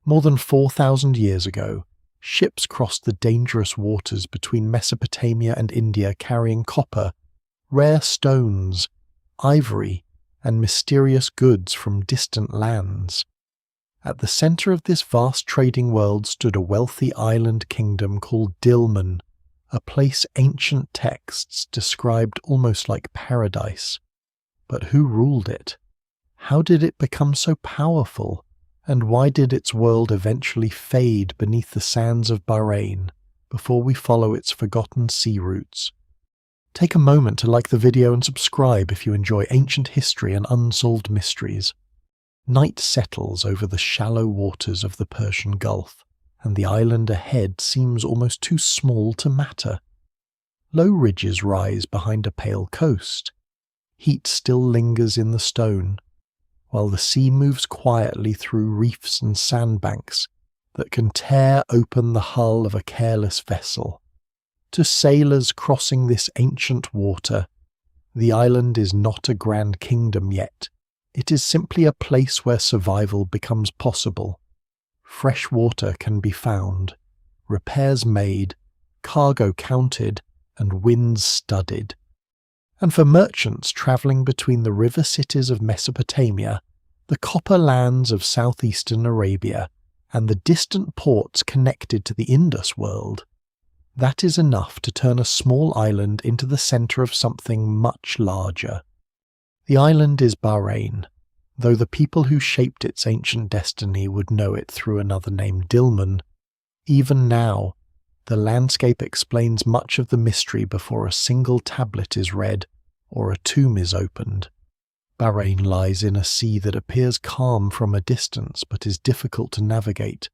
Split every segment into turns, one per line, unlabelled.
More than 4,000 years ago, ships crossed the dangerous waters between Mesopotamia and India carrying copper, rare stones, ivory, and mysterious goods from distant lands. At the center of this vast trading world stood a wealthy island kingdom called Dilmun, a place ancient texts described almost like paradise. But who ruled it? How did it become so powerful? And why did its world eventually fade beneath the sands of Bahrain before we follow its forgotten sea routes? Take a moment to like the video and subscribe if you enjoy ancient history and unsolved mysteries. Night settles over the shallow waters of the Persian Gulf, and the island ahead seems almost too small to matter. Low ridges rise behind a pale coast. Heat still lingers in the stone, while the sea moves quietly through reefs and sandbanks that can tear open the hull of a careless vessel. To sailors crossing this ancient water, the island is not a grand kingdom yet. It is simply a place where survival becomes possible. Fresh water can be found, repairs made, cargo counted, and winds studied. And for merchants travelling between the river cities of Mesopotamia, the copper lands of southeastern Arabia, and the distant ports connected to the Indus world, that is enough to turn a small island into the centre of something much larger. The island is Bahrain, though the people who shaped its ancient destiny would know it through another name, Dilmun. Even now, the landscape explains much of the mystery before a single tablet is read or a tomb is opened. Bahrain lies in a sea that appears calm from a distance but is difficult to navigate.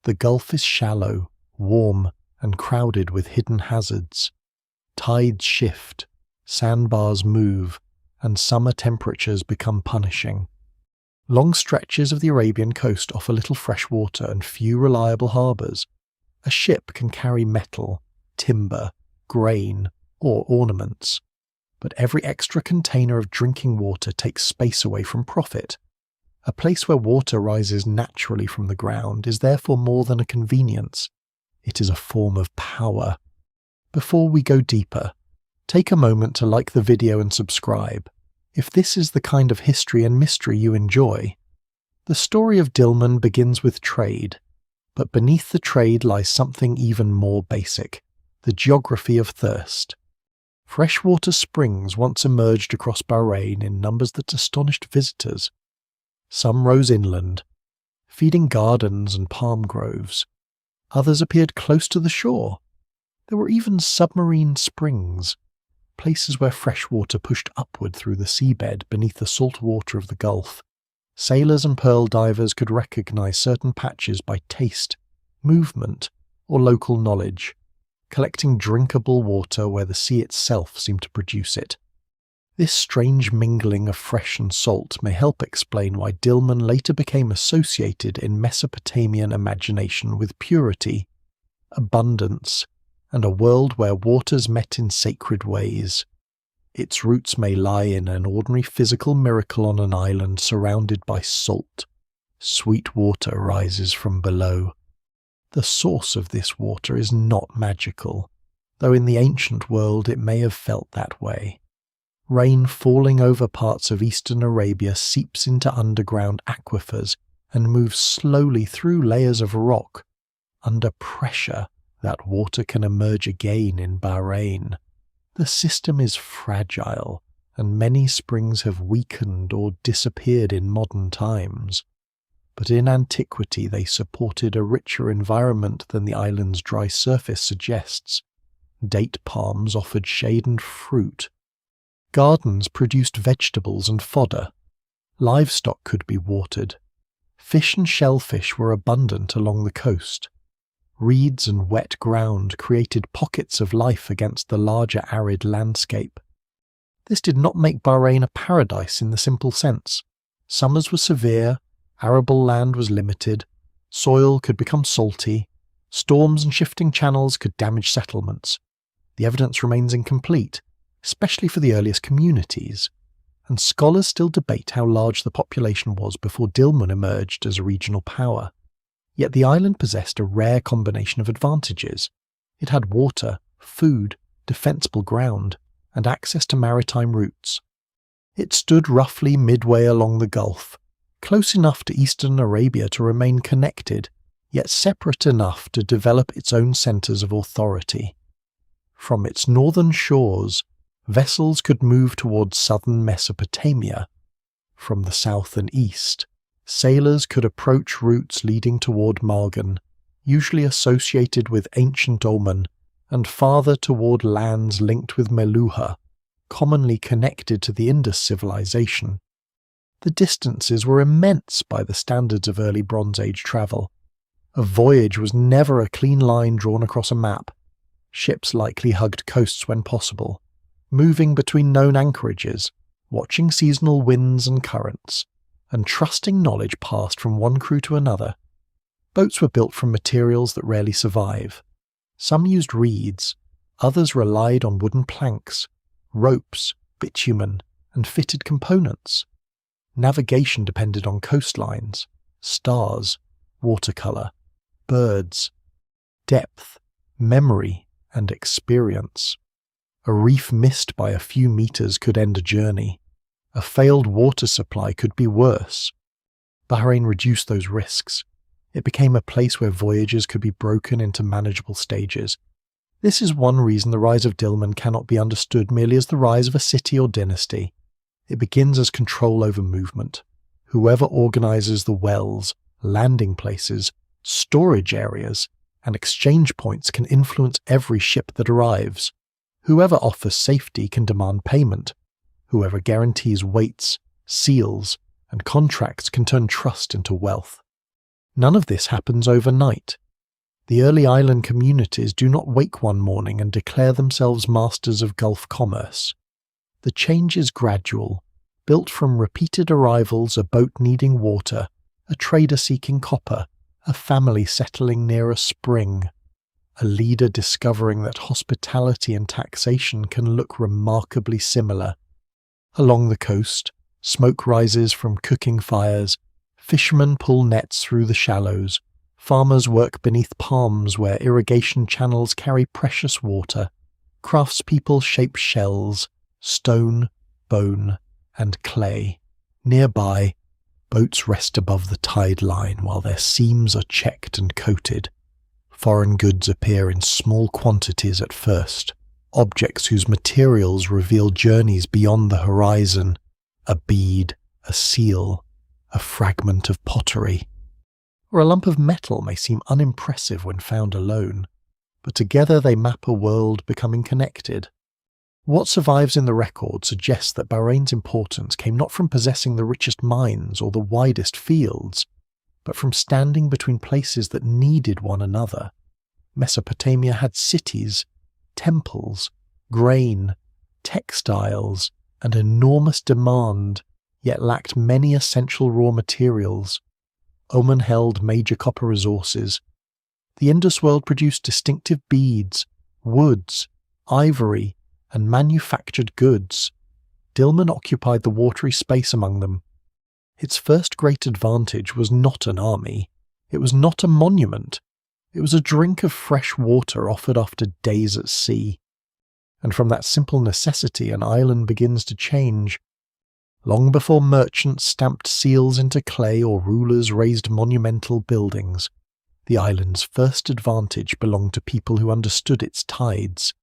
The Gulf is shallow, warm, and crowded with hidden hazards. Tides shift, sandbars move, and summer temperatures become punishing. Long stretches of the Arabian coast offer little fresh water and few reliable harbours. A ship can carry metal, timber, grain, or ornaments, but every extra container of drinking water takes space away from profit. A place where water rises naturally from the ground is therefore more than a convenience. It is a form of power. Before we go deeper, take a moment to like the video and subscribe, if this is the kind of history and mystery you enjoy. The story of Dilmun begins with trade, but beneath the trade lies something even more basic, the geography of thirst. Freshwater springs once emerged across Bahrain in numbers that astonished visitors. Some rose inland, feeding gardens and palm groves. Others appeared close to the shore. There were even submarine springs, places where fresh water pushed upward through the seabed beneath the salt water of the Gulf. Sailors and pearl divers could recognize certain patches by taste, movement, or local knowledge, collecting drinkable water where the sea itself seemed to produce it. This strange mingling of fresh and salt may help explain why Dilmun later became associated in Mesopotamian imagination with purity, abundance, and a world where waters met in sacred ways. Its roots may lie in an ordinary physical miracle on an island surrounded by salt. Sweet water rises from below. The source of this water is not magical, though in the ancient world it may have felt that way. Rain falling over parts of eastern Arabia seeps into underground aquifers and moves slowly through layers of rock. Under pressure, that water can emerge again in Bahrain. The system is fragile, and many springs have weakened or disappeared in modern times. But in antiquity they supported a richer environment than the island's dry surface suggests. Date palms offered shade and fruit. Gardens produced vegetables and fodder. Livestock could be watered. Fish and shellfish were abundant along the coast. Reeds and wet ground created pockets of life against the larger arid landscape. This did not make Bahrain a paradise in the simple sense. Summers were severe, arable land was limited, soil could become salty, storms and shifting channels could damage settlements. The evidence remains incomplete, especially for the earliest communities, and scholars still debate how large the population was before Dilmun emerged as a regional power. Yet the island possessed a rare combination of advantages. It had water, food, defensible ground, and access to maritime routes. It stood roughly midway along the Gulf, close enough to eastern Arabia to remain connected, yet separate enough to develop its own centres of authority. From its northern shores, vessels could move towards southern Mesopotamia. From the south and east, sailors could approach routes leading toward Margan, usually associated with ancient Oman, and farther toward lands linked with Meluha, commonly connected to the Indus civilization. The distances were immense by the standards of early Bronze Age travel. A voyage was never a clean line drawn across a map. Ships likely hugged coasts when possible, moving between known anchorages, watching seasonal winds and currents, and trusting knowledge passed from one crew to another. Boats were built from materials that rarely survive. Some used reeds, others relied on wooden planks, ropes, bitumen, and fitted components. Navigation depended on coastlines, stars, watercolour, birds, depth, memory, and experience. A reef missed by a few meters could end a journey. A failed water supply could be worse. Bahrain reduced those risks. It became a place where voyages could be broken into manageable stages. This is one reason the rise of Dilmun cannot be understood merely as the rise of a city or dynasty. It begins as control over movement. Whoever organizes the wells, landing places, storage areas, and exchange points can influence every ship that arrives. Whoever offers safety can demand payment. Whoever guarantees weights, seals, and contracts can turn trust into wealth. None of this happens overnight. The early island communities do not wake one morning and declare themselves masters of Gulf commerce. The change is gradual, built from repeated arrivals, a boat needing water, a trader seeking copper, a family settling near a spring, a leader discovering that hospitality and taxation can look remarkably similar. Along the coast, smoke rises from cooking fires, fishermen pull nets through the shallows, farmers work beneath palms where irrigation channels carry precious water, craftspeople shape shells, stone, bone, and clay. Nearby, boats rest above the tide line while their seams are checked and coated. Foreign goods appear in small quantities at first, objects whose materials reveal journeys beyond the horizon, a bead, a seal, a fragment of pottery. Or a lump of metal may seem unimpressive when found alone, but together they map a world becoming connected. What survives in the record suggests that Bahrain's importance came not from possessing the richest mines or the widest fields, but from standing between places that needed one another. Mesopotamia had cities, temples, grain, textiles, and enormous demand, yet lacked many essential raw materials. Oman held major copper resources. The Indus world produced distinctive beads, woods, ivory, and manufactured goods. Dilmun occupied the watery space among them. Its first great advantage was not an army. It was not a monument. It was a drink of fresh water offered after days at sea. And from that simple necessity an island begins to change. Long before merchants stamped seals into clay or rulers raised monumental buildings, the island's first advantage belonged to people who understood its tides.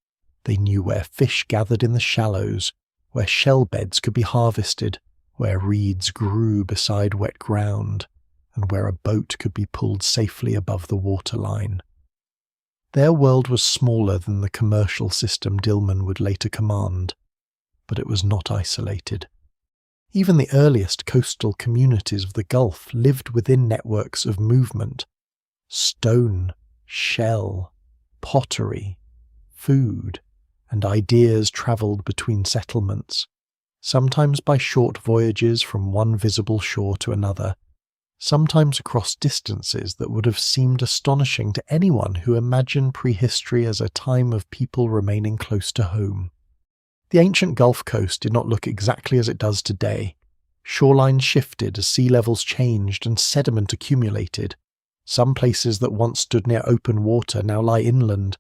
They knew where fish gathered in the shallows, where shell beds could be harvested, where reeds grew beside wet ground, and where a boat could be pulled safely above the waterline. Their world was smaller than the commercial system Dilmun would later command, but it was not isolated. Even the earliest coastal communities of the Gulf lived within networks of movement. Stone, shell, pottery, food, and ideas travelled between settlements, sometimes by short voyages from one visible shore to another, sometimes across distances that would have seemed astonishing to anyone who imagined prehistory as a time of people remaining close to home. The ancient Gulf Coast did not look exactly as it does today. Shorelines shifted as sea levels changed and sediment accumulated. Some places that once stood near open water now lie inland,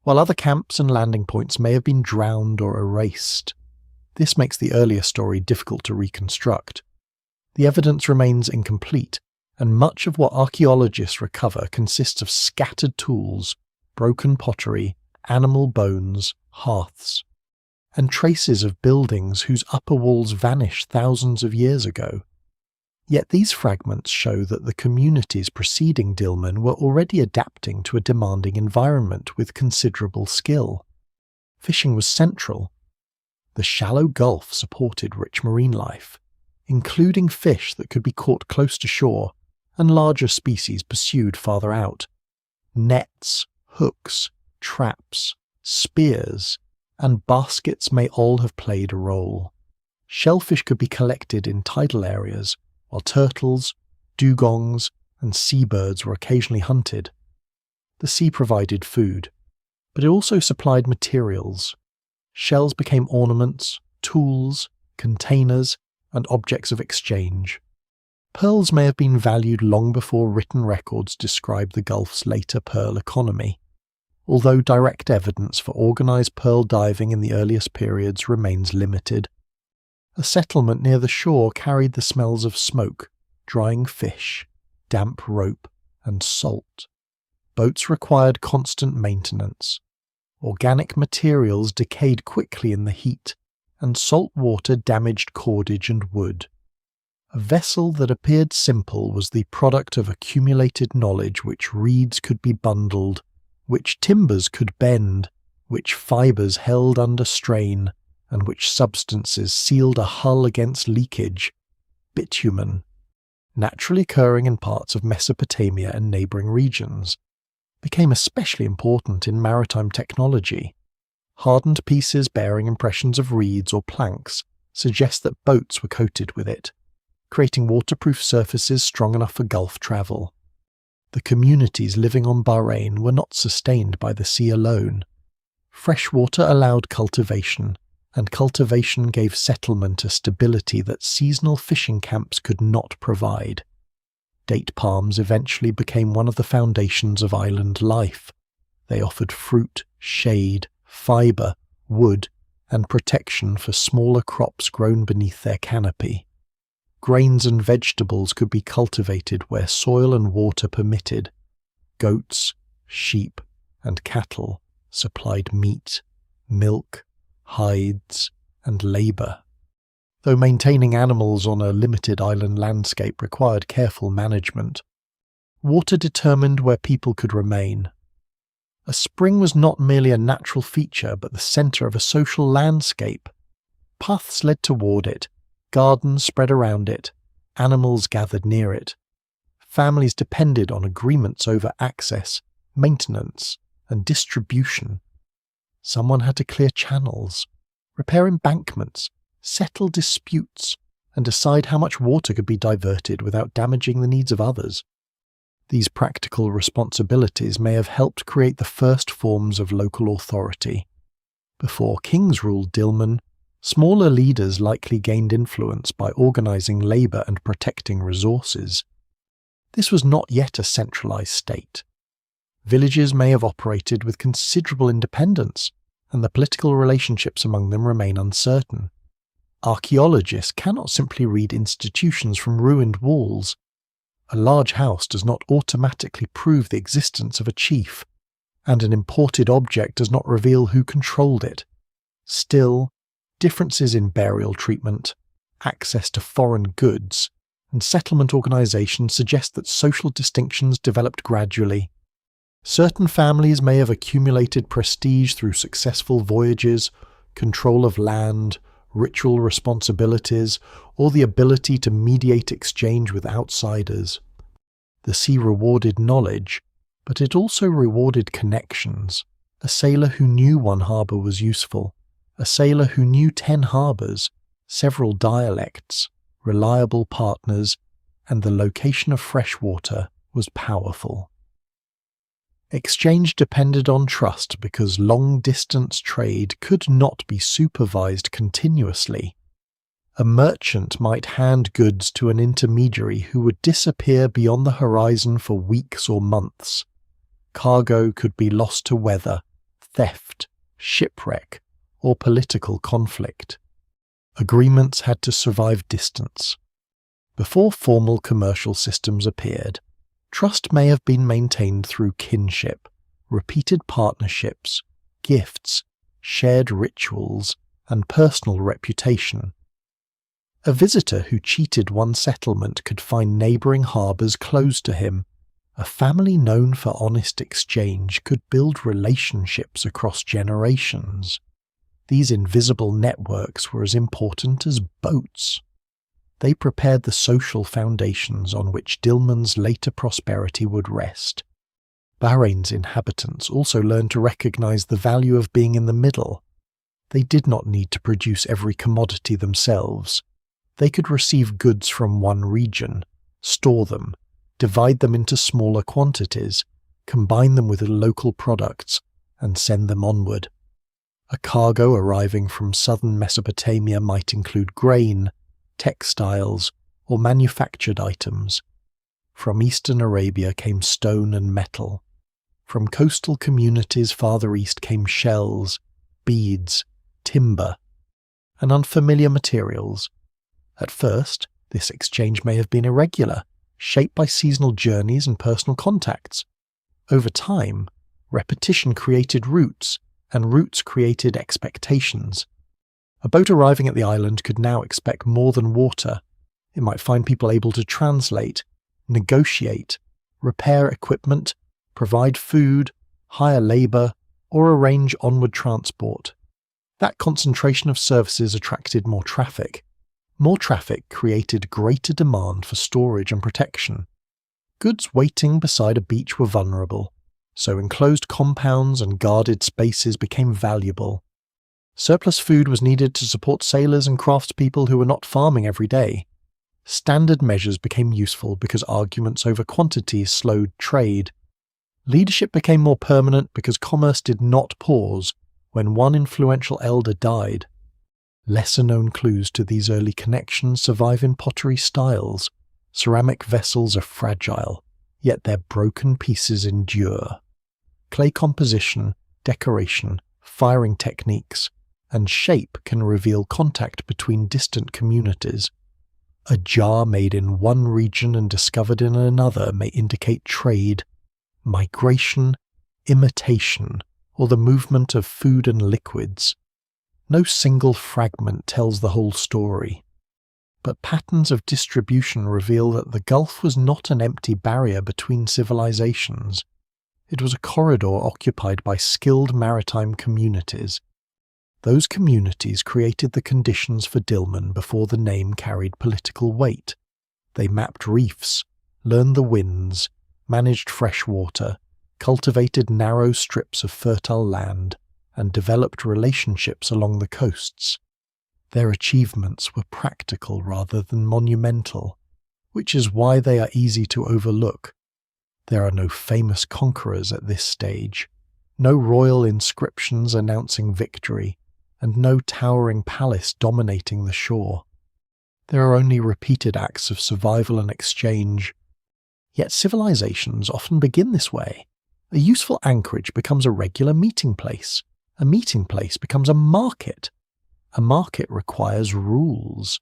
while other camps and landing points may have been drowned or erased. This makes the earlier story difficult to reconstruct. The evidence remains incomplete, and much of what archaeologists recover consists of scattered tools, broken pottery, animal bones, hearths, and traces of buildings whose upper walls vanished thousands of years ago. Yet these fragments show that the communities preceding Dilmun were already adapting to a demanding environment with considerable skill. Fishing was central. The shallow gulf supported rich marine life, including fish that could be caught close to shore and larger species pursued farther out. Nets, hooks, traps, spears, and baskets may all have played a role. Shellfish could be collected in tidal areas, while turtles, dugongs, and seabirds were occasionally hunted. The sea provided food, but it also supplied materials. Shells became ornaments, tools, containers, and objects of exchange. Pearls may have been valued long before written records describe the Gulf's later pearl economy, although direct evidence for organised pearl diving in the earliest periods remains limited. A settlement near the shore carried the smells of smoke, drying fish, damp rope, and salt. Boats required constant maintenance. Organic materials decayed quickly in the heat, and salt water damaged cordage and wood. A vessel that appeared simple was the product of accumulated knowledge which reeds could be bundled, which timbers could bend, which fibres held under strain, and which substances sealed a hull against leakage. Bitumen, naturally occurring in parts of Mesopotamia and neighbouring regions, became especially important in maritime technology. Hardened pieces bearing impressions of reeds or planks suggest that boats were coated with it, creating waterproof surfaces strong enough for Gulf travel. The communities living on Bahrain were not sustained by the sea alone. Fresh water allowed cultivation, and cultivation gave settlement a stability that seasonal fishing camps could not provide. Date palms eventually became one of the foundations of island life. They offered fruit, shade, fibre, wood, and protection for smaller crops grown beneath their canopy. Grains and vegetables could be cultivated where soil and water permitted. Goats, sheep, and cattle supplied meat, milk, hides, and labour. Though maintaining animals on a limited island landscape required careful management, water determined where people could remain. A spring was not merely a natural feature but the centre of a social landscape. Paths led toward it, gardens spread around it, animals gathered near it. Families depended on agreements over access, maintenance, and distribution. Someone had to clear channels, repair embankments, settle disputes, and decide how much water could be diverted without damaging the needs of others. These practical responsibilities may have helped create the first forms of local authority. Before kings ruled Dilmun, smaller leaders likely gained influence by organising labour and protecting resources. This was not yet a centralised state. Villages may have operated with considerable independence, and the political relationships among them remain uncertain. Archaeologists cannot simply read institutions from ruined walls. A large house does not automatically prove the existence of a chief, and an imported object does not reveal who controlled it. Still, differences in burial treatment, access to foreign goods, and settlement organisation suggest that social distinctions developed gradually. Certain families may have accumulated prestige through successful voyages, control of land, ritual responsibilities, or the ability to mediate exchange with outsiders. The sea rewarded knowledge, but it also rewarded connections. A sailor who knew one harbour was useful, a sailor who knew 10 harbours, several dialects, reliable partners, and the location of fresh water was powerful. Exchange depended on trust because long-distance trade could not be supervised continuously. A merchant might hand goods to an intermediary who would disappear beyond the horizon for weeks or months. Cargo could be lost to weather, theft, shipwreck, or political conflict. Agreements had to survive distance. Before formal commercial systems appeared, trust may have been maintained through kinship, repeated partnerships, gifts, shared rituals, and personal reputation. A visitor who cheated one settlement could find neighbouring harbours closed to him. A family known for honest exchange could build relationships across generations. These invisible networks were as important as boats. They prepared the social foundations on which Dilmun's later prosperity would rest. Bahrain's inhabitants also learned to recognise the value of being in the middle. They did not need to produce every commodity themselves. They could receive goods from one region, store them, divide them into smaller quantities, combine them with local products, and send them onward. A cargo arriving from southern Mesopotamia might include grain, textiles, or manufactured items. From eastern Arabia came stone and metal. From coastal communities farther east came shells, beads, timber, and unfamiliar materials. At first, this exchange may have been irregular, shaped by seasonal journeys and personal contacts. Over time, repetition created routes, and routes created expectations. A boat arriving at the island could now expect more than water. It might find people able to translate, negotiate, repair equipment, provide food, hire labour, or arrange onward transport. That concentration of services attracted more traffic. More traffic created greater demand for storage and protection. Goods waiting beside a beach were vulnerable, so enclosed compounds and guarded spaces became valuable. Surplus food was needed to support sailors and craftspeople who were not farming every day. Standard measures became useful because arguments over quantities slowed trade. Leadership became more permanent because commerce did not pause when one influential elder died. Lesser-known clues to these early connections survive in pottery styles. Ceramic vessels are fragile, yet their broken pieces endure. Clay composition, decoration, firing techniques, and shape can reveal contact between distant communities. A jar made in one region and discovered in another may indicate trade, migration, imitation, or the movement of food and liquids. No single fragment tells the whole story, but patterns of distribution reveal that the Gulf was not an empty barrier between civilizations. It was a corridor occupied by skilled maritime communities. Those communities created the conditions for Dilmun before the name carried political weight. They mapped reefs, learned the winds, managed fresh water, cultivated narrow strips of fertile land, and developed relationships along the coasts. Their achievements were practical rather than monumental, which is why they are easy to overlook. There are no famous conquerors at this stage, no royal inscriptions announcing victory, and no towering palace dominating the shore. There are only repeated acts of survival and exchange. Yet civilizations often begin this way. A useful anchorage becomes a regular meeting place. A meeting place becomes a market. A market requires rules.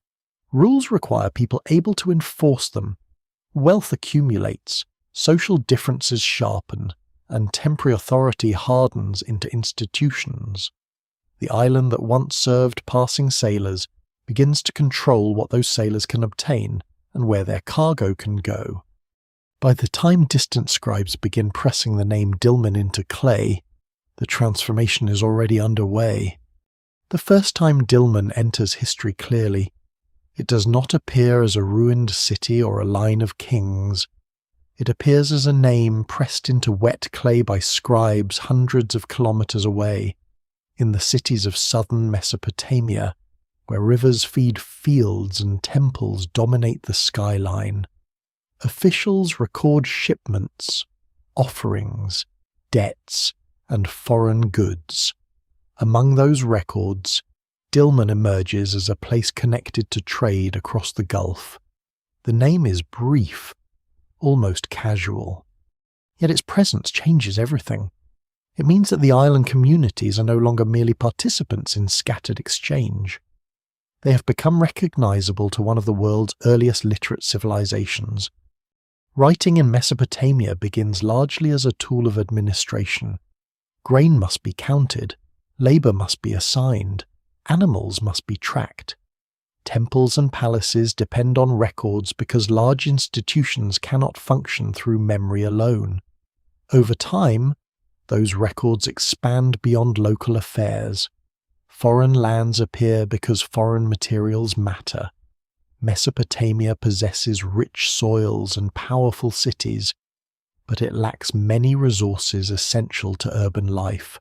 Rules require people able to enforce them. Wealth accumulates, social differences sharpen, and temporary authority hardens into institutions. The island that once served passing sailors begins to control what those sailors can obtain and where their cargo can go. By the time distant scribes begin pressing the name Dilmun into clay, the transformation is already underway. The first time Dilmun enters history clearly, it does not appear as a ruined city or a line of kings. It appears as a name pressed into wet clay by scribes hundreds of kilometers away, in the cities of southern Mesopotamia, where rivers feed fields and temples dominate the skyline. Officials record shipments, offerings, debts, and foreign goods. Among those records, Dilmun emerges as a place connected to trade across the Gulf. The name is brief, almost casual. Yet its presence changes everything. It means that the island communities are no longer merely participants in scattered exchange. They have become recognizable to one of the world's earliest literate civilizations. Writing in Mesopotamia begins largely as a tool of administration. Grain must be counted, labor must be assigned, animals must be tracked. Temples and palaces depend on records because large institutions cannot function through memory alone. Over time, those records expand beyond local affairs. Foreign lands appear because foreign materials matter. Mesopotamia possesses rich soils and powerful cities, but it lacks many resources essential to urban life.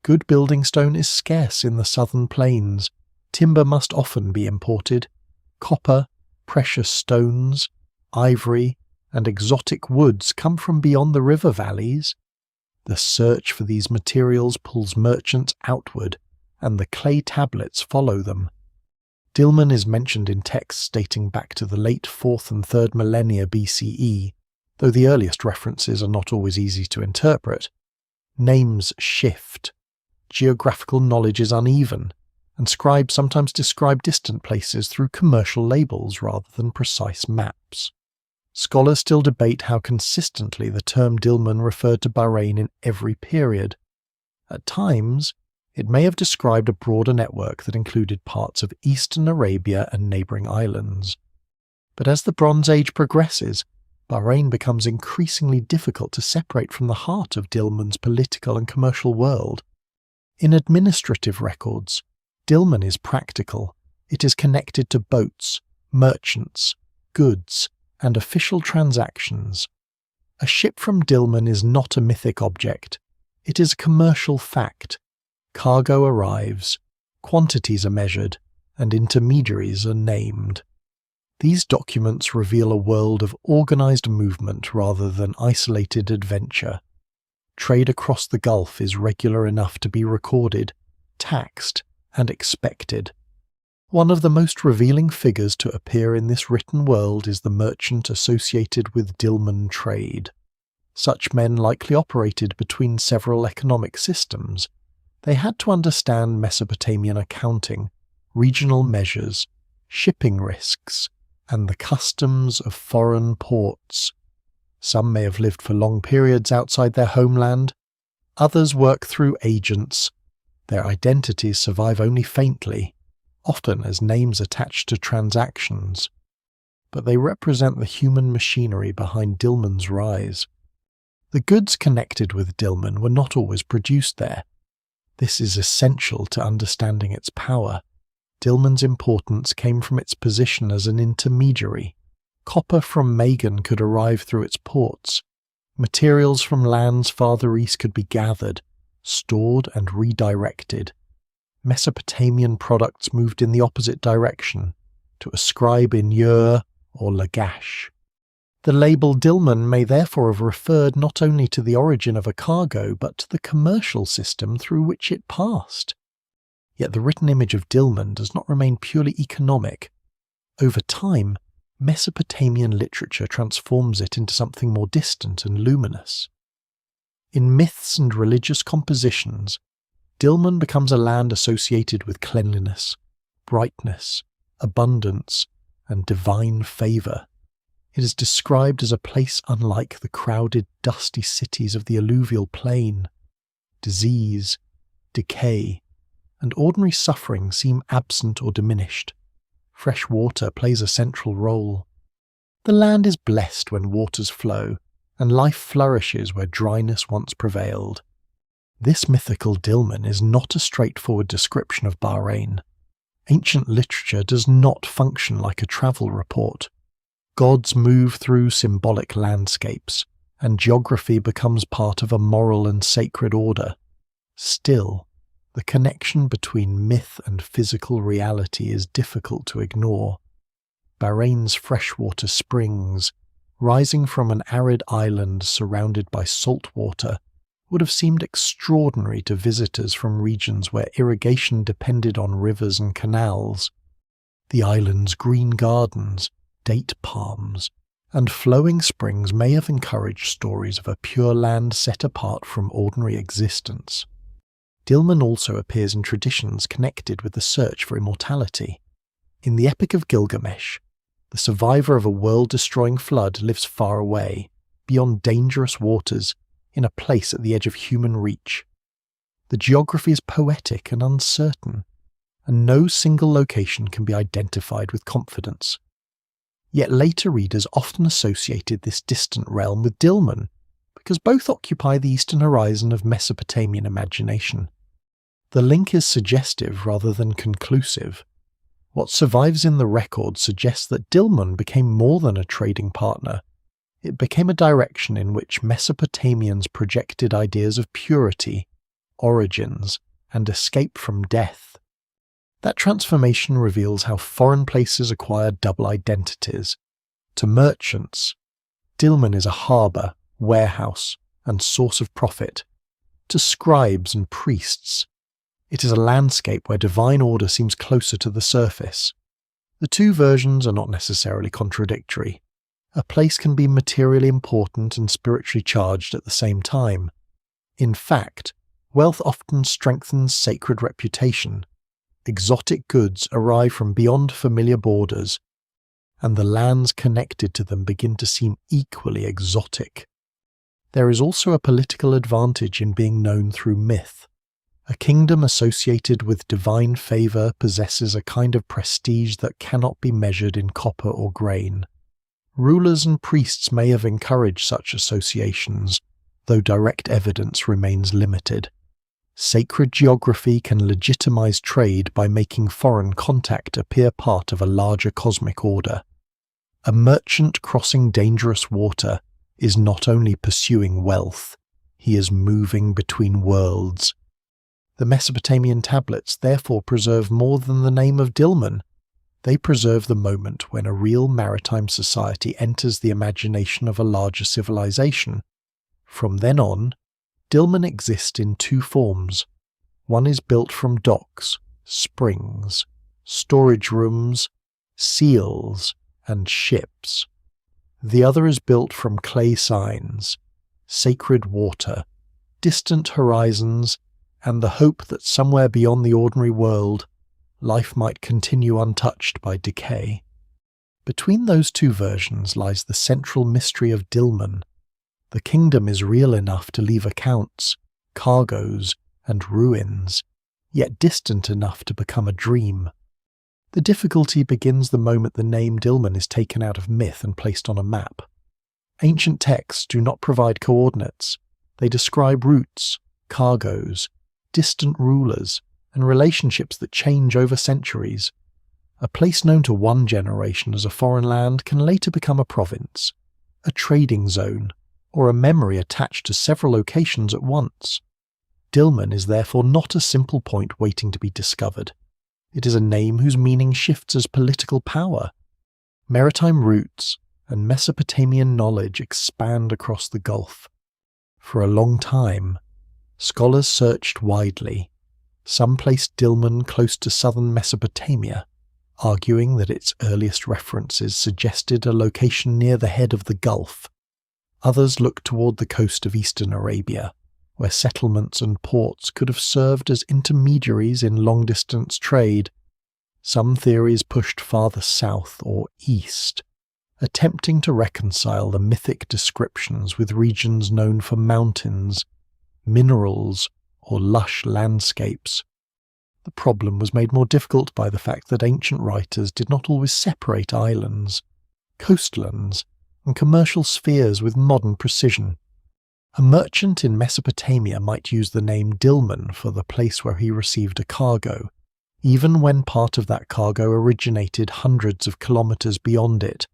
Good building stone is scarce in the southern plains. Timber must often be imported. Copper, precious stones, ivory, and exotic woods come from beyond the river valleys. The search for these materials pulls merchants outward, and the clay tablets follow them. Dilmun is mentioned in texts dating back to the late 4th and 3rd millennia BCE, though the earliest references are not always easy to interpret. Names shift. Geographical knowledge is uneven, and scribes sometimes describe distant places through commercial labels rather than precise maps. Scholars still debate how consistently the term Dilmun referred to Bahrain in every period. At times, it may have described a broader network that included parts of eastern Arabia and neighbouring islands. But as the Bronze Age progresses, Bahrain becomes increasingly difficult to separate from the heart of Dilmun's political and commercial world. In administrative records, Dilmun is practical. It is connected to boats, merchants, goods, and official transactions. A ship from Dilmun is not a mythic object. It is a commercial fact. Cargo arrives, quantities are measured, and intermediaries are named. These documents reveal a world of organized movement rather than isolated adventure. Trade across the Gulf is regular enough to be recorded, taxed, and expected. One of the most revealing figures to appear in this written world is the merchant associated with Dilmun trade. Such men likely operated between several economic systems. They had to understand Mesopotamian accounting, regional measures, shipping risks, and the customs of foreign ports. Some may have lived for long periods outside their homeland. Others work through agents. Their identities survive only faintly, often as names attached to transactions. But they represent the human machinery behind Dilmun's rise. The goods connected with Dilmun were not always produced there. This is essential to understanding its power. Dilmun's importance came from its position as an intermediary. Copper from Magan could arrive through its ports. Materials from lands farther east could be gathered, stored, and redirected. Mesopotamian products moved in the opposite direction, to a scribe in Ur or Lagash. The label Dilmun may therefore have referred not only to the origin of a cargo, but to the commercial system through which it passed. Yet the written image of Dilmun does not remain purely economic. Over time, Mesopotamian literature transforms it into something more distant and luminous. In myths and religious compositions, Dilmun becomes a land associated with cleanliness, brightness, abundance, and divine favour. It is described as a place unlike the crowded, dusty cities of the alluvial plain. Disease, decay, and ordinary suffering seem absent or diminished. Fresh water plays a central role. The land is blessed when waters flow, and life flourishes where dryness once prevailed. This mythical Dilmun is not a straightforward description of Bahrain. Ancient literature does not function like a travel report. Gods move through symbolic landscapes, and geography becomes part of a moral and sacred order. Still, the connection between myth and physical reality is difficult to ignore. Bahrain's freshwater springs, rising from an arid island surrounded by salt water, would have seemed extraordinary to visitors from regions where irrigation depended on rivers and canals. The island's green gardens, date palms, and flowing springs may have encouraged stories of a pure land set apart from ordinary existence. Dilmun also appears in traditions connected with the search for immortality. In the Epic of Gilgamesh, the survivor of a world-destroying flood lives far away, beyond dangerous waters, in a place at the edge of human reach. The geography is poetic and uncertain, and no single location can be identified with confidence. Yet later readers often associated this distant realm with Dilmun, because both occupy the eastern horizon of Mesopotamian imagination. The link is suggestive rather than conclusive. What survives in the record suggests that Dilmun became more than a trading partner. It became a direction in which Mesopotamians projected ideas of purity, origins, and escape from death. That transformation reveals how foreign places acquire double identities. To merchants, Dilmun is a harbour, warehouse, and source of profit. To scribes and priests, it is a landscape where divine order seems closer to the surface. The two versions are not necessarily contradictory. A place can be materially important and spiritually charged at the same time. In fact, wealth often strengthens sacred reputation. Exotic goods arrive from beyond familiar borders, and the lands connected to them begin to seem equally exotic. There is also a political advantage in being known through myth. A kingdom associated with divine favour possesses a kind of prestige that cannot be measured in copper or grain. Rulers and priests may have encouraged such associations, though direct evidence remains limited. Sacred geography can legitimize trade by making foreign contact appear part of a larger cosmic order. A merchant crossing dangerous water is not only pursuing wealth, he is moving between worlds. The Mesopotamian tablets therefore preserve more than the name of Dilmun. They preserve the moment when a real maritime society enters the imagination of a larger civilization. From then on, Dilmun exists in two forms. One is built from docks, springs, storage rooms, seals, and ships. The other is built from clay signs, sacred water, distant horizons, and the hope that somewhere beyond the ordinary world, life might continue untouched by decay. Between those two versions lies the central mystery of Dilmun. The kingdom is real enough to leave accounts, cargoes, and ruins, yet distant enough to become a dream. The difficulty begins the moment the name Dilmun is taken out of myth and placed on a map. Ancient texts do not provide coordinates. They describe routes, cargoes, distant rulers, and relationships that change over centuries. A place known to one generation as a foreign land can later become a province, a trading zone, or a memory attached to several locations at once. Dilmun is therefore not a simple point waiting to be discovered. It is a name whose meaning shifts as political power. Maritime routes and Mesopotamian knowledge expand across the Gulf. For a long time, scholars searched widely. Some placed Dilmun close to southern Mesopotamia, arguing that its earliest references suggested a location near the head of the Gulf. Others looked toward the coast of eastern Arabia, where settlements and ports could have served as intermediaries in long-distance trade. Some theories pushed farther south or east, attempting to reconcile the mythic descriptions with regions known for mountains, minerals, or lush landscapes. The problem was made more difficult by the fact that ancient writers did not always separate islands, coastlands, and commercial spheres with modern precision. A merchant in Mesopotamia might use the name Dilmun for the place where he received a cargo, even when part of that cargo originated hundreds of kilometers beyond it.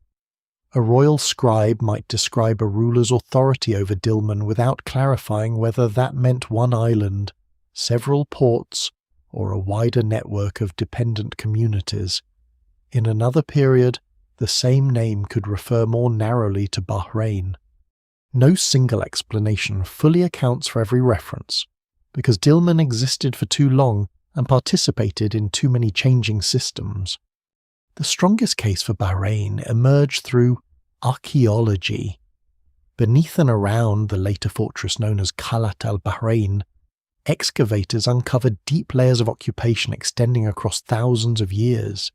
A royal scribe might describe a ruler's authority over Dilmun without clarifying whether that meant one island, several ports, or a wider network of dependent communities. In another period, the same name could refer more narrowly to Bahrain. No single explanation fully accounts for every reference, because Dilmun existed for too long and participated in too many changing systems. The strongest case for Bahrain emerged through archaeology. Beneath and around the later fortress known as Qalat al-Bahrain, excavators uncovered deep layers of occupation extending across thousands of years.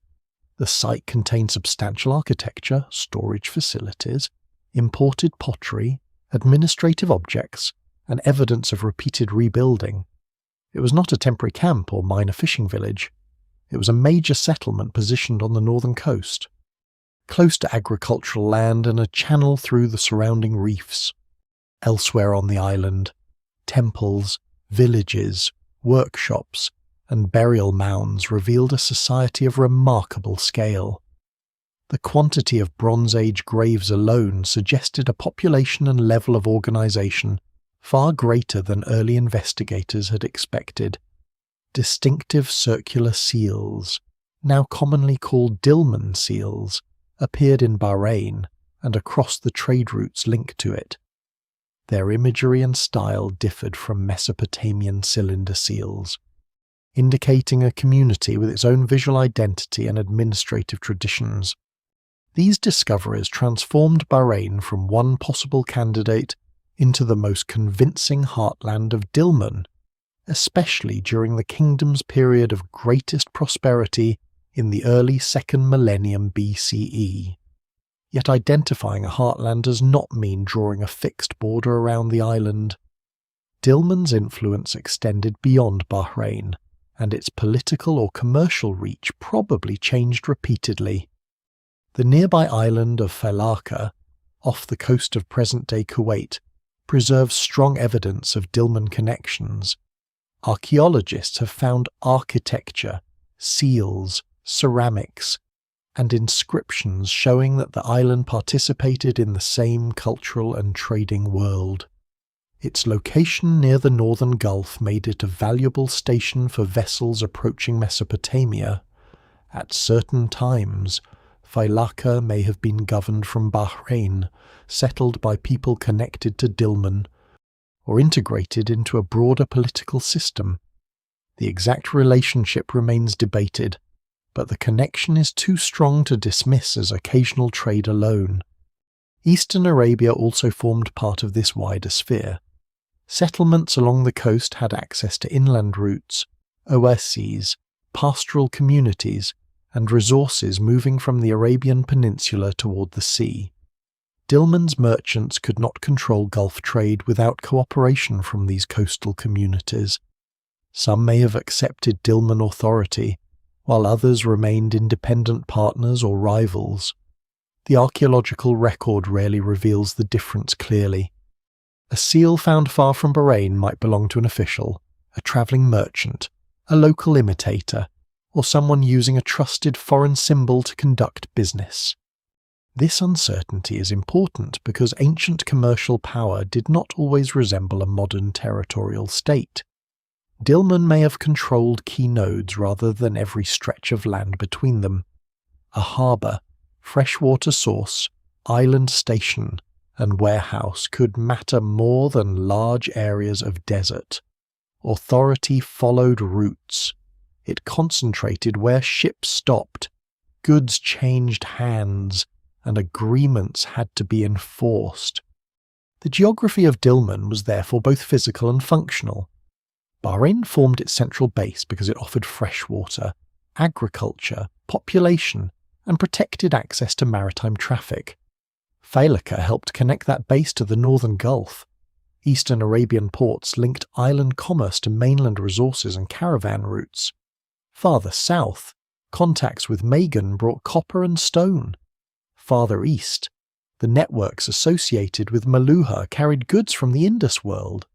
The site contained substantial architecture, storage facilities, imported pottery, administrative objects, and evidence of repeated rebuilding. It was not a temporary camp or minor fishing village. It was a major settlement positioned on the northern coast, close to agricultural land and a channel through the surrounding reefs. Elsewhere on the island, temples, villages, workshops, and burial mounds revealed a society of remarkable scale. The quantity of Bronze Age graves alone suggested a population and level of organization far greater than early investigators had expected. Distinctive circular seals, now commonly called Dilmun seals, appeared in Bahrain and across the trade routes linked to it. Their imagery and style differed from Mesopotamian cylinder seals, indicating a community with its own visual identity and administrative traditions. These discoveries transformed Bahrain from one possible candidate into the most convincing heartland of Dilmun, especially during the kingdom's period of greatest prosperity in the early 2nd millennium BCE. Yet identifying a heartland does not mean drawing a fixed border around the island. Dilmun's influence extended beyond Bahrain, and its political or commercial reach probably changed repeatedly. The nearby island of Failaka, off the coast of present-day Kuwait, preserves strong evidence of Dilmun connections. Archaeologists have found architecture, seals, ceramics, and inscriptions showing that the island participated in the same cultural and trading world. Its location near the northern Gulf made it a valuable station for vessels approaching Mesopotamia. At certain times, Failaka may have been governed from Bahrain, settled by people connected to Dilmun, or integrated into a broader political system. The exact relationship remains debated, but the connection is too strong to dismiss as occasional trade alone. Eastern Arabia also formed part of this wider sphere. Settlements along the coast had access to inland routes, oases, pastoral communities, and resources moving from the Arabian Peninsula toward the sea. Dilmun's merchants could not control Gulf trade without cooperation from these coastal communities. Some may have accepted Dilmun authority, while others remained independent partners or rivals. The archaeological record rarely reveals the difference clearly. A seal found far from Bahrain might belong to an official, a travelling merchant, a local imitator, or someone using a trusted foreign symbol to conduct business. This uncertainty is important because ancient commercial power did not always resemble a modern territorial state. Dilmun may have controlled key nodes rather than every stretch of land between them. A harbour, freshwater source, island station, and warehouse could matter more than large areas of desert. Authority followed routes. It concentrated where ships stopped, goods changed hands, and agreements had to be enforced. The geography of Dilmun was therefore both physical and functional. Bahrain formed its central base because it offered fresh water, agriculture, population, and protected access to maritime traffic. Failaka helped connect that base to the northern Gulf. Eastern Arabian ports linked island commerce to mainland resources and caravan routes. Farther south, contacts with Magan brought copper and stone. Farther east, the networks associated with Maluha carried goods from the Indus world.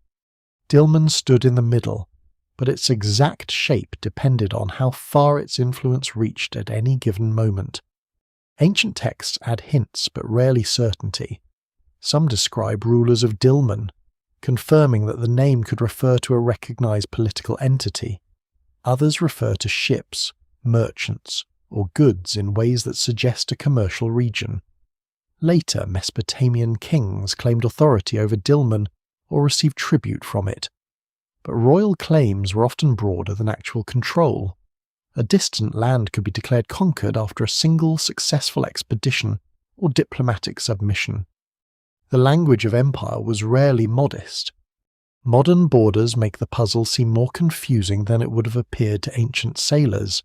Dilmun stood in the middle, but its exact shape depended on how far its influence reached at any given moment. Ancient texts add hints but rarely certainty. Some describe rulers of Dilmun, confirming that the name could refer to a recognized political entity. Others refer to ships, merchants, or goods in ways that suggest a commercial region. Later, Mesopotamian kings claimed authority over Dilmun or received tribute from it. But royal claims were often broader than actual control. A distant land could be declared conquered after a single successful expedition or diplomatic submission. The language of empire was rarely modest. Modern borders make the puzzle seem more confusing than it would have appeared to ancient sailors.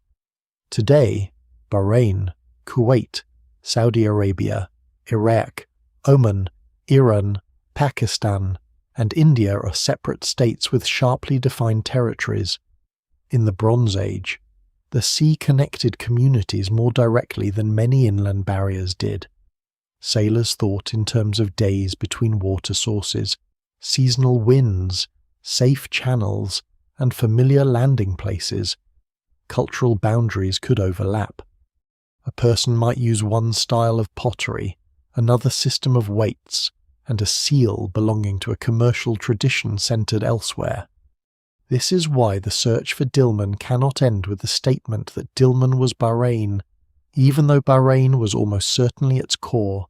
Today, Bahrain, Kuwait, Saudi Arabia, Iraq, Oman, Iran, Pakistan, and India are separate states with sharply defined territories. In the Bronze Age, the sea connected communities more directly than many inland barriers did. Sailors thought in terms of days between water sources, seasonal winds, safe channels, and familiar landing places. Cultural boundaries could overlap. A person might use one style of pottery, another system of weights, and a seal belonging to a commercial tradition centered elsewhere. This is why the search for Dilmun cannot end with the statement that Dilmun was Bahrain, even though Bahrain was almost certainly its core.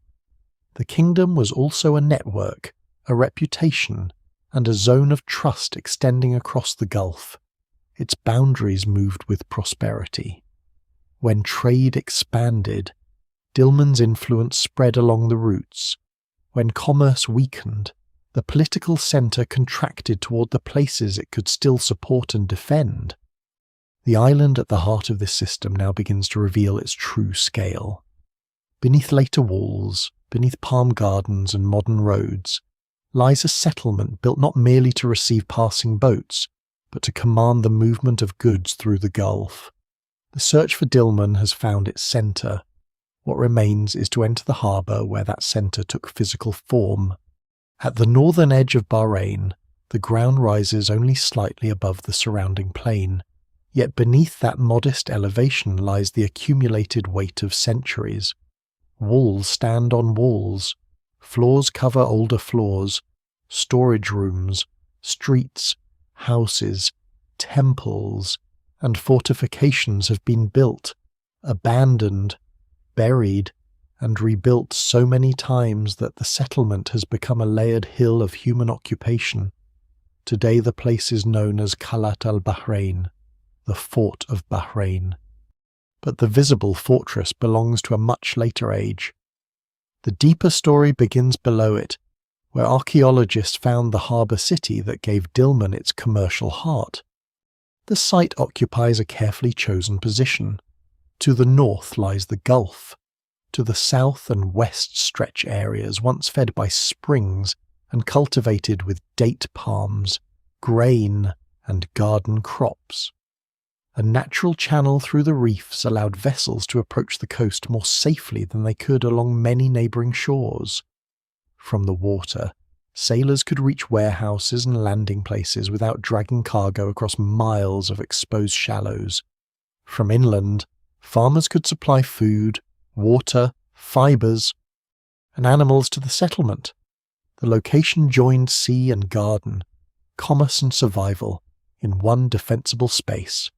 The kingdom was also a network, a reputation, and a zone of trust extending across the Gulf. Its boundaries moved with prosperity. When trade expanded, Dilmun's influence spread along the routes. When commerce weakened, the political centre contracted toward the places it could still support and defend. The island at the heart of this system now begins to reveal its true scale. Beneath later walls, beneath palm gardens and modern roads, lies a settlement built not merely to receive passing boats, but to command the movement of goods through the Gulf. The search for Dilmun has found its centre. What remains is to enter the harbour where that centre took physical form. At the northern edge of Bahrain, the ground rises only slightly above the surrounding plain, yet beneath that modest elevation lies the accumulated weight of centuries. Walls stand on walls, floors cover older floors, storage rooms, streets, houses, temples, and fortifications have been built, abandoned, buried, and rebuilt so many times that the settlement has become a layered hill of human occupation. Today the place is known as Qalat al-Bahrain, the Fort of Bahrain. But the visible fortress belongs to a much later age. The deeper story begins below it, where archaeologists found the harbour city that gave Dilmun its commercial heart. The site occupies a carefully chosen position. To the north lies the Gulf. To the south and west stretch areas once fed by springs and cultivated with date palms, grain, and garden crops. A natural channel through the reefs allowed vessels to approach the coast more safely than they could along many neighbouring shores. From the water, sailors could reach warehouses and landing places without dragging cargo across miles of exposed shallows. From inland, farmers could supply food, water, fibres, and animals to the settlement. The location joined sea and garden, commerce and survival, in one defensible space.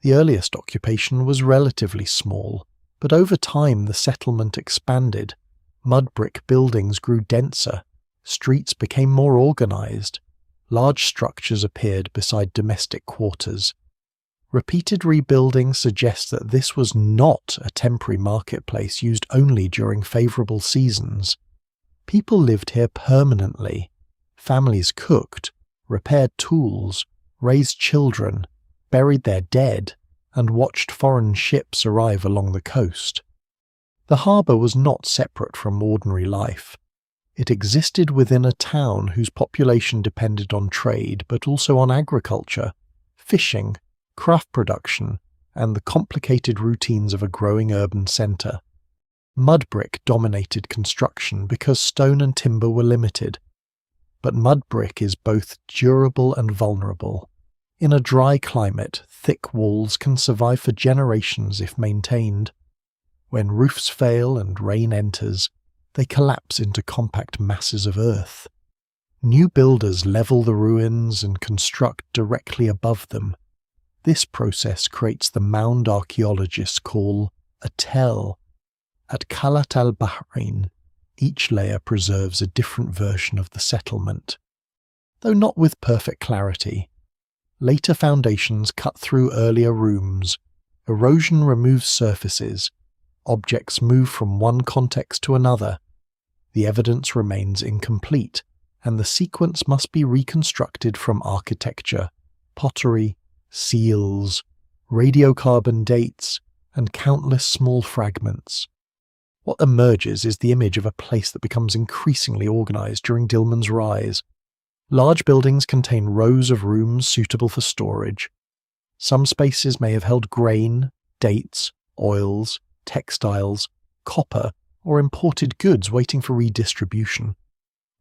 The earliest occupation was relatively small, but over time the settlement expanded. Mud brick buildings grew denser, streets became more organised, large structures appeared beside domestic quarters. Repeated rebuilding suggests that this was not a temporary marketplace used only during favourable seasons. People lived here permanently. Families cooked, repaired tools, raised children, buried their dead, and watched foreign ships arrive along the coast. The harbour was not separate from ordinary life. It existed within a town whose population depended on trade but also on agriculture, fishing, craft production, and the complicated routines of a growing urban centre. Mud brick dominated construction because stone and timber were limited. But mud brick is both durable and vulnerable. In a dry climate, thick walls can survive for generations if maintained. When roofs fail and rain enters, they collapse into compact masses of earth. New builders level the ruins and construct directly above them. This process creates the mound archaeologists call a tell. At Qalat al-Bahrain, Each layer preserves a different version of the settlement. Though not with perfect clarity, later foundations cut through earlier rooms, erosion removes surfaces, objects move from one context to another. The evidence remains incomplete, and the sequence must be reconstructed from architecture, pottery, seals, radiocarbon dates, and countless small fragments. What emerges is the image of a place that becomes increasingly organized during Dilmun's rise. Large buildings contain rows of rooms suitable for storage. Some spaces may have held grain, dates, oils, textiles, copper, or imported goods waiting for redistribution.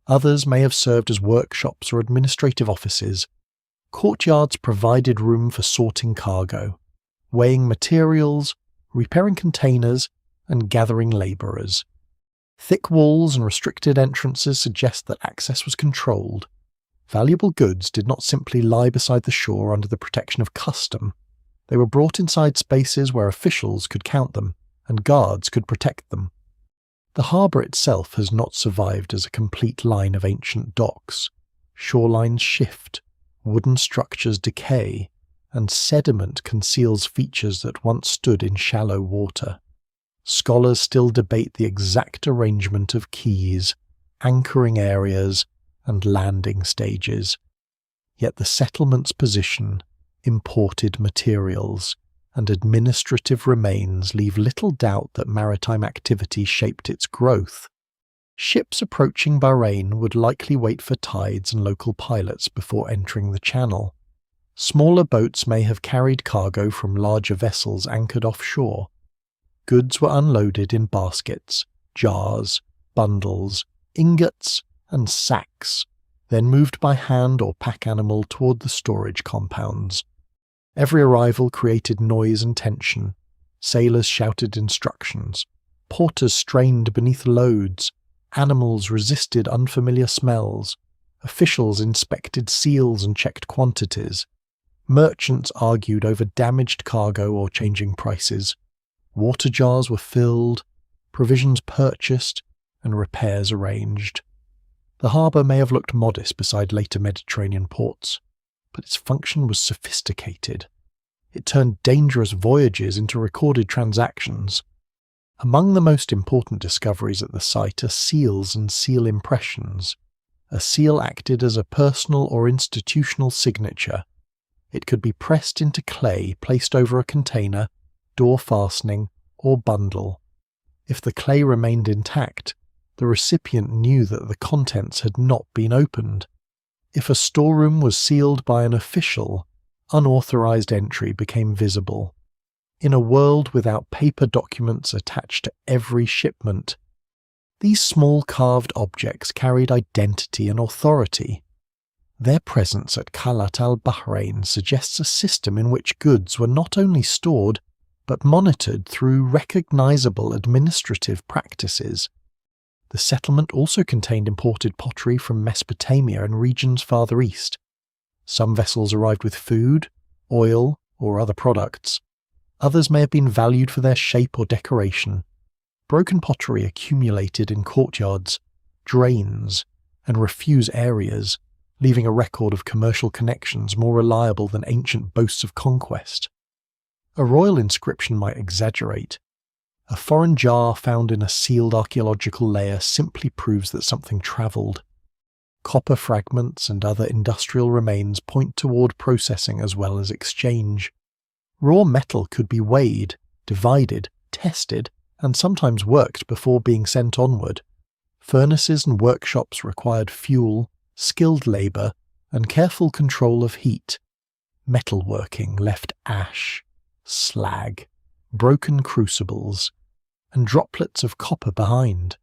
Others may have served as workshops or administrative offices. Courtyards provided room for sorting cargo, weighing materials, repairing containers, and gathering labourers. Thick walls and restricted entrances suggest that access was controlled. Valuable goods did not simply lie beside the shore under the protection of custom. They were brought inside spaces where officials could count them and guards could protect them. The harbour itself has not survived as a complete line of ancient docks. Shorelines shift, wooden structures decay, and sediment conceals features that once stood in shallow water. Scholars still debate the exact arrangement of quays, anchoring areas, and landing stages. Yet the settlement's position, imported materials, and administrative remains leave little doubt that maritime activity shaped its growth. Ships approaching Bahrain would likely wait for tides and local pilots before entering the channel. Smaller boats may have carried cargo from larger vessels anchored offshore. Goods were unloaded in baskets, jars, bundles, ingots, and sacks, then moved by hand or pack animal toward the storage compounds. Every arrival created noise and tension. Sailors shouted instructions. Porters strained beneath loads. Animals resisted unfamiliar smells. Officials inspected seals and checked quantities. Merchants argued over damaged cargo or changing prices. Water jars were filled, provisions purchased, and repairs arranged. The harbour may have looked modest beside later Mediterranean ports, but its function was sophisticated. It turned dangerous voyages into recorded transactions. Among the most important discoveries at the site are seals and seal impressions. A seal acted as a personal or institutional signature. It could be pressed into clay placed over a container, door fastening, or bundle. If the clay remained intact, the recipient knew that the contents had not been opened. If a storeroom was sealed by an official, unauthorized entry became visible. In a world without paper documents attached to every shipment, these small carved objects carried identity and authority. Their presence at Qalat al-Bahrain suggests a system in which goods were not only stored, but monitored through recognizable administrative practices. The settlement also contained imported pottery from Mesopotamia and regions farther east. Some vessels arrived with food, oil, or other products. Others may have been valued for their shape or decoration. Broken pottery accumulated in courtyards, drains, and refuse areas, leaving a record of commercial connections more reliable than ancient boasts of conquest. A royal inscription might exaggerate. A foreign jar found in a sealed archaeological layer simply proves that something travelled. Copper fragments and other industrial remains point toward processing as well as exchange. Raw metal could be weighed, divided, tested, and sometimes worked before being sent onward. Furnaces and workshops required fuel, skilled labour, and careful control of heat. Metalworking left ash, slag, broken crucibles, and droplets of copper behind.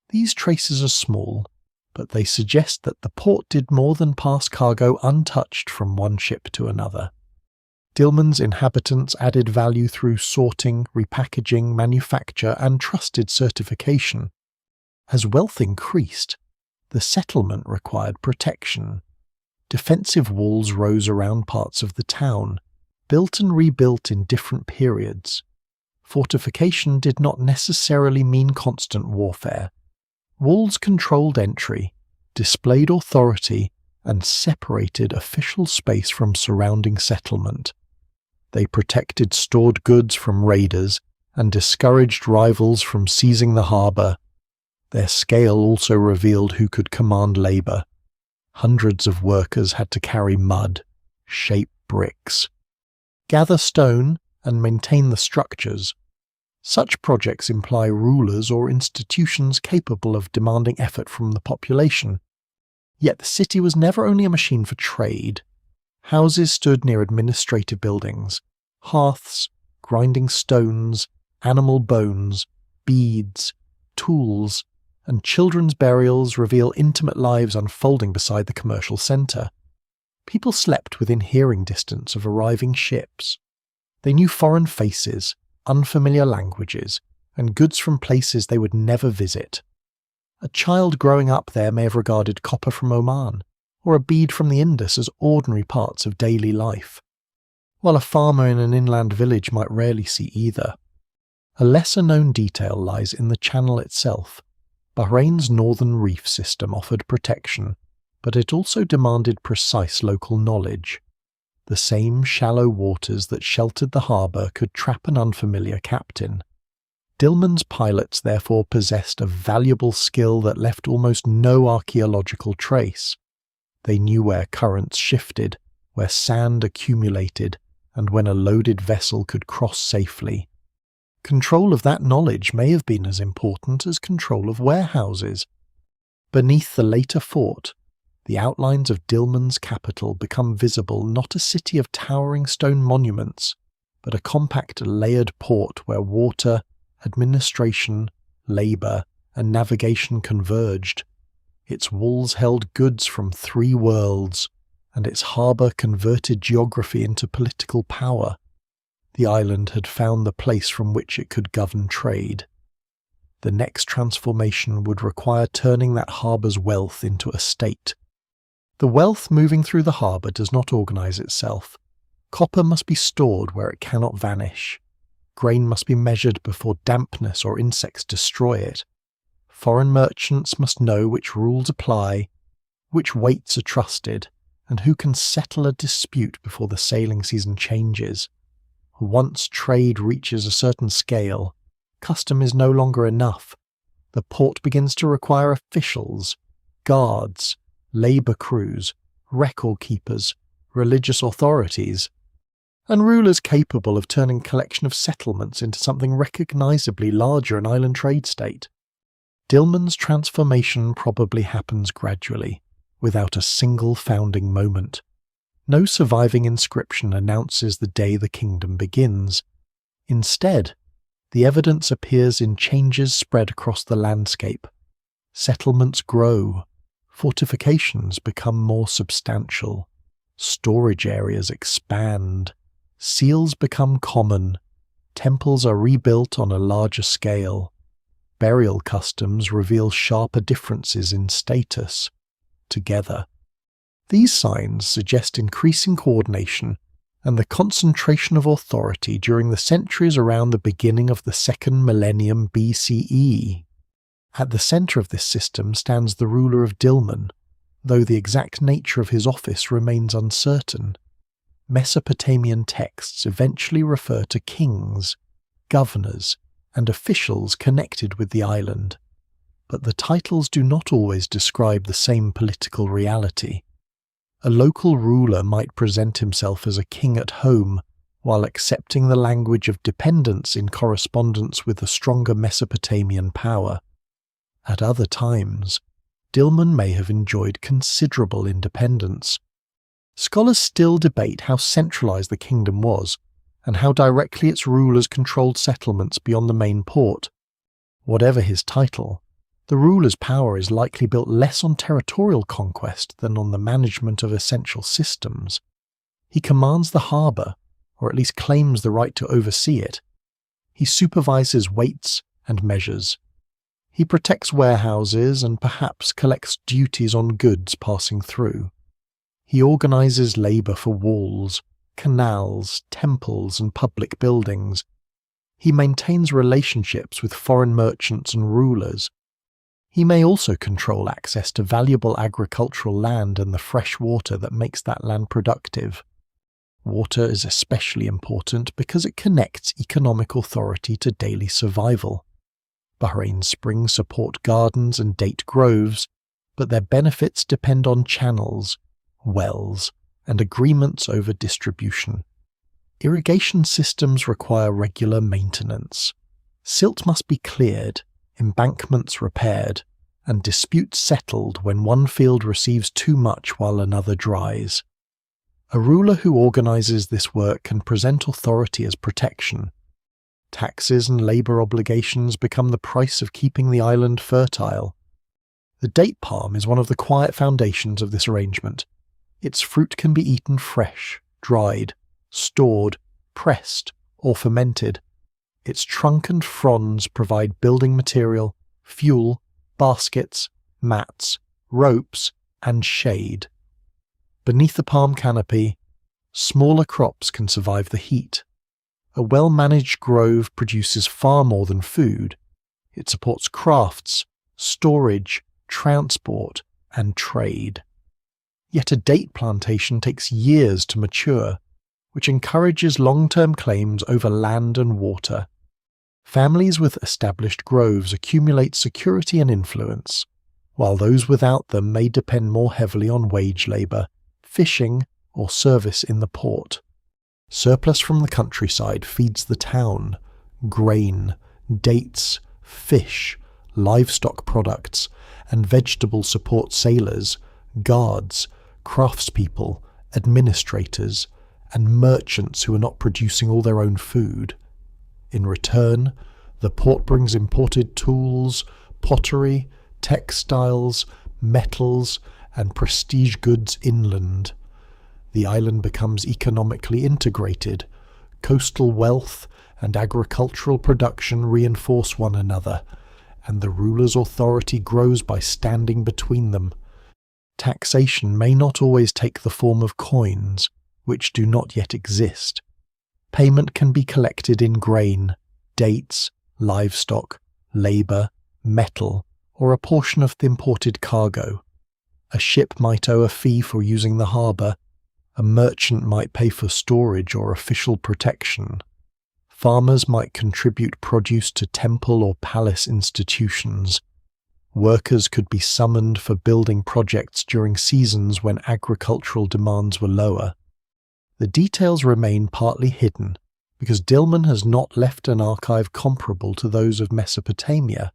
These traces are small, but they suggest that the port did more than pass cargo untouched from one ship to another. Dilmun's inhabitants added value through sorting, repackaging, manufacture, and trusted certification. As wealth increased, the settlement required protection. Defensive walls rose around parts of the town, built and rebuilt in different periods. Fortification did not necessarily mean constant warfare. Walls controlled entry, displayed authority, and separated official space from surrounding settlement. They protected stored goods from raiders and discouraged rivals from seizing the harbour. Their scale also revealed who could command labour. Hundreds of workers had to carry mud, shape bricks, gather stone, and maintain the structures. Such projects imply rulers or institutions capable of demanding effort from the population. Yet the city was never only a machine for trade. Houses stood near administrative buildings, hearths, grinding stones, animal bones, beads, tools, and children's burials reveal intimate lives unfolding beside the commercial centre. People slept within hearing distance of arriving ships. They knew foreign faces, unfamiliar languages, and goods from places they would never visit. A child growing up there may have regarded copper from Oman, or a bead from the Indus as ordinary parts of daily life, while a farmer in an inland village might rarely see either. A lesser-known detail lies in the channel itself. Bahrain's northern reef system offered protection, but it also demanded precise local knowledge. The same shallow waters that sheltered the harbour could trap an unfamiliar captain. Dilmun's pilots therefore possessed a valuable skill that left almost no archaeological trace. They knew where currents shifted, where sand accumulated, and when a loaded vessel could cross safely. Control of that knowledge may have been as important as control of warehouses. Beneath the later fort, the outlines of Dilmun's capital become visible, not a city of towering stone monuments, but a compact layered port where water, administration, labour, and navigation converged. Its walls held goods from 3 worlds, and its harbour converted geography into political power. The island had found the place from which it could govern trade. The next transformation would require turning that harbour's wealth into a state. The wealth moving through the harbour does not organise itself. Copper must be stored where it cannot vanish. Grain must be measured before dampness or insects destroy it. Foreign merchants must know which rules apply, which weights are trusted, and who can settle a dispute before the sailing season changes. Once trade reaches a certain scale, custom is no longer enough. The port begins to require officials, guards, labour crews, record keepers, religious authorities, and rulers capable of turning a collection of settlements into something recognisably larger an island trade state. Dilmun's transformation probably happens gradually, without a single founding moment. No surviving inscription announces the day the kingdom begins. Instead, the evidence appears in changes spread across the landscape. Settlements grow, fortifications become more substantial, storage areas expand, seals become common, temples are rebuilt on a larger scale, burial customs reveal sharper differences in status. Together, these signs suggest increasing coordination and the concentration of authority during the centuries around the beginning of the 2nd millennium BCE. At the centre of this system stands the ruler of Dilmun, though the exact nature of his office remains uncertain. Mesopotamian texts eventually refer to kings, governors, and officials connected with the island, but the titles do not always describe the same political reality. A local ruler might present himself as a king at home, while accepting the language of dependence in correspondence with a stronger Mesopotamian power. At other times, Dilmun may have enjoyed considerable independence. Scholars still debate how centralised the kingdom was, and how directly its rulers controlled settlements beyond the main port. Whatever his title, the ruler's power is likely built less on territorial conquest than on the management of essential systems. He commands the harbour, or at least claims the right to oversee it. He supervises weights and measures. He protects warehouses and perhaps collects duties on goods passing through. He organises labour for walls, canals, temples, and public buildings. He maintains relationships with foreign merchants and rulers. He may also control access to valuable agricultural land and the fresh water that makes that land productive. Water is especially important because it connects economic authority to daily survival. Bahrain's springs support gardens and date groves, but their benefits depend on channels, wells, and agreements over distribution. Irrigation systems require regular maintenance. Silt must be cleared, embankments repaired, and disputes settled when one field receives too much while another dries. A ruler who organizes this work can present authority as protection. Taxes and labor obligations become the price of keeping the island fertile. The date palm is one of the quiet foundations of this arrangement. Its fruit can be eaten fresh, dried, stored, pressed, or fermented. Its trunk and fronds provide building material, fuel, baskets, mats, ropes, and shade. Beneath the palm canopy, smaller crops can survive the heat. A well-managed grove produces far more than food. It supports crafts, storage, transport, and trade. Yet a date plantation takes years to mature, which encourages long-term claims over land and water. Families with established groves accumulate security and influence, while those without them may depend more heavily on wage labor, fishing, or service in the port. Surplus from the countryside feeds the town. Grain, dates, fish, livestock products, and vegetables support sailors, guards, craftspeople, administrators, and merchants who are not producing all their own food. In return, the port brings imported tools, pottery, textiles, metals, and prestige goods inland. The island becomes economically integrated. Coastal wealth and agricultural production reinforce one another, and the ruler's authority grows by standing between them. Taxation may not always take the form of coins, which do not yet exist. Payment can be collected in grain, dates, livestock, labor, metal, or a portion of the imported cargo. A ship might owe a fee for using the harbor. A merchant might pay for storage or official protection. Farmers might contribute produce to temple or palace institutions. Workers could be summoned for building projects during seasons when agricultural demands were lower. The details remain partly hidden because Dilmun has not left an archive comparable to those of Mesopotamia,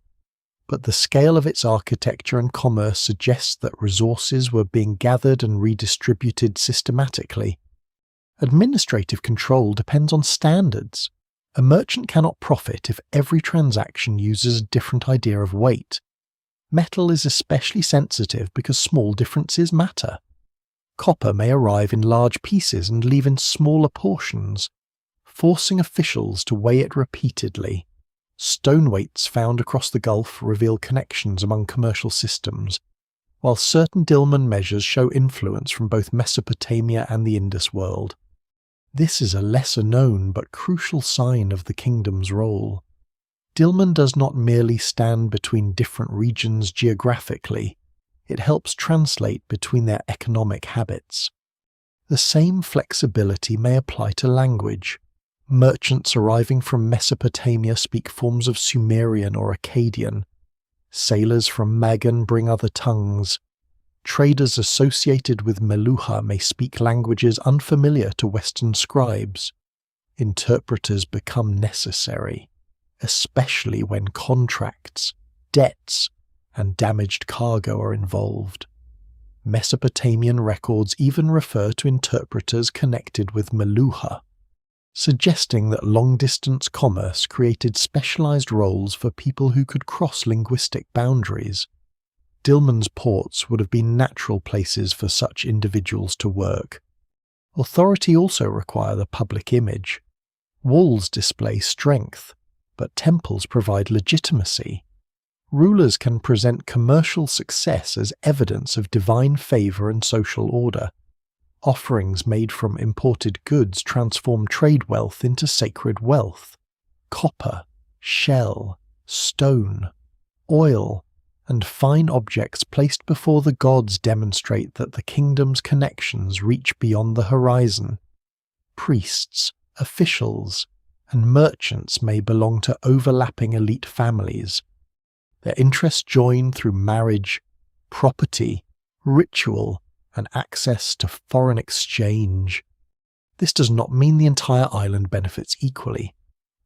but the scale of its architecture and commerce suggests that resources were being gathered and redistributed systematically. Administrative control depends on standards. A merchant cannot profit if every transaction uses a different idea of weight. Metal is especially sensitive because small differences matter. Copper may arrive in large pieces and leave in smaller portions, forcing officials to weigh it repeatedly. Stone weights found across the Gulf reveal connections among commercial systems, while certain Dilmun measures show influence from both Mesopotamia and the Indus world. This is a lesser-known but crucial sign of the kingdom's role. Dilmun does not merely stand between different regions geographically, it helps translate between their economic habits. The same flexibility may apply to language. Merchants arriving from Mesopotamia speak forms of Sumerian or Akkadian. Sailors from Magan bring other tongues. Traders associated with Meluha may speak languages unfamiliar to Western scribes. Interpreters become necessary, especially when contracts, debts, and damaged cargo are involved. Mesopotamian records even refer to interpreters connected with Meluha, suggesting that long-distance commerce created specialized roles for people who could cross linguistic boundaries. Dilmun's ports would have been natural places for such individuals to work. Authority also requires the public image. Walls display strength, but temples provide legitimacy. Rulers can present commercial success as evidence of divine favor and social order. Offerings made from imported goods transform trade wealth into sacred wealth. Copper, shell, stone, oil, and fine objects placed before the gods demonstrate that the kingdom's connections reach beyond the horizon. Priests, officials, and merchants may belong to overlapping elite families. Their interests join through marriage, property, ritual, and access to foreign exchange. This does not mean the entire island benefits equally.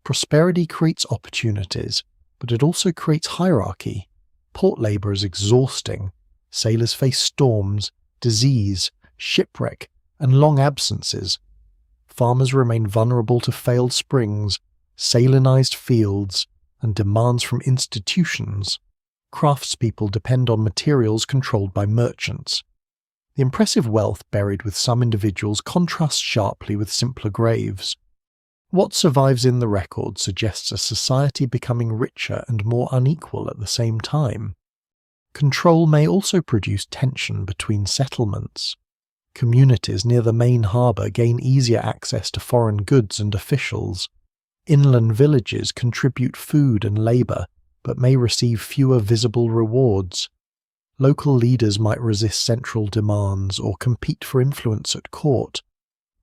Prosperity creates opportunities, but it also creates hierarchy. Port labour is exhausting. Sailors face storms, disease, shipwreck, and long absences. Farmers remain vulnerable to failed springs, salinized fields, and demands from institutions. Craftspeople depend on materials controlled by merchants. The impressive wealth buried with some individuals contrasts sharply with simpler graves. What survives in the record suggests a society becoming richer and more unequal at the same time. Control may also produce tension between settlements. Communities near the main harbour gain easier access to foreign goods and officials. Inland villages contribute food and labour, but may receive fewer visible rewards. Local leaders might resist central demands or compete for influence at court.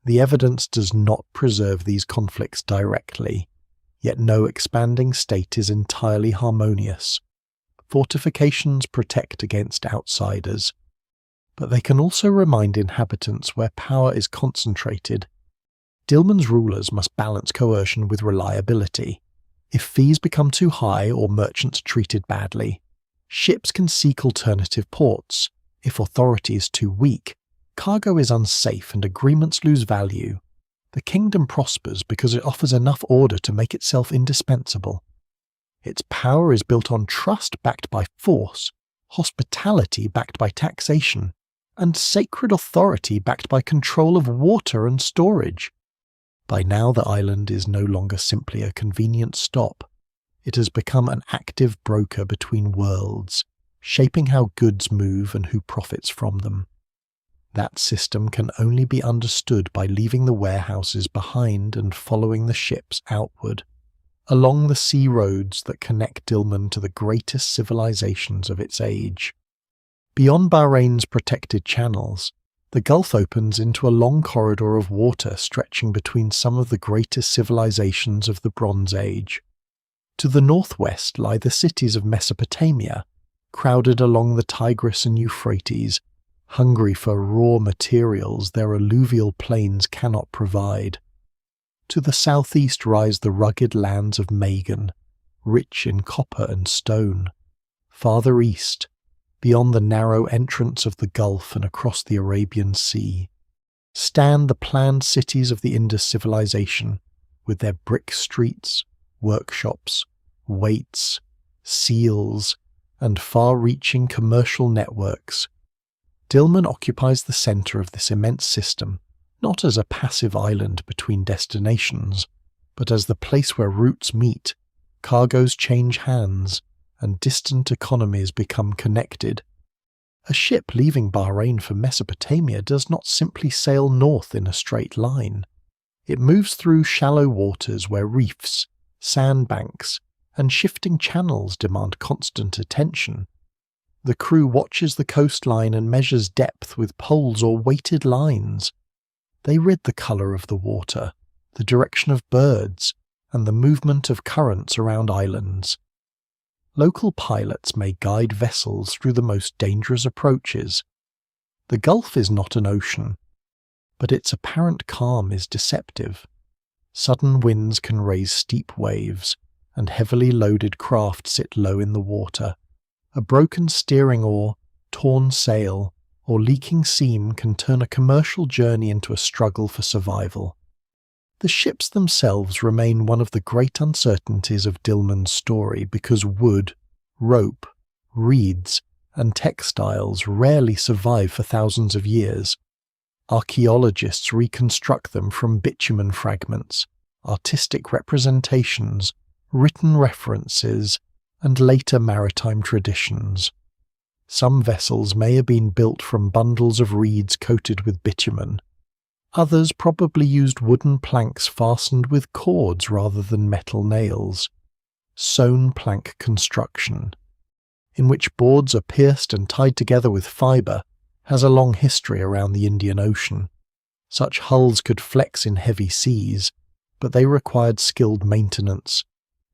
The evidence does not preserve these conflicts directly, yet no expanding state is entirely harmonious. Fortifications protect against outsiders, but they can also remind inhabitants where power is concentrated. Dilmun's rulers must balance coercion with reliability. If fees become too high or merchants treated badly, ships can seek alternative ports. If authority is too weak, cargo is unsafe and agreements lose value. The kingdom prospers because it offers enough order to make itself indispensable. Its power is built on trust backed by force, hospitality backed by taxation, and sacred authority backed by control of water and storage. By now the island is no longer simply a convenient stop. It has become an active broker between worlds, shaping how goods move and who profits from them. That system can only be understood by leaving the warehouses behind and following the ships outward, along the sea roads that connect Dilmun to the greatest civilizations of its age. Beyond Bahrain's protected channels, the Gulf opens into a long corridor of water stretching between some of the greatest civilizations of the Bronze Age. To the northwest lie the cities of Mesopotamia, crowded along the Tigris and Euphrates, hungry for raw materials their alluvial plains cannot provide. To the southeast rise the rugged lands of Magan, rich in copper and stone. Farther east, beyond the narrow entrance of the Gulf and across the Arabian Sea, stand the planned cities of the Indus civilization, with their brick streets, workshops, weights, seals, and far-reaching commercial networks. Dilmun occupies the centre of this immense system, not as a passive island between destinations, but as the place where routes meet, cargoes change hands, and distant economies become connected. A ship leaving Bahrain for Mesopotamia does not simply sail north in a straight line. It moves through shallow waters where reefs, sandbanks, and shifting channels demand constant attention. The crew watches the coastline and measures depth with poles or weighted lines. They read the colour of the water, the direction of birds, and the movement of currents around islands. Local pilots may guide vessels through the most dangerous approaches. The Gulf is not an ocean, but its apparent calm is deceptive. Sudden winds can raise steep waves, and heavily loaded craft sit low in the water. A broken steering oar, torn sail, or leaking seam can turn a commercial journey into a struggle for survival. The ships themselves remain one of the great uncertainties of Dilmun's story because wood, rope, reeds, and textiles rarely survive for thousands of years. Archaeologists reconstruct them from bitumen fragments, artistic representations, written references, and later maritime traditions. Some vessels may have been built from bundles of reeds coated with bitumen. Others probably used wooden planks fastened with cords rather than metal nails. Sewn plank construction. in which boards are pierced and tied together with fibre, has a long history around the Indian Ocean. Such hulls could flex in heavy seas, but they required skilled maintenance.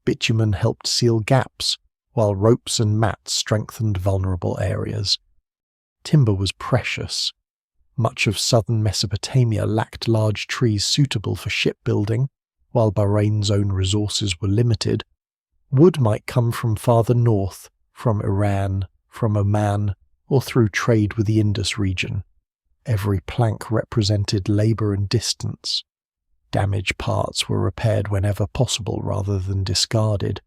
Bitumen helped seal gaps, while ropes and mats strengthened vulnerable areas. Timber was precious. Much of southern Mesopotamia lacked large trees suitable for shipbuilding, while Bahrain's own resources were limited. Wood might come from farther north, from Iran, from Oman, or through trade with the Indus region. Every plank represented labour and distance. Damaged parts were repaired whenever possible rather than discarded.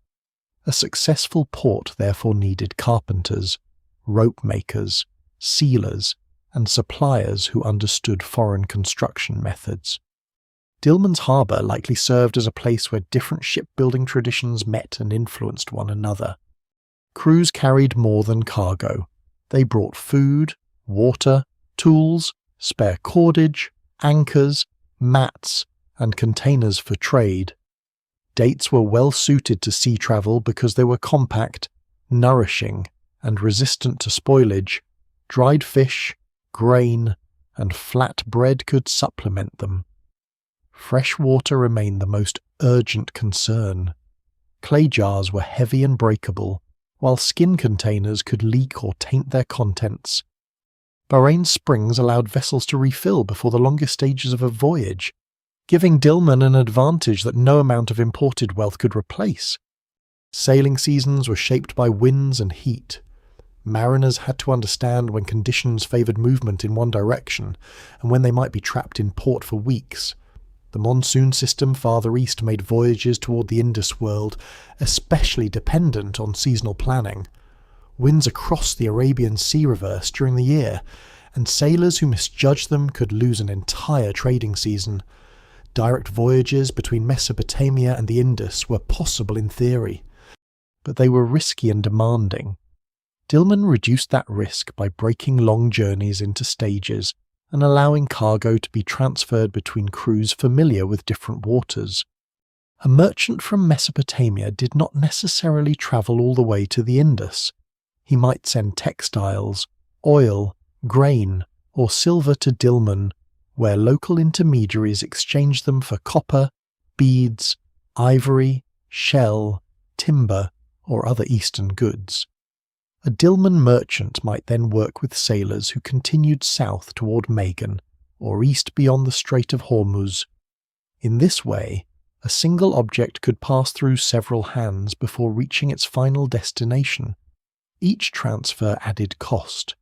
A successful port therefore needed carpenters, rope makers, sealers, and suppliers who understood foreign construction methods. Dilmun's harbour likely served as a place where different shipbuilding traditions met and influenced one another. Crews carried more than cargo. They brought food, water, tools, spare cordage, anchors, mats, and containers for trade. Dates were well suited to sea travel because they were compact, nourishing, and resistant to spoilage. Dried fish, grain, and flat bread could supplement them. Fresh water remained the most urgent concern. Clay jars were heavy and breakable, while skin containers could leak or taint their contents. Bahrain's springs allowed vessels to refill before the longest stages of a voyage, giving Dilmun an advantage that no amount of imported wealth could replace. Sailing seasons were shaped by winds and heat. Mariners had to understand when conditions favoured movement in one direction and when they might be trapped in port for weeks. The monsoon system farther east made voyages toward the Indus world especially dependent on seasonal planning. Winds across the Arabian Sea reversed during the year, and sailors who misjudged them could lose an entire trading season. Direct voyages between Mesopotamia and the Indus were possible in theory, but they were risky and demanding. Dilmun reduced that risk by breaking long journeys into stages and allowing cargo to be transferred between crews familiar with different waters. A merchant from Mesopotamia did not necessarily travel all the way to the Indus. He might send textiles, oil, grain, or silver to Dilmun, where local intermediaries exchanged them for copper, beads, ivory, shell, timber, or other eastern goods. A Dilmun merchant might then work with sailors who continued south toward Magan, or east beyond the Strait of Hormuz. In this way, a single object could pass through several hands before reaching its final destination. Each transfer added cost.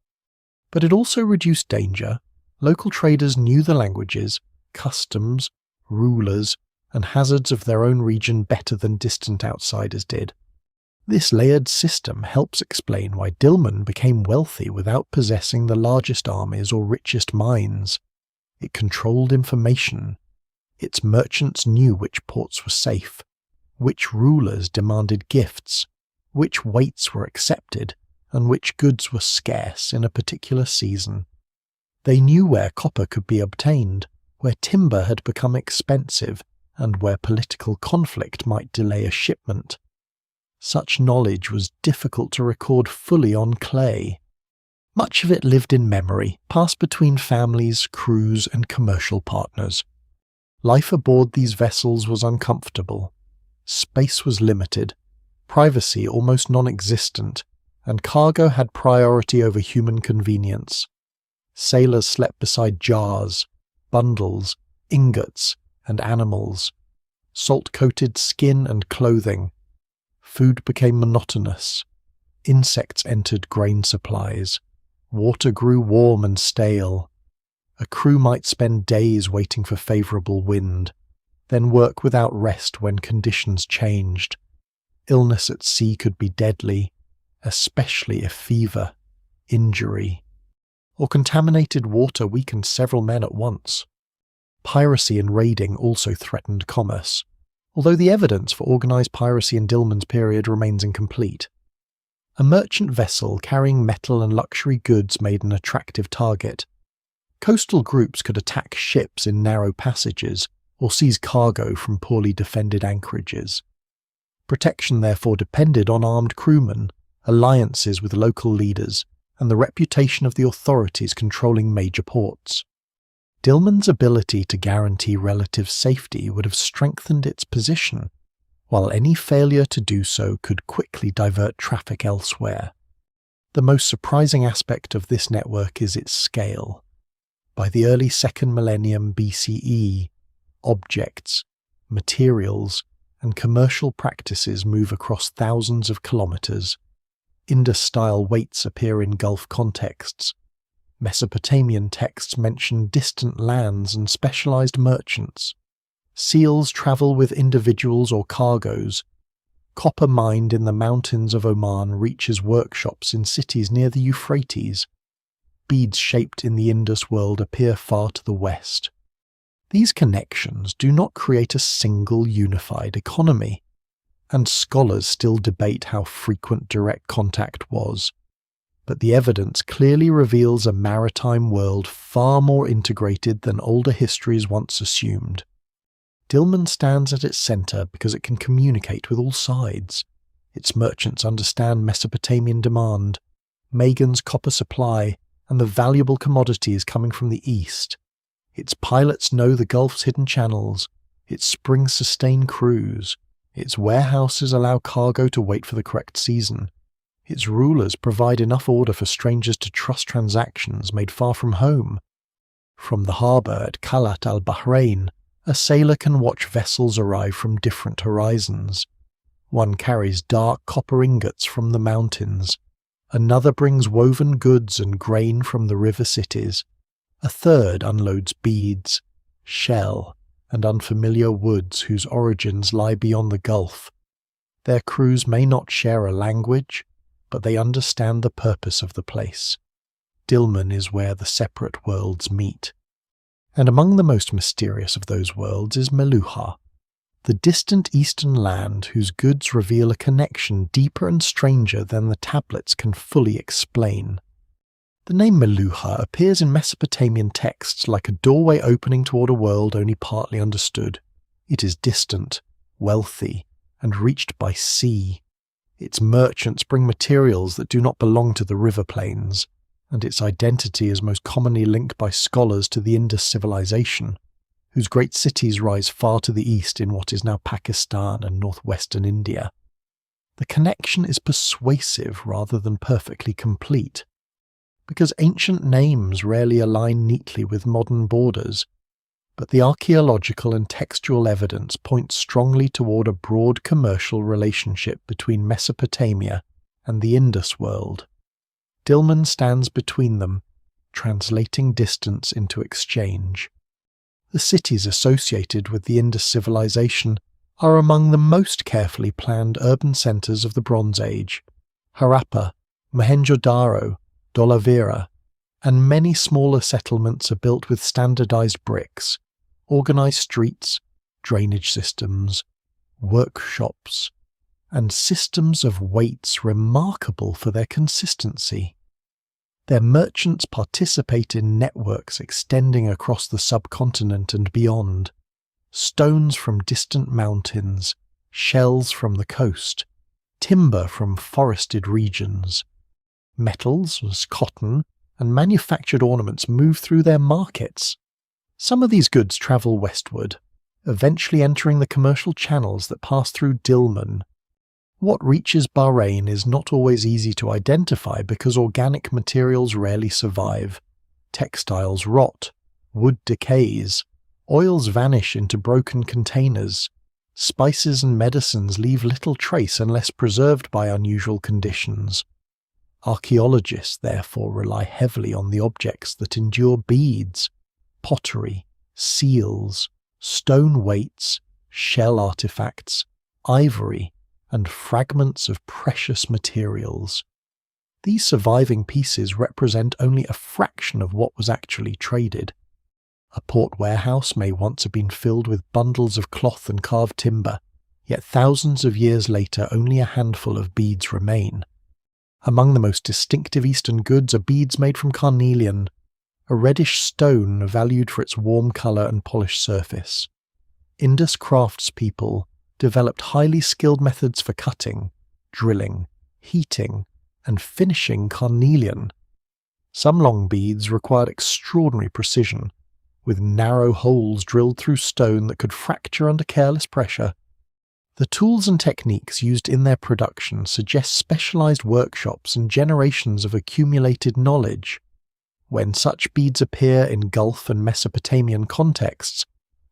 But it also reduced danger. Local traders knew the languages, customs, rulers, and hazards of their own region better than distant outsiders did. This layered system helps explain why Dilmun became wealthy without possessing the largest armies or richest mines. It controlled information. Its merchants knew which ports were safe, which rulers demanded gifts, which weights were accepted, and which goods were scarce in a particular season. They knew where copper could be obtained, where timber had become expensive, and where political conflict might delay a shipment. Such knowledge was difficult to record fully on clay. Much of it lived in memory, passed between families, crews, and commercial partners. Life aboard these vessels was uncomfortable. Space was limited, privacy almost non-existent, and cargo had priority over human convenience. Sailors slept beside jars, bundles, ingots, and animals. Salt-coated skin and clothing. Food became monotonous. Insects entered grain supplies. Water grew warm and stale. A crew might spend days waiting for favourable wind, then work without rest when conditions changed. Illness at sea could be deadly, especially if fever, injury, or contaminated water weakened several men at once. Piracy and raiding also threatened commerce, although the evidence for organised piracy in Dilmun's period remains incomplete. A merchant vessel carrying metal and luxury goods made an attractive target. Coastal groups could attack ships in narrow passages or seize cargo from poorly defended anchorages. Protection therefore depended on armed crewmen, alliances with local leaders, and the reputation of the authorities controlling major ports. Dilmun's ability to guarantee relative safety would have strengthened its position, while any failure to do so could quickly divert traffic elsewhere. The most surprising aspect of this network is its scale. By the early 2nd millennium BCE, objects, materials, and commercial practices move across thousands of kilometers. Indus-style weights appear in Gulf contexts. Mesopotamian texts mention distant lands and specialized merchants. Seals travel with individuals or cargoes. Copper mined in the mountains of Oman reaches workshops in cities near the Euphrates. Beads shaped in the Indus world appear far to the west. These connections do not create a single unified economy, and scholars still debate how frequent direct contact was. But the evidence clearly reveals a maritime world far more integrated than older histories once assumed. Dilmun stands at its center because it can communicate with all sides. Its merchants understand Mesopotamian demand, Magan's copper supply, and the valuable commodities coming from the east. Its pilots know the Gulf's hidden channels. Its springs sustain crews. Its warehouses allow cargo to wait for the correct season. Its rulers provide enough order for strangers to trust transactions made far from home. From the harbour at Khalat al-Bahrain, a sailor can watch vessels arrive from different horizons. One carries dark copper ingots from the mountains. Another brings woven goods and grain from the river cities. A third unloads beads, shell, and unfamiliar woods whose origins lie beyond the Gulf. Their crews may not share a language, but they understand the purpose of the place. Dilmun is where the separate worlds meet. And among the most mysterious of those worlds is Meluha, the distant eastern land whose goods reveal a connection deeper and stranger than the tablets can fully explain. The name Meluha appears in Mesopotamian texts like a doorway opening toward a world only partly understood. It is distant, wealthy, and reached by sea. Its merchants bring materials that do not belong to the river plains, and its identity is most commonly linked by scholars to the Indus civilization, whose great cities rise far to the east in what is now Pakistan and northwestern India. The connection is persuasive rather than perfectly complete, because ancient names rarely align neatly with modern borders, but the archaeological and textual evidence points strongly toward a broad commercial relationship between Mesopotamia and the Indus world. Dilmun stands between them, translating distance into exchange. The cities associated with the Indus civilization are among the most carefully planned urban centers of the Bronze Age. Harappa, Mohenjo-Daro, Dholavira, and many smaller settlements are built with standardized bricks, organized streets, drainage systems, workshops, and systems of weights remarkable for their consistency. Their merchants participate in networks extending across the subcontinent and beyond. Stones from distant mountains, shells from the coast, timber from forested regions. Metals, as cotton, and manufactured ornaments move through their markets. Some of these goods travel westward, eventually entering the commercial channels that pass through Dilmun. What reaches Bahrain is not always easy to identify because organic materials rarely survive. Textiles rot, wood decays, oils vanish into broken containers. Spices and medicines leave little trace unless preserved by unusual conditions. Archaeologists therefore rely heavily on the objects that endure beads, pottery, seals, stone weights, shell artifacts, ivory, and fragments of precious materials. These surviving pieces represent only a fraction of what was actually traded. A port warehouse may once have been filled with bundles of cloth and carved timber, yet thousands of years later only a handful of beads remain. Among the most distinctive Eastern goods are beads made from carnelian, a reddish stone valued for its warm colour and polished surface. Indus craftspeople developed highly skilled methods for cutting, drilling, heating, and finishing carnelian. Some long beads required extraordinary precision, with narrow holes drilled through stone that could fracture under careless pressure. The tools and techniques used in their production suggest specialized workshops and generations of accumulated knowledge. When such beads appear in Gulf and Mesopotamian contexts,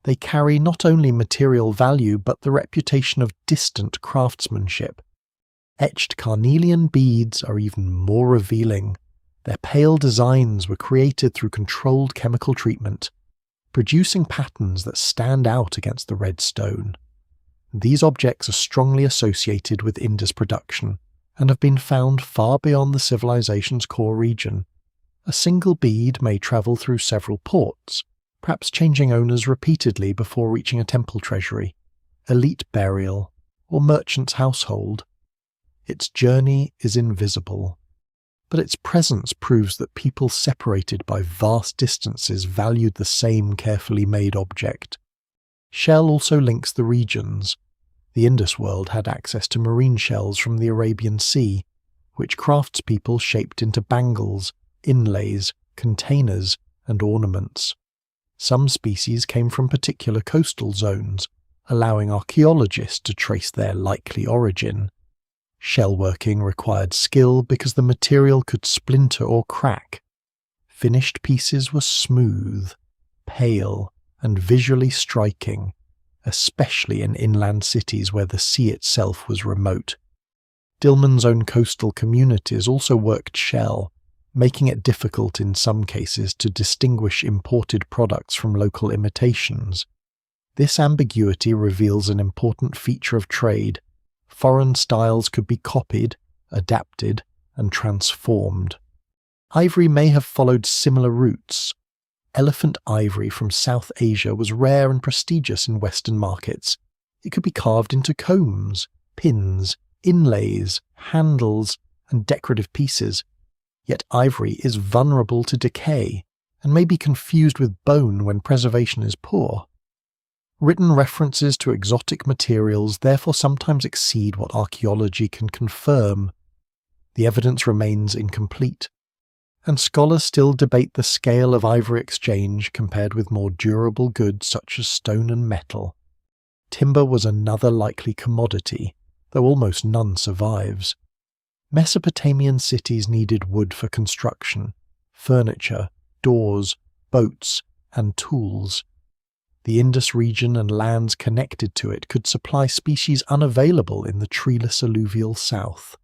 they carry not only material value but the reputation of distant craftsmanship. Etched carnelian beads are even more revealing. Their pale designs were created through controlled chemical treatment, producing patterns that stand out against the red stone. These objects are strongly associated with Indus production and have been found far beyond the civilization's core region. A single bead may travel through several ports, perhaps changing owners repeatedly before reaching a temple treasury, elite burial, or merchant's household. Its journey is invisible, but its presence proves that people separated by vast distances valued the same carefully made object. Shell also links the regions. The Indus world had access to marine shells from the Arabian Sea, which craftspeople shaped into bangles, inlays, containers, and ornaments. Some species came from particular coastal zones, allowing archaeologists to trace their likely origin. Shellworking required skill because the material could splinter or crack. Finished pieces were smooth, pale, and visually striking, especially in inland cities where the sea itself was remote. Dilmun's own coastal communities also worked shell, making it difficult in some cases to distinguish imported products from local imitations. This ambiguity reveals an important feature of trade. Foreign styles could be copied, adapted, and transformed. Ivory may have followed similar routes. Elephant ivory from South Asia was rare and prestigious in Western markets. It could be carved into combs, pins, inlays, handles, and decorative pieces. Yet ivory is vulnerable to decay and may be confused with bone when preservation is poor. Written references to exotic materials therefore sometimes exceed what archaeology can confirm. The evidence remains incomplete, and scholars still debate the scale of ivory exchange compared with more durable goods such as stone and metal. Timber was another likely commodity, though almost none survives. Mesopotamian cities needed wood for construction, furniture, doors, boats, and tools. The Indus region and lands connected to it could supply species unavailable in the treeless alluvial south.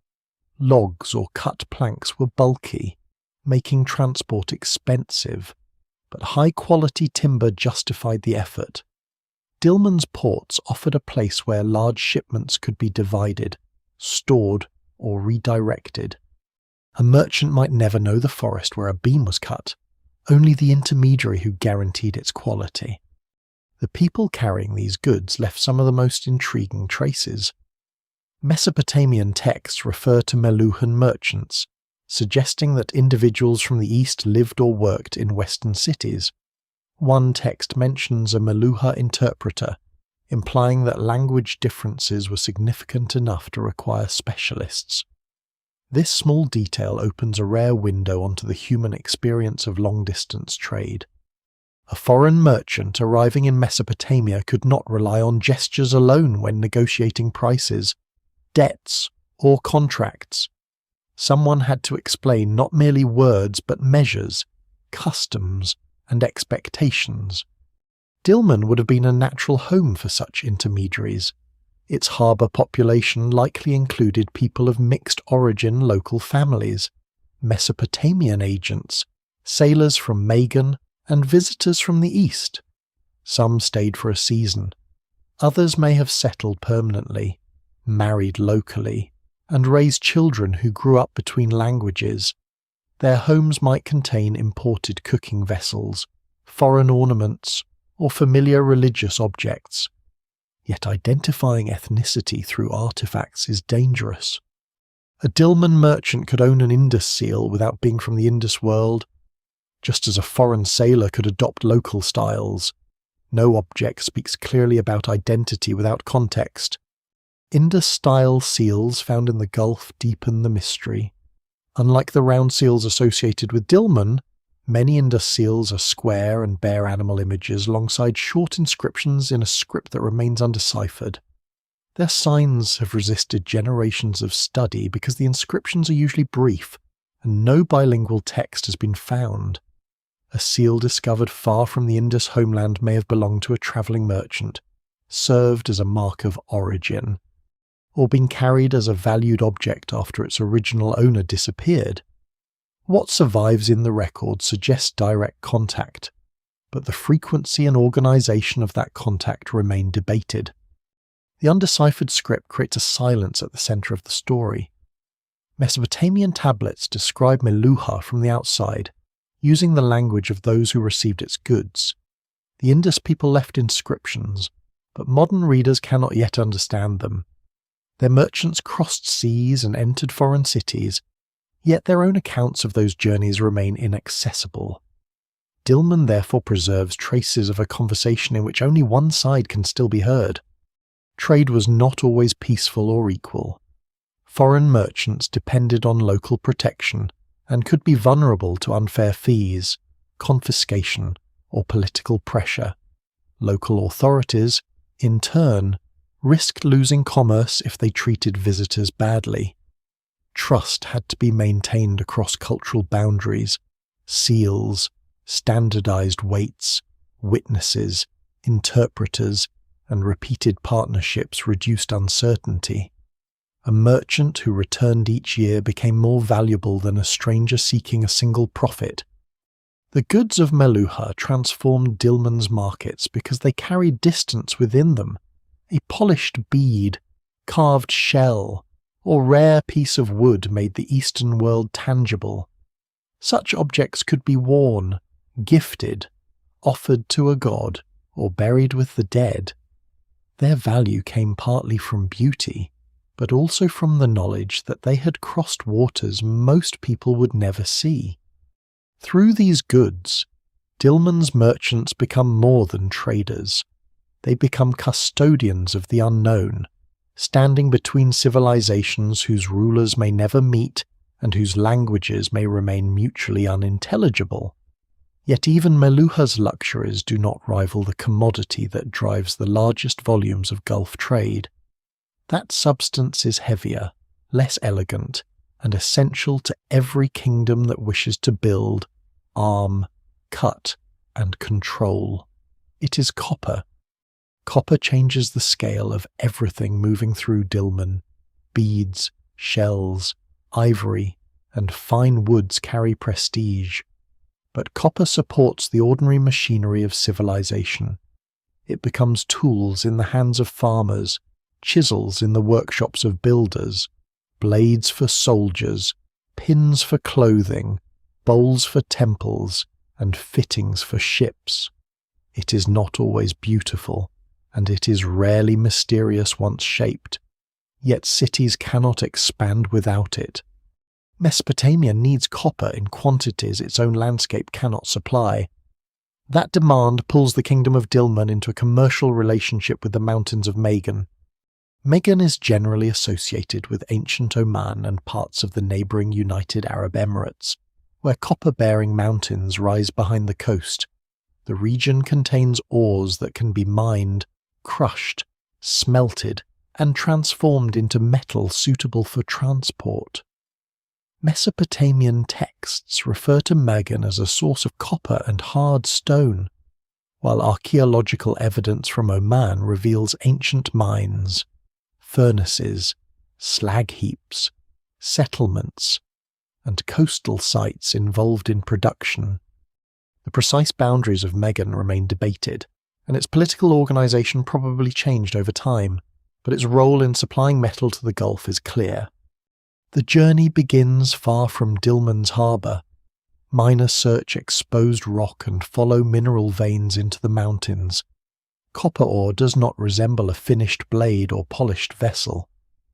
Logs or cut planks were bulky, making transport expensive, but high-quality timber justified the effort. Dilmun's ports offered a place where large shipments could be divided, stored, or redirected. A merchant might never know the forest where a beam was cut, only the intermediary who guaranteed its quality. The people carrying these goods left some of the most intriguing traces. Mesopotamian texts refer to Meluhan merchants, suggesting that individuals from the east lived or worked in western cities. One text mentions a Meluha interpreter, implying that language differences were significant enough to require specialists. This small detail opens a rare window onto the human experience of long-distance trade. A foreign merchant arriving in Mesopotamia could not rely on gestures alone when negotiating prices, debts, or contracts. Someone had to explain not merely words but measures, customs, and expectations. Dilmun would have been a natural home for such intermediaries. Its harbour population likely included people of mixed origin local families, Mesopotamian agents, sailors from Magan, and visitors from the east. Some stayed for a season. Others may have settled permanently, married locally, and raised children who grew up between languages. Their homes might contain imported cooking vessels, foreign ornaments, or familiar religious objects. Yet identifying ethnicity through artifacts is dangerous. A Dilmun merchant could own an Indus seal without being from the Indus world, just as a foreign sailor could adopt local styles. No object speaks clearly about identity without context. Indus-style seals found in the Gulf deepen the mystery. Unlike the round seals associated with Dilmun, many Indus seals are square and bear animal images alongside short inscriptions in a script that remains undeciphered. Their signs have resisted generations of study because the inscriptions are usually brief, and no bilingual text has been found. A seal discovered far from the Indus homeland may have belonged to a travelling merchant, served as a mark of origin, or been carried as a valued object after its original owner disappeared. What survives in the record suggests direct contact, but the frequency and organisation of that contact remain debated. The undeciphered script creates a silence at the centre of the story. Mesopotamian tablets describe Meluha from the outside, using the language of those who received its goods. The Indus people left inscriptions, but modern readers cannot yet understand them. Their merchants crossed seas and entered foreign cities, yet their own accounts of those journeys remain inaccessible. Dilmun therefore preserves traces of a conversation in which only one side can still be heard. Trade was not always peaceful or equal. Foreign merchants depended on local protection and could be vulnerable to unfair fees, confiscation, or political pressure. Local authorities, in turn, risked losing commerce if they treated visitors badly. Trust had to be maintained across cultural boundaries. Seals, standardized weights, witnesses, interpreters, and repeated partnerships reduced uncertainty. A merchant who returned each year became more valuable than a stranger seeking a single profit. The goods of Meluha transformed Dilmun's markets because they carried distance within them. A polished bead, carved shell, or rare piece of wood made the Eastern world tangible. Such objects could be worn, gifted, offered to a god, or buried with the dead. Their value came partly from beauty, but also from the knowledge that they had crossed waters most people would never see. Through these goods, Dilmun's merchants become more than traders. They become custodians of the unknown, standing between civilizations whose rulers may never meet and whose languages may remain mutually unintelligible. Yet even Meluha's luxuries do not rival the commodity that drives the largest volumes of Gulf trade. That substance is heavier, less elegant, and essential to every kingdom that wishes to build, arm, cut, and control. It is copper. Copper changes the scale of everything moving through Dilmun. Beads, shells, ivory, and fine woods carry prestige. But copper supports the ordinary machinery of civilization. It becomes tools in the hands of farmers, chisels in the workshops of builders, blades for soldiers, pins for clothing, bowls for temples, and fittings for ships. It is not always beautiful, and it is rarely mysterious once shaped. Yet cities cannot expand without it. Mesopotamia needs copper in quantities its own landscape cannot supply. That demand pulls the kingdom of Dilmun into a commercial relationship with the mountains of Magan. Magan is generally associated with ancient Oman and parts of the neighbouring United Arab Emirates, where copper-bearing mountains rise behind the coast. The region contains ores that can be mined, crushed, smelted, and transformed into metal suitable for transport. Mesopotamian texts refer to Magan as a source of copper and hard stone, while archaeological evidence from Oman reveals ancient mines, furnaces, slag heaps, settlements, and coastal sites involved in production. The precise boundaries of Magan remain debated, and its political organisation probably changed over time, but its role in supplying metal to the Gulf is clear. The journey begins far from Dilmun's harbour. Miners search exposed rock and follow mineral veins into the mountains. Copper ore does not resemble a finished blade or polished vessel.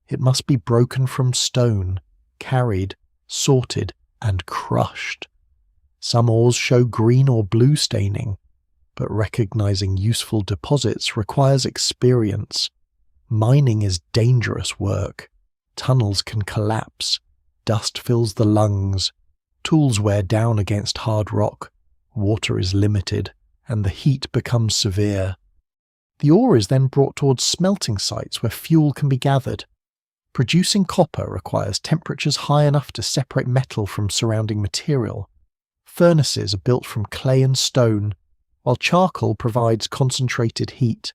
It must be broken from stone, carried, sorted, and crushed. Some ores show green or blue staining, but recognizing useful deposits requires experience. Mining is dangerous work. Tunnels can collapse, Dust fills the lungs, tools wear down against hard rock, water is limited, and the heat becomes severe. The ore is then brought towards smelting sites where fuel can be gathered. Producing copper requires temperatures high enough to separate metal from surrounding material. Furnaces are built from clay and stone, while charcoal provides concentrated heat.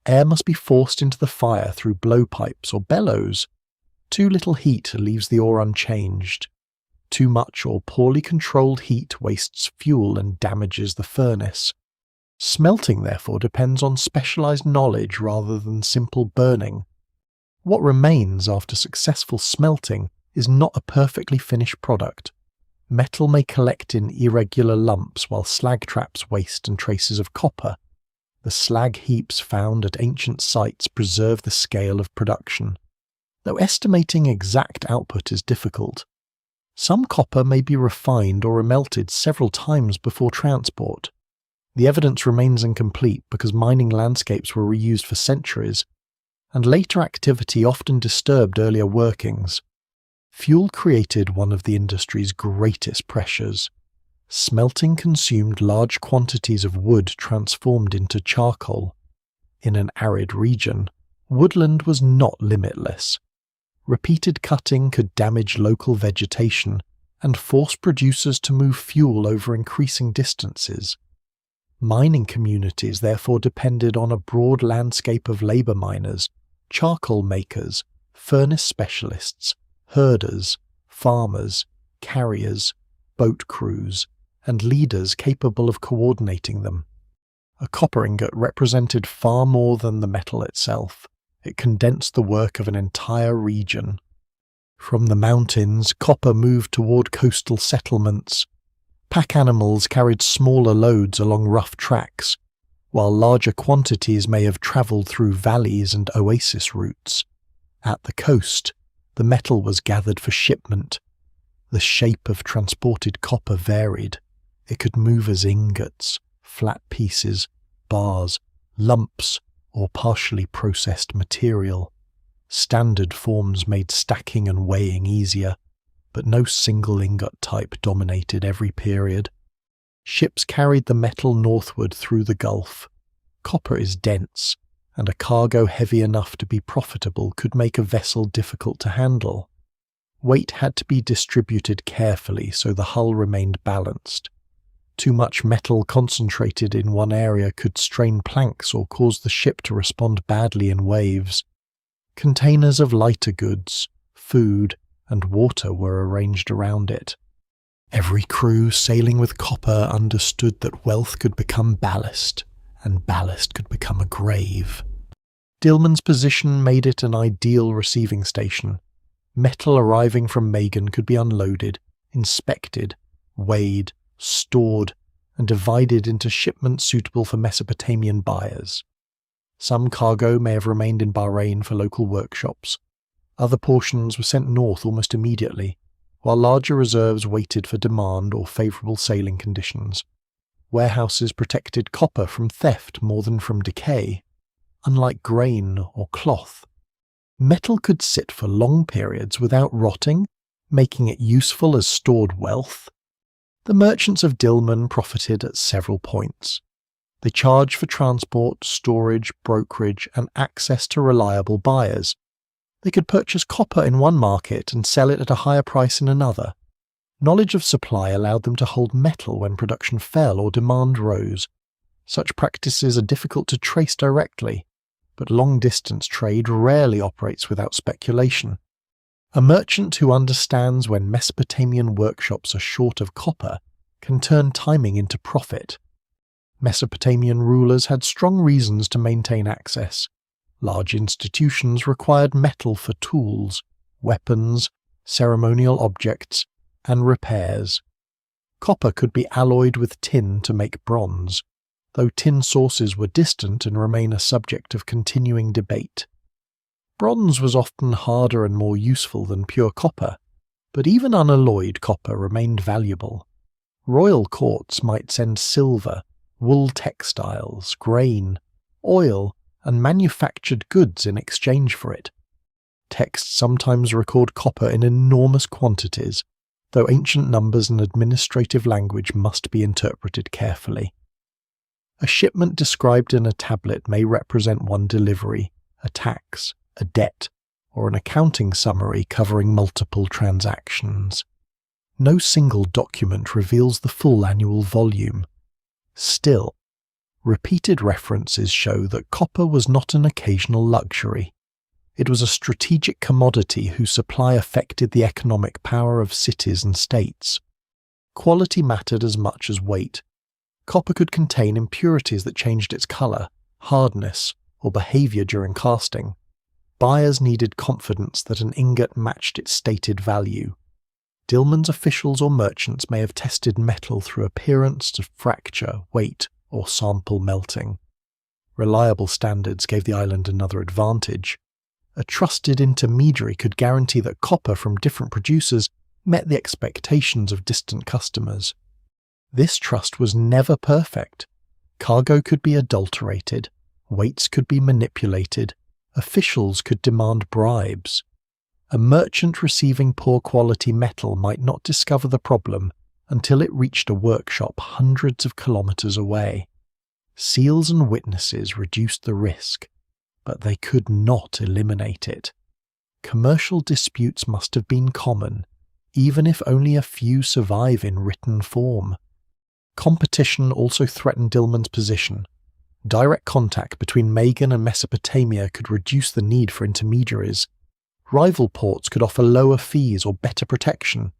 Air must be forced into the fire through blowpipes or bellows. Too little heat leaves the ore unchanged. Too much or poorly controlled heat wastes fuel and damages the furnace. Smelting, therefore, depends on specialized knowledge rather than simple burning. What remains after successful smelting is not a perfectly finished product. Metal may collect in irregular lumps while slag traps waste and traces of copper. The slag heaps found at ancient sites preserve the scale of production. Though estimating exact output is difficult, some copper may be refined or remelted several times before transport. The evidence remains incomplete because mining landscapes were reused for centuries, and later activity often disturbed earlier workings. Fuel created one of the industry's greatest pressures. Smelting consumed large quantities of wood transformed into charcoal. In an arid region, woodland was not limitless. Repeated cutting could damage local vegetation and force producers to move fuel over increasing distances. Mining communities therefore depended on a broad landscape of labor miners, charcoal makers, furnace specialists, herders, farmers, carriers, boat crews, and leaders capable of coordinating them. A copper ingot represented far more than the metal itself. It condensed the work of an entire region. From the mountains, copper moved toward coastal settlements. Pack animals carried smaller loads along rough tracks, while larger quantities may have travelled through valleys and oasis routes. At the coast, the metal was gathered for shipment. The shape of transported copper varied. It could move as ingots, flat pieces, bars, lumps, or partially processed material. Standard forms made stacking and weighing easier, but no single ingot type dominated every period. Ships carried the metal northward through the Gulf. Copper is dense, and a cargo heavy enough to be profitable could make a vessel difficult to handle. Weight had to be distributed carefully so the hull remained balanced. Too much metal concentrated in one area could strain planks or cause the ship to respond badly in waves. Containers of lighter goods, food, and water were arranged around it. Every crew sailing with copper understood that wealth could become ballast, and ballast could become a grave. Dilmun's position made it an ideal receiving station. Metal arriving from Magan could be unloaded, inspected, weighed, stored, and divided into shipments suitable for Mesopotamian buyers. Some cargo may have remained in Bahrain for local workshops. Other portions were sent north almost immediately, while larger reserves waited for demand or favourable sailing conditions. Warehouses protected copper from theft more than from decay. Unlike grain or cloth, metal could sit for long periods without rotting, making it useful as stored wealth. The merchants of Dilmun profited at several points. They charged for transport, storage, brokerage, and access to reliable buyers. They could purchase copper in one market and sell it at a higher price in another. Knowledge of supply allowed them to hold metal when production fell or demand rose. Such practices are difficult to trace directly, but long-distance trade rarely operates without speculation. A merchant who understands when Mesopotamian workshops are short of copper can turn timing into profit. Mesopotamian rulers had strong reasons to maintain access. Large institutions required metal for tools, weapons, ceremonial objects, and repairs. Copper could be alloyed with tin to make bronze, though tin sources were distant and remain a subject of continuing debate. Bronze was often harder and more useful than pure copper, but even unalloyed copper remained valuable. Royal courts might send silver, wool textiles, grain, oil, and manufactured goods in exchange for it. Texts sometimes record copper in enormous quantities, though ancient numbers and administrative language must be interpreted carefully. A shipment described in a tablet may represent one delivery, a tax, a debt, or an accounting summary covering multiple transactions. No single document reveals the full annual volume. Still, repeated references show that copper was not an occasional luxury. It was a strategic commodity whose supply affected the economic power of cities and states. Quality mattered as much as weight. Copper could contain impurities that changed its color, hardness, or behavior during casting. Buyers needed confidence that an ingot matched its stated value. Dilmun's officials or merchants may have tested metal through appearance to fracture, weight, or sample melting. Reliable standards gave the island another advantage. A trusted intermediary could guarantee that copper from different producers met the expectations of distant customers. This trust was never perfect. Cargo could be adulterated, weights could be manipulated, officials could demand bribes. A merchant receiving poor quality metal might not discover the problem until it reached a workshop hundreds of kilometers away. Seals and witnesses reduced the risk, but they could not eliminate it. Commercial disputes must have been common, even if only a few survive in written form. Competition also threatened Dilmun's position. Direct contact between Magan and Mesopotamia could reduce the need for intermediaries. Rival ports could offer lower fees or better protection.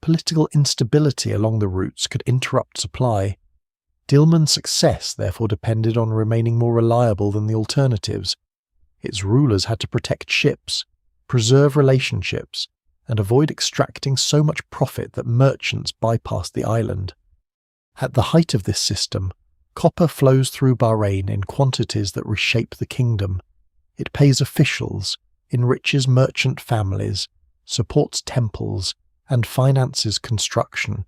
Political instability along the routes could interrupt supply. Dilmun's success therefore depended on remaining more reliable than the alternatives. Its rulers had to protect ships, preserve relationships, and avoid extracting so much profit that merchants bypassed the island. At the height of this system, copper flows through Bahrain in quantities that reshape the kingdom. It pays officials, enriches merchant families, supports temples, and finances construction.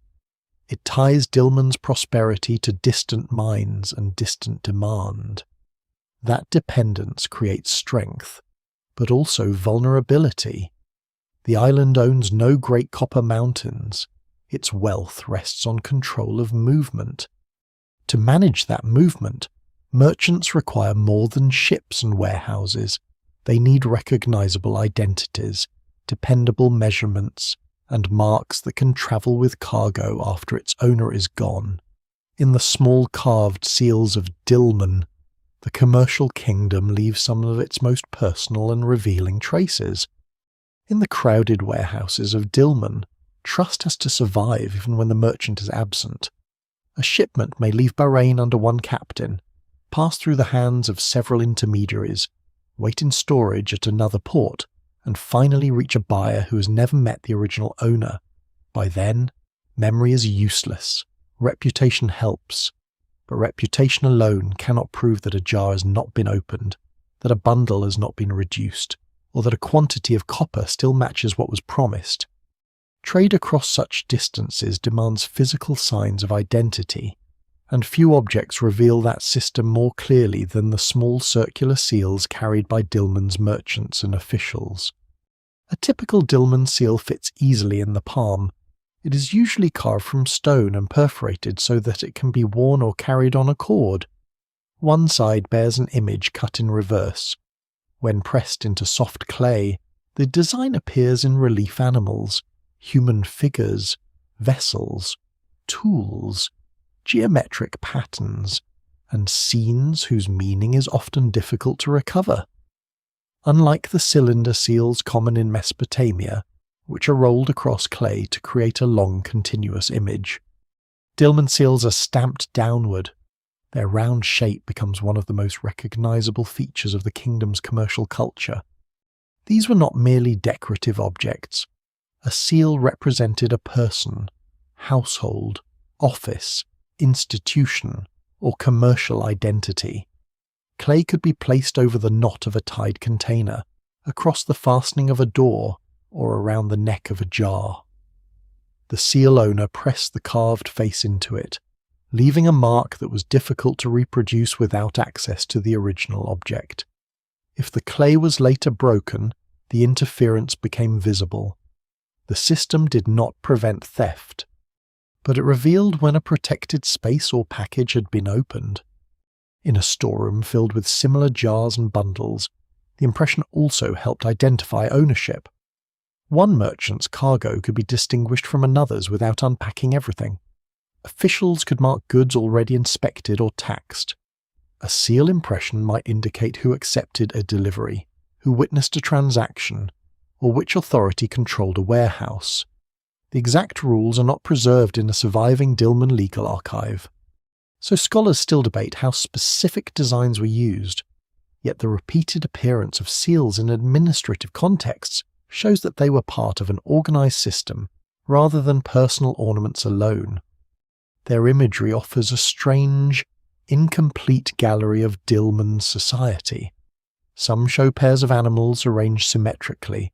It ties Dilmun's prosperity to distant mines and distant demand. That dependence creates strength, but also vulnerability. The island owns no great copper mountains. Its wealth rests on control of movement. To manage that movement, merchants require more than ships and warehouses. They need recognizable identities, dependable measurements, and marks that can travel with cargo after its owner is gone. In the small carved seals of Dilmun, the commercial kingdom leaves some of its most personal and revealing traces. In the crowded warehouses of Dilmun, trust has to survive even when the merchant is absent. A shipment may leave Bahrain under one captain, pass through the hands of several intermediaries, wait in storage at another port, and finally reach a buyer who has never met the original owner. By then, memory is useless. Reputation helps, but reputation alone cannot prove that a jar has not been opened, that a bundle has not been reduced, or that a quantity of copper still matches what was promised. Trade across such distances demands physical signs of identity, and few objects reveal that system more clearly than the small circular seals carried by Dilmun's merchants and officials. A typical Dilmun seal fits easily in the palm. It is usually carved from stone and perforated so that it can be worn or carried on a cord. One side bears an image cut in reverse. When pressed into soft clay, the design appears in relief animals, human figures, vessels, tools, geometric patterns, and scenes whose meaning is often difficult to recover. Unlike the cylinder seals common in Mesopotamia, which are rolled across clay to create a long continuous image, Dilmun seals are stamped downward. Their round shape becomes one of the most recognizable features of the kingdom's commercial culture. These were not merely decorative objects. A seal represented a person, household, office, institution, or commercial identity. Clay could be placed over the knot of a tied container, across the fastening of a door, or around the neck of a jar. The seal owner pressed the carved face into it, leaving a mark that was difficult to reproduce without access to the original object. If the clay was later broken, the interference became visible. The system did not prevent theft, but it revealed when a protected space or package had been opened. In a storeroom filled with similar jars and bundles, the impression also helped identify ownership. One merchant's cargo could be distinguished from another's without unpacking everything. Officials could mark goods already inspected or taxed. A seal impression might indicate who accepted a delivery, who witnessed a transaction, or which authority controlled a warehouse. The exact rules are not preserved in a surviving Dilmun legal archive, so scholars still debate how specific designs were used, yet the repeated appearance of seals in administrative contexts shows that they were part of an organized system rather than personal ornaments alone. Their imagery offers a strange, incomplete gallery of Dilmun society. Some show pairs of animals arranged symmetrically,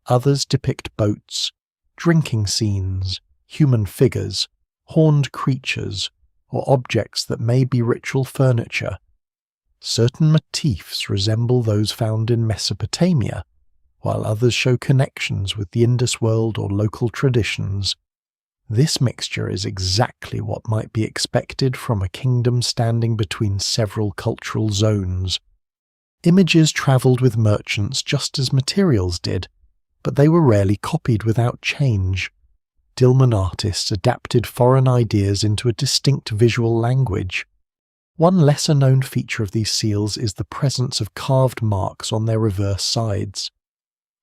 others depict boats, drinking scenes, human figures, horned creatures, or objects that may be ritual furniture. Certain motifs resemble those found in Mesopotamia, while others show connections with the Indus world or local traditions. This mixture is exactly what might be expected from a kingdom standing between several cultural zones. Images travelled with merchants just as materials did, but they were rarely copied without change. Dilmun artists adapted foreign ideas into a distinct visual language. One lesser-known feature of these seals is the presence of carved marks on their reverse sides.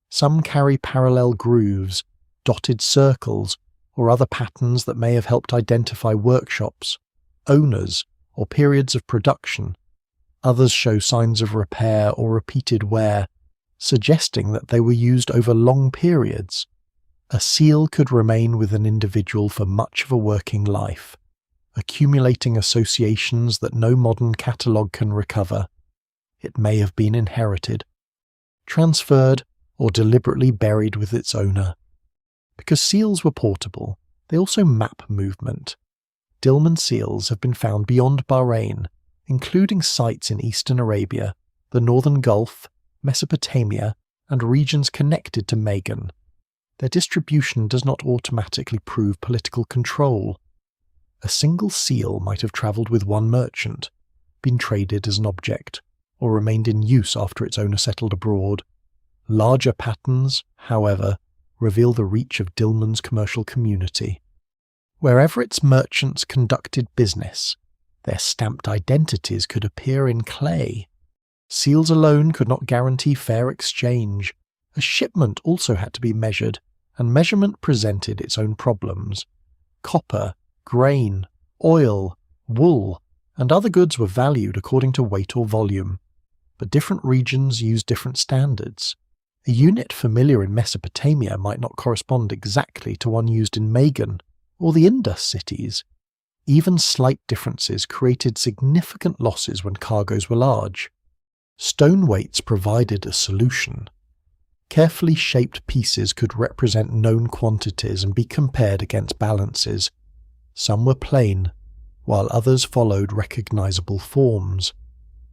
Some carry parallel grooves, dotted circles, or other patterns that may have helped identify workshops, owners, or periods of production. Others show signs of repair or repeated wear, suggesting that they were used over long periods. A seal could remain with an individual for much of a working life, accumulating associations that no modern catalogue can recover. It may have been inherited, transferred, or deliberately buried with its owner. Because seals were portable, they also map movement. Dilmun seals have been found beyond Bahrain, including sites in eastern Arabia, the northern Gulf, Mesopotamia, and regions connected to Magan. Their distribution does not automatically prove political control. A single seal might have travelled with one merchant, been traded as an object, or remained in use after its owner settled abroad. Larger patterns, however, reveal the reach of Dilmun's commercial community. Wherever its merchants conducted business, their stamped identities could appear in clay. Seals alone could not guarantee fair exchange. A shipment also had to be measured, and measurement presented its own problems. Copper, grain, oil, wool, and other goods were valued according to weight or volume, but different regions used different standards. A unit familiar in Mesopotamia might not correspond exactly to one used in Magan or the Indus cities. Even slight differences created significant losses when cargoes were large. Stone weights provided a solution. Carefully shaped pieces could represent known quantities and be compared against balances. Some were plain, while others followed recognizable forms.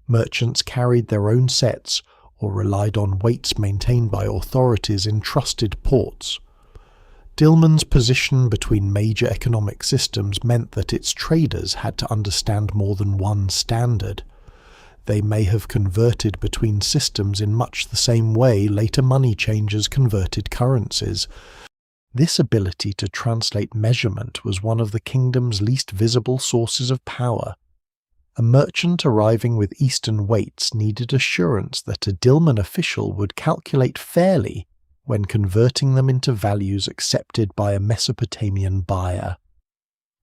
Merchants carried their own sets or relied on weights maintained by authorities in trusted ports. Dilmun's position between major economic systems meant that its traders had to understand more than one standard. They may have converted between systems in much the same way later money changers converted currencies. This ability to translate measurement was one of the kingdom's least visible sources of power. A merchant arriving with Eastern weights needed assurance that a Dilmun official would calculate fairly when converting them into values accepted by a Mesopotamian buyer.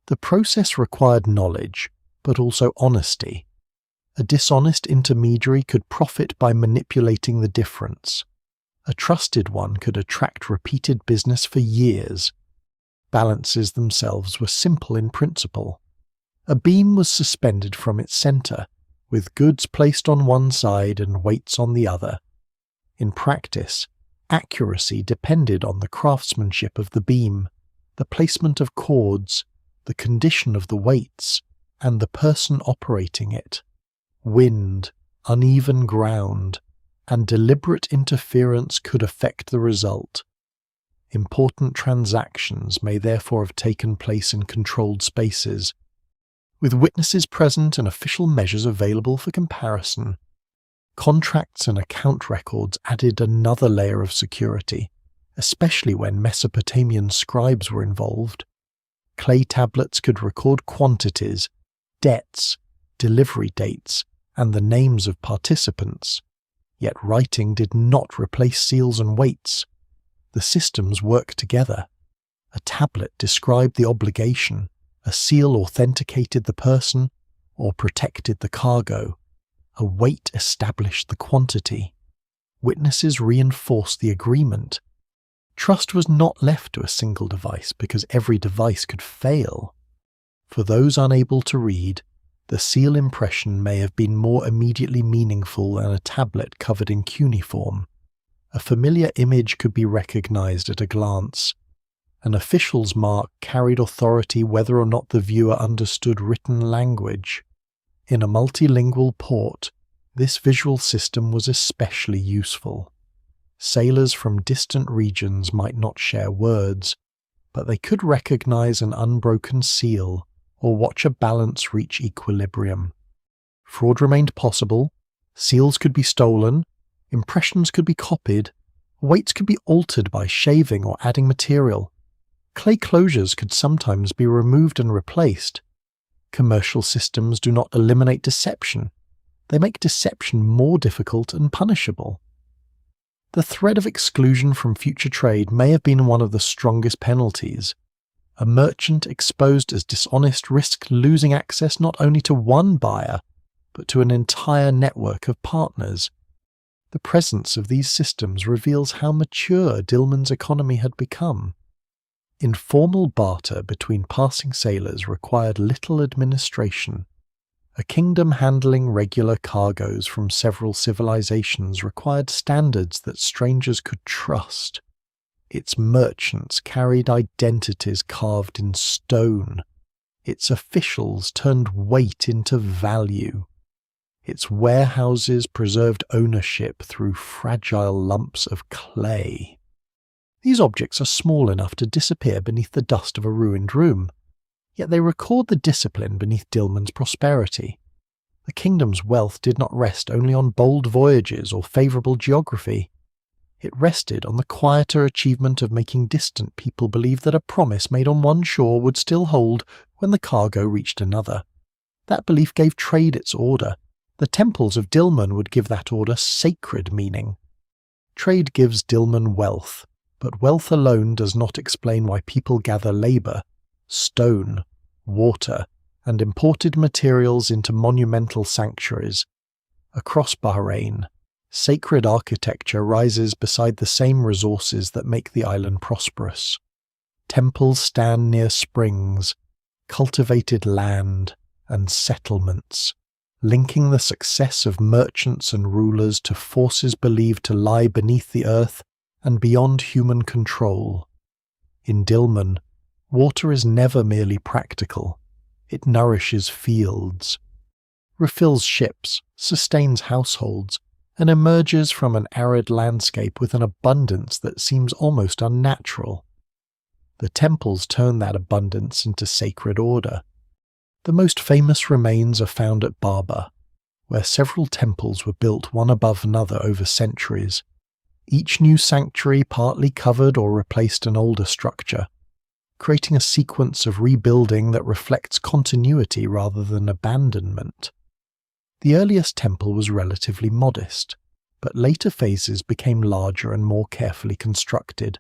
The process required knowledge, but also honesty. A dishonest intermediary could profit by manipulating the difference. A trusted one could attract repeated business for years. Balances themselves were simple in principle. A beam was suspended from its centre, with goods placed on one side and weights on the other. In practice, accuracy depended on the craftsmanship of the beam, the placement of cords, the condition of the weights, and the person operating it. Wind, uneven ground, and deliberate interference could affect the result. Important transactions may therefore have taken place in controlled spaces, with witnesses present and official measures available for comparison. Contracts and account records added another layer of security, especially when Mesopotamian scribes were involved. Clay tablets could record quantities, debts, delivery dates, and the names of participants. Yet writing did not replace seals and weights. The systems worked together. A tablet described the obligation, a seal authenticated the person or protected the cargo. A weight established the quantity. Witnesses reinforced the agreement. Trust was not left to a single device because every device could fail. For those unable to read, the seal impression may have been more immediately meaningful than a tablet covered in cuneiform. A familiar image could be recognized at a glance. An official's mark carried authority whether or not the viewer understood written language. In a multilingual port, this visual system was especially useful. Sailors from distant regions might not share words, but they could recognize an unbroken seal or watch a balance reach equilibrium. Fraud remained possible, seals could be stolen, impressions could be copied, weights could be altered by shaving or adding material. Clay closures could sometimes be removed and replaced. Commercial systems do not eliminate deception. They make deception more difficult and punishable. The threat of exclusion from future trade may have been one of the strongest penalties. A merchant exposed as dishonest risked losing access not only to one buyer, but to an entire network of partners. The presence of these systems reveals how mature Dilmun's economy had become. Informal barter between passing sailors required little administration. A kingdom handling regular cargoes from several civilizations required standards that strangers could trust. Its merchants carried identities carved in stone. Its officials turned weight into value. Its warehouses preserved ownership through fragile lumps of clay. These objects are small enough to disappear beneath the dust of a ruined room, yet they record the discipline beneath Dilmun's prosperity. The kingdom's wealth did not rest only on bold voyages or favourable geography. It rested on the quieter achievement of making distant people believe that a promise made on one shore would still hold when the cargo reached another. That belief gave trade its order. The temples of Dilmun would give that order sacred meaning. Trade gives Dilmun wealth, but wealth alone does not explain why people gather labour, stone, water, and imported materials into monumental sanctuaries. Across Bahrain, sacred architecture rises beside the same resources that make the island prosperous. Temples stand near springs, cultivated land, and settlements, linking the success of merchants and rulers to forces believed to lie beneath the earth and beyond human control. In Dilmun, water is never merely practical. It nourishes fields, refills ships, sustains households, and emerges from an arid landscape with an abundance that seems almost unnatural. The temples turn that abundance into sacred order. The most famous remains are found at Barba, where several temples were built one above another over centuries. Each new sanctuary partly covered or replaced an older structure, creating a sequence of rebuilding that reflects continuity rather than abandonment. The earliest temple was relatively modest, but later phases became larger and more carefully constructed.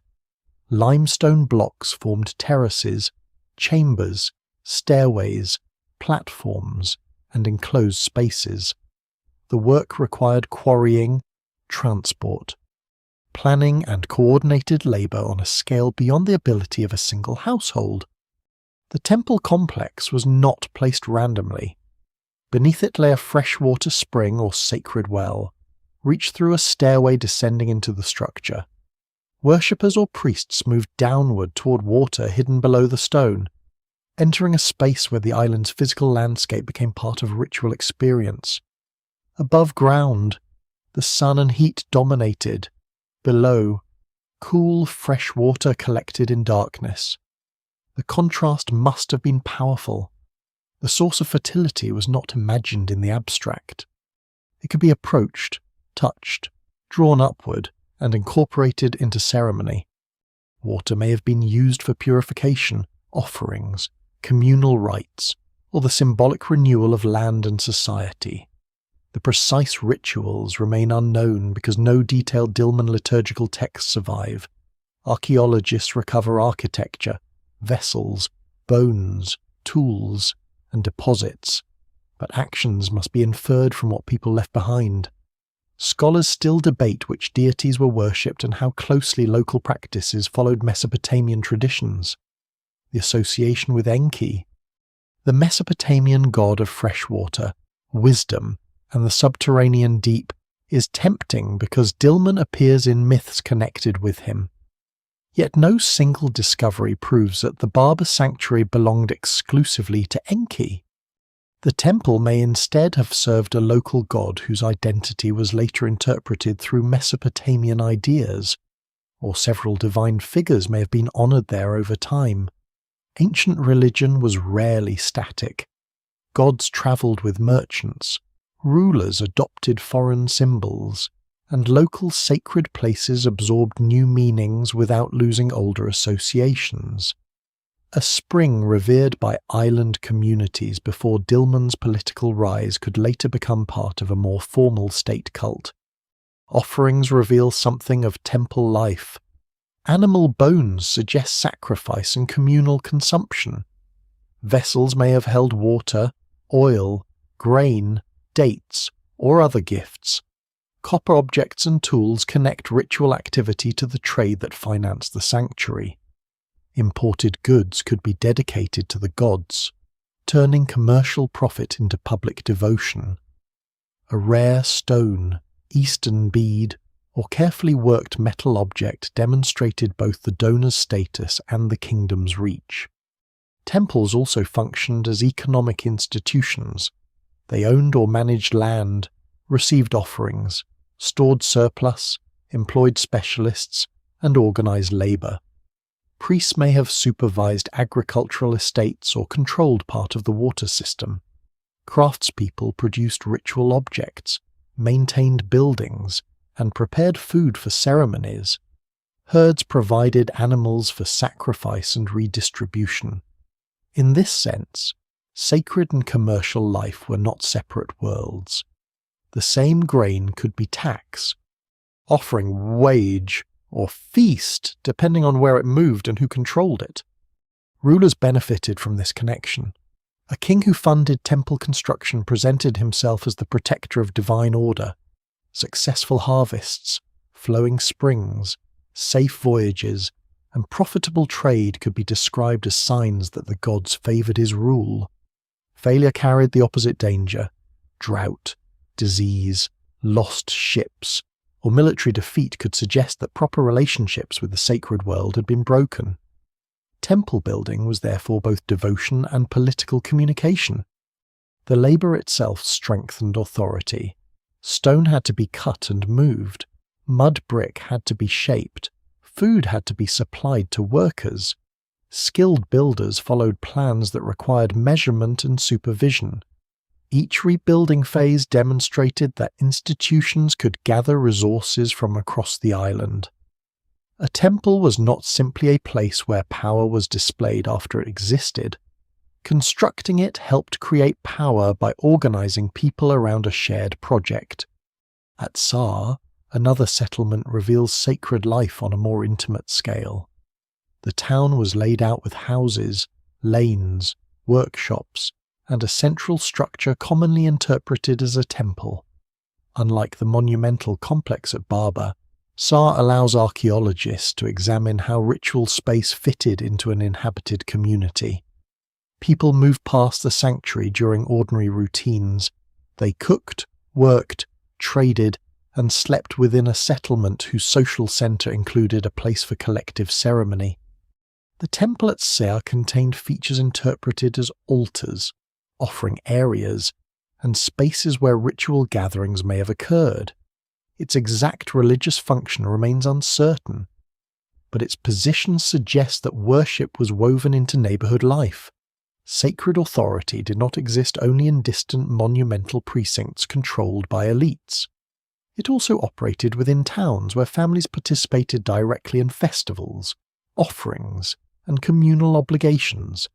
Limestone blocks formed terraces, chambers, stairways, platforms, and enclosed spaces. The work required quarrying, transport, planning, and coordinated labour on a scale beyond the ability of a single household. The temple complex was not placed randomly. Beneath it lay a freshwater spring or sacred well, reached through a stairway descending into the structure. Worshippers or priests moved downward toward water hidden below the stone, entering a space where the island's physical landscape became part of ritual experience. Above ground, the the sun and heat dominated. Below, cool, fresh water collected in darkness. The contrast must have been powerful. The source of fertility was not imagined in the abstract. It could be approached, touched, drawn upward, and incorporated into ceremony. Water may have been used for purification, offerings, communal rites, or the symbolic renewal of land and society. The precise rituals remain unknown because no detailed Dilmun liturgical texts survive. Archaeologists recover architecture, vessels, bones, tools, and deposits, but actions must be inferred from what people left behind. Scholars still debate which deities were worshipped and how closely local practices followed Mesopotamian traditions. The association with Enki, the Mesopotamian god of fresh water, wisdom, and the subterranean deep, is tempting because Dilmun appears in myths connected with him. Yet no single discovery proves that the Barber sanctuary belonged exclusively to Enki. The temple may instead have served a local god whose identity was later interpreted through Mesopotamian ideas, or several divine figures may have been honoured there over time. Ancient religion was rarely static. Gods travelled with merchants, rulers adopted foreign symbols, and local sacred places absorbed new meanings without losing older associations. A spring revered by island communities before Dilmun's political rise could later become part of a more formal state cult. Offerings reveal something of temple life. Animal bones suggest sacrifice and communal consumption. Vessels may have held water, oil, grain, dates, or other gifts. Copper objects and tools connect ritual activity to the trade that financed the sanctuary. Imported goods could be dedicated to the gods, turning commercial profit into public devotion. A rare stone, Eastern bead, or carefully worked metal object demonstrated both the donor's status and the kingdom's reach. Temples also functioned as economic institutions. They owned or managed land, received offerings, stored surplus, employed specialists, and organized labor. Priests may have supervised agricultural estates or controlled part of the water system. Craftspeople produced ritual objects, maintained buildings, and prepared food for ceremonies. Herds provided animals for sacrifice and redistribution. In this sense, sacred and commercial life were not separate worlds. The same grain could be tax, offering, wage, or feast, depending on where it moved and who controlled it. Rulers benefited from this connection. A king who funded temple construction presented himself as the protector of divine order. Successful harvests, flowing springs, safe voyages, and profitable trade could be described as signs that the gods favoured his rule. Failure carried the opposite danger: drought, disease, lost ships, or military defeat could suggest that proper relationships with the sacred world had been broken. Temple building was therefore both devotion and political communication. The labour itself strengthened authority. Stone had to be cut and moved. Mud brick had to be shaped. Food had to be supplied to workers. Skilled builders followed plans that required measurement and supervision. Each rebuilding phase demonstrated that institutions could gather resources from across the island. A temple was not simply a place where power was displayed after it existed. Constructing it helped create power by organizing people around a shared project. At Sar, another settlement reveals sacred life on a more intimate scale. The town was laid out with houses, lanes, workshops, and a central structure commonly interpreted as a temple. Unlike the monumental complex at Barber, Sar allows archaeologists to examine how ritual space fitted into an inhabited community. People moved past the sanctuary during ordinary routines. They cooked, worked, traded, and slept within a settlement whose social centre included a place for collective ceremony. The temple at Ser contained features interpreted as altars, offering areas, and spaces where ritual gatherings may have occurred. its exact religious function remains uncertain, but its position suggests that worship was woven into neighborhood life. Sacred authority did not exist only in distant monumental precincts controlled by elites. It also operated within towns where families participated directly in festivals, offerings, and communal obligations.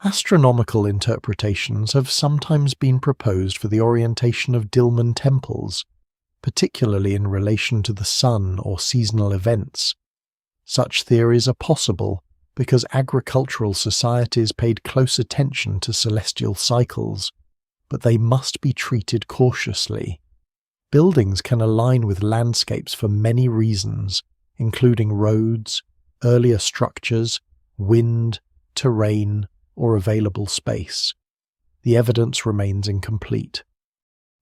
Astronomical interpretations have sometimes been proposed for the orientation of Dilmun temples, particularly in relation to the sun or seasonal events. Such theories are possible because agricultural societies paid close attention to celestial cycles, but they must be treated cautiously. Buildings can align with landscapes for many reasons, including roads, earlier structures, wind, terrain, or available space. The evidence remains incomplete,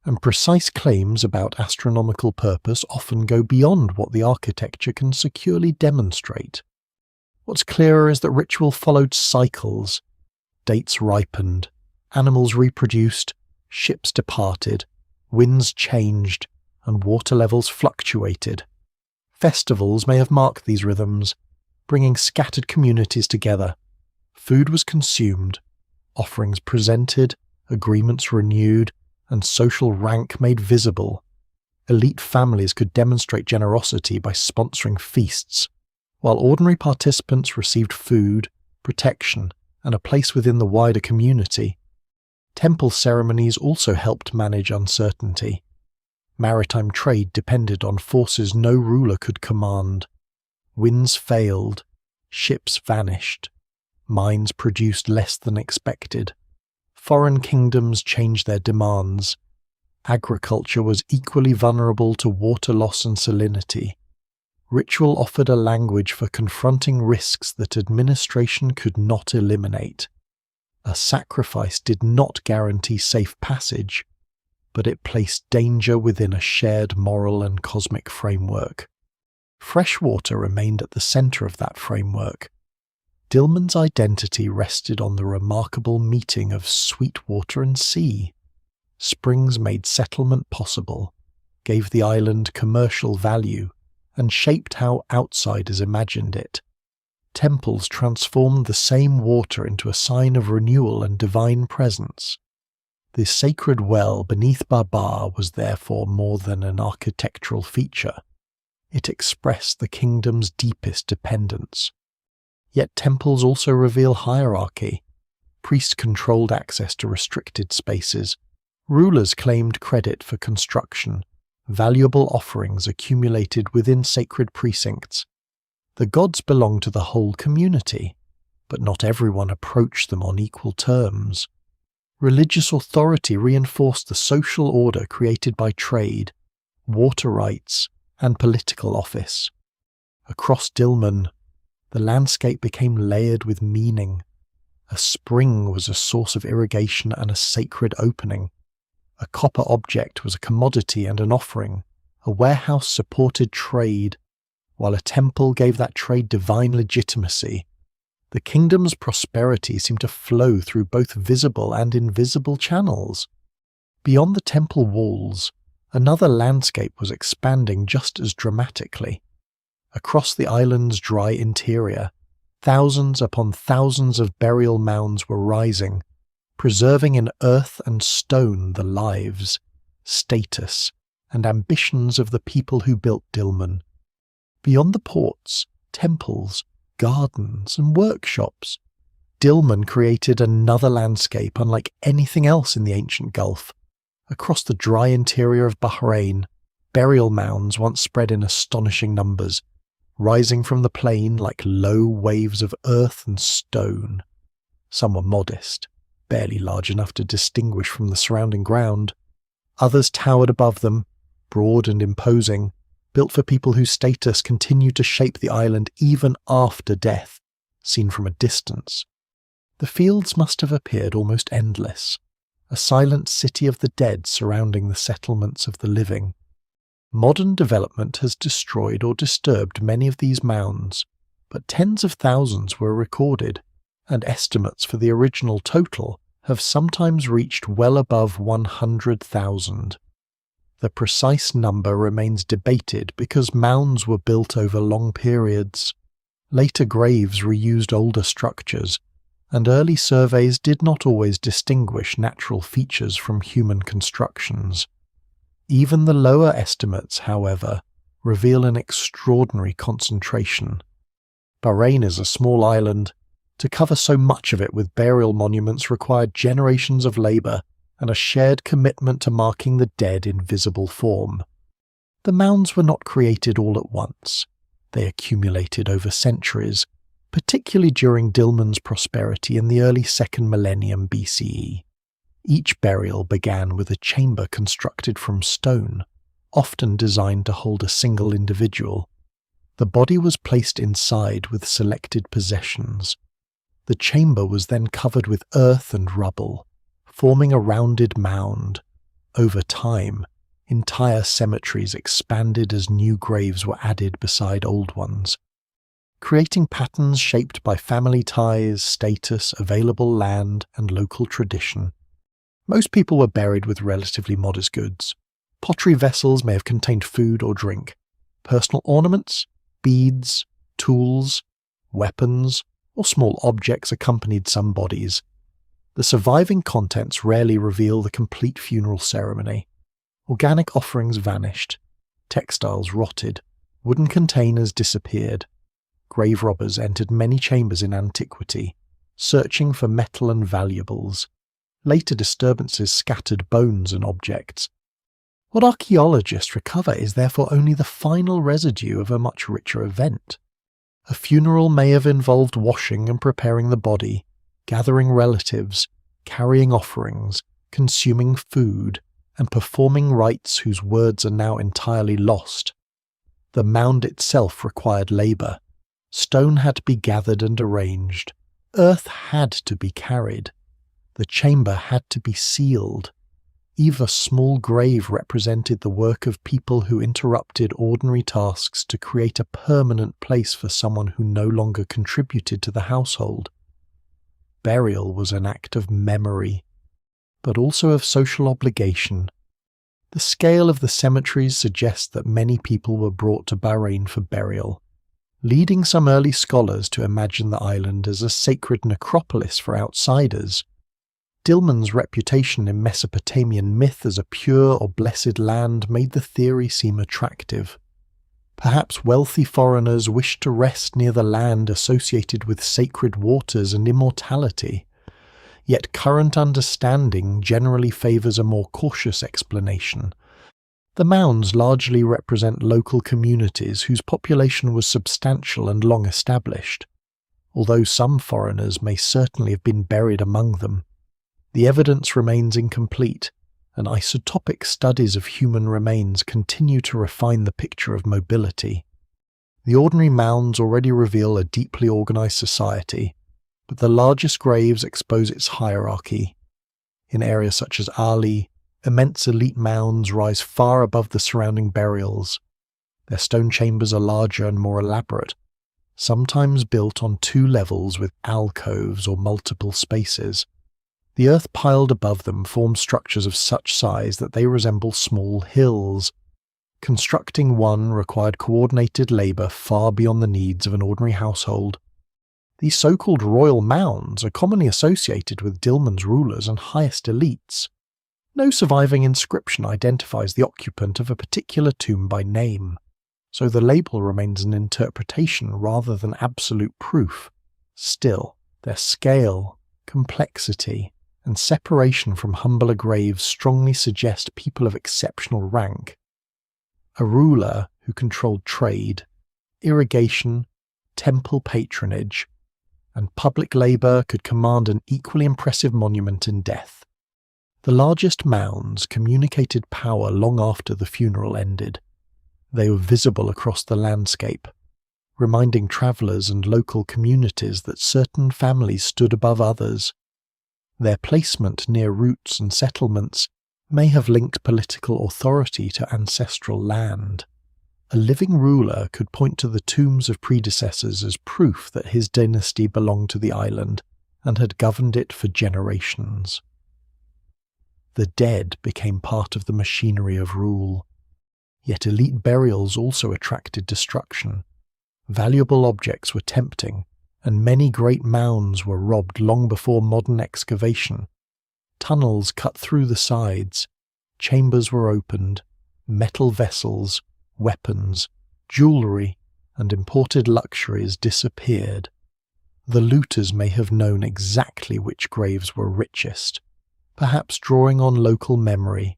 and precise claims about astronomical purpose often go beyond what the architecture can securely demonstrate. What's clearer is that ritual followed cycles. Dates ripened, animals reproduced, ships departed, winds changed, and water levels fluctuated. Festivals may have marked these rhythms, bringing scattered communities together. Food was consumed, offerings presented, agreements renewed, and social rank made visible. Elite families could demonstrate generosity by sponsoring feasts, while ordinary participants received food, protection, and a place within the wider community. Temple ceremonies also helped manage uncertainty. Maritime trade depended on forces no ruler could command. Winds failed, ships vanished, mines produced less than expected. Foreign kingdoms changed their demands. Agriculture was equally vulnerable to water loss and salinity. Ritual offered a language for confronting risks that administration could not eliminate. A sacrifice did not guarantee safe passage, but it placed danger within a shared moral and cosmic framework. Fresh water remained at the center of that framework. Dilmun's identity rested on the remarkable meeting of sweet water and sea. Springs made settlement possible, gave the island commercial value, and shaped how outsiders imagined it. Temples transformed the same water into a sign of renewal and divine presence. The sacred well beneath Babar was therefore more than an architectural feature. It expressed the kingdom's deepest dependence. Yet temples also reveal hierarchy. Priests controlled access to restricted spaces. Rulers claimed credit for construction. Valuable offerings accumulated within sacred precincts. The gods belonged to the whole community, but not everyone approached them on equal terms. Religious authority reinforced the social order created by trade, water rights, and political office. Across Dilmun, the landscape became layered with meaning. A spring was a source of irrigation and a sacred opening. A copper object was a commodity and an offering. A warehouse supported trade, while a temple gave that trade divine legitimacy. The kingdom's prosperity seemed to flow through both visible and invisible channels. Beyond the temple walls, another landscape was expanding just as dramatically. Across the island's dry interior, thousands upon thousands of burial mounds were rising, preserving in earth and stone the lives, status, and ambitions of the people who built Dilmun. Beyond the ports, temples, gardens, and workshops, Dilmun created another landscape unlike anything else in the ancient Gulf. Across the dry interior of Bahrain, burial mounds once spread in astonishing numbers, rising from the plain like low waves of earth and stone. Some were modest, barely large enough to distinguish from the surrounding ground. Others towered above them, broad and imposing, built for people whose status continued to shape the island even after death, seen from a distance. The fields must have appeared almost endless, a silent city of the dead surrounding the settlements of the living. Modern development has destroyed or disturbed many of these mounds, but tens of thousands were recorded, and estimates for the original total have sometimes reached well above 100,000. The precise number remains debated because mounds were built over long periods. Later graves reused older structures, and early surveys did not always distinguish natural features from human constructions. Even the lower estimates, however, reveal an extraordinary concentration. Bahrain is a small island. To cover so much of it with burial monuments required generations of labour and a shared commitment to marking the dead in visible form. The mounds were not created all at once. They accumulated over centuries, particularly during Dilmun's prosperity in the early 2nd millennium BCE. Each burial began with a chamber constructed from stone, often designed to hold a single individual. The body was placed inside with selected possessions. The chamber was then covered with earth and rubble, forming a rounded mound. Over time, entire cemeteries expanded as new graves were added beside old ones, creating patterns shaped by family ties, status, available land, and local tradition. Most people were buried with relatively modest goods. Pottery vessels may have contained food or drink. Personal ornaments, beads, tools, weapons, or small objects accompanied some bodies. The surviving contents rarely reveal the complete funeral ceremony. Organic offerings vanished. Textiles rotted. Wooden containers disappeared. Grave robbers entered many chambers in antiquity, searching for metal and valuables. Later disturbances scattered bones and objects. What archaeologists recover is therefore only the final residue of a much richer event. A funeral may have involved washing and preparing the body, gathering relatives, carrying offerings, consuming food, and performing rites whose words are now entirely lost. The mound itself required labour. Stone had to be gathered and arranged. Earth had to be carried. The chamber had to be sealed. Even a small grave represented the work of people who interrupted ordinary tasks to create a permanent place for someone who no longer contributed to the household. Burial was an act of memory, but also of social obligation. The scale of the cemeteries suggests that many people were brought to Bahrain for burial, leading some early scholars to imagine the island as a sacred necropolis for outsiders. Dilmun's reputation in Mesopotamian myth as a pure or blessed land made the theory seem attractive. Perhaps wealthy foreigners wished to rest near the land associated with sacred waters and immortality. Yet current understanding generally favours a more cautious explanation. The mounds largely represent local communities whose population was substantial and long established. Although some foreigners may certainly have been buried among them, the evidence remains incomplete, and isotopic studies of human remains continue to refine the picture of mobility. The ordinary mounds already reveal a deeply organised society, but the largest graves expose its hierarchy. In areas such as Ali, immense elite mounds rise far above the surrounding burials. Their stone chambers are larger and more elaborate, sometimes built on 2 levels with alcoves or multiple spaces. The earth piled above them forms structures of such size that they resemble small hills. Constructing one required coordinated labour far beyond the needs of an ordinary household. These so-called royal mounds are commonly associated with Dilmun's rulers and highest elites. No surviving inscription identifies the occupant of a particular tomb by name, so the label remains an interpretation rather than absolute proof. Still, their scale, complexity, and separation from humbler graves strongly suggest people of exceptional rank. A ruler who controlled trade, irrigation, temple patronage, and public labour could command an equally impressive monument in death. The largest mounds communicated power long after the funeral ended. They were visible across the landscape, reminding travellers and local communities that certain families stood above others. Their placement near routes and settlements may have linked political authority to ancestral land. A living ruler could point to the tombs of predecessors as proof that his dynasty belonged to the island and had governed it for generations. The dead became part of the machinery of rule. Yet elite burials also attracted destruction. Valuable objects were tempting, and many great mounds were robbed long before modern excavation. Tunnels cut through the sides, chambers were opened, metal vessels, weapons, jewellery, and imported luxuries disappeared. The looters may have known exactly which graves were richest, perhaps drawing on local memory.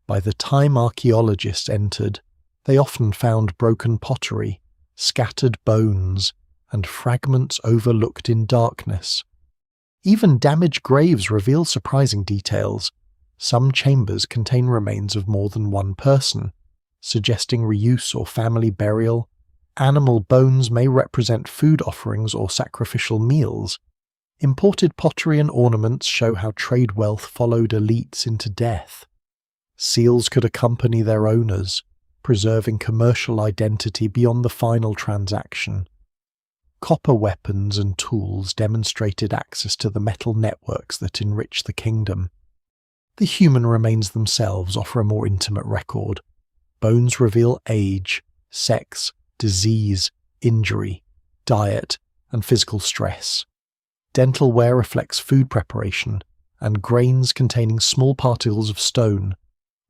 By the time archaeologists entered, they often found broken pottery, scattered bones, and fragments overlooked in darkness. Even damaged graves reveal surprising details. Some chambers contain remains of more than one person, suggesting reuse or family burial. Animal bones may represent food offerings or sacrificial meals. Imported pottery and ornaments show how trade wealth followed elites into death. Seals could accompany their owners, preserving commercial identity beyond the final transaction. Copper weapons and tools demonstrated access to the metal networks that enrich the kingdom. The human remains themselves offer a more intimate record. Bones reveal age, sex, disease, injury, diet, and physical stress. Dental ware reflects food preparation, and grains containing small particles of stone.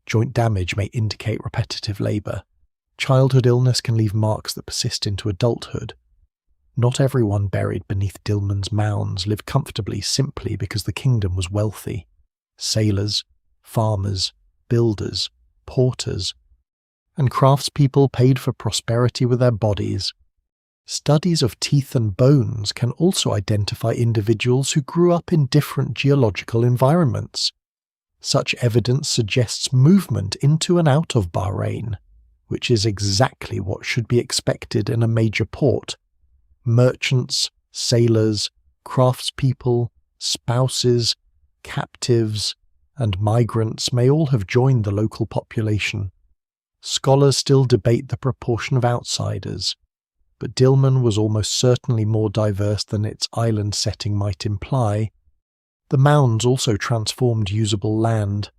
Joint damage may indicate repetitive labour. Childhood illness can leave marks that persist into adulthood. Not everyone buried beneath Dilmun's mounds lived comfortably simply because the kingdom was wealthy. Sailors, farmers, builders, porters, and craftspeople paid for prosperity with their bodies. Studies of teeth and bones can also identify individuals who grew up in different geological environments. Such evidence suggests movement into and out of Bahrain, which is exactly what should be expected in a major port. Merchants, sailors, craftspeople, spouses, captives, and migrants may all have joined the local population. Scholars still debate the proportion of outsiders, but Dilmun was almost certainly more diverse than its island setting might imply. The mounds also transformed usable land.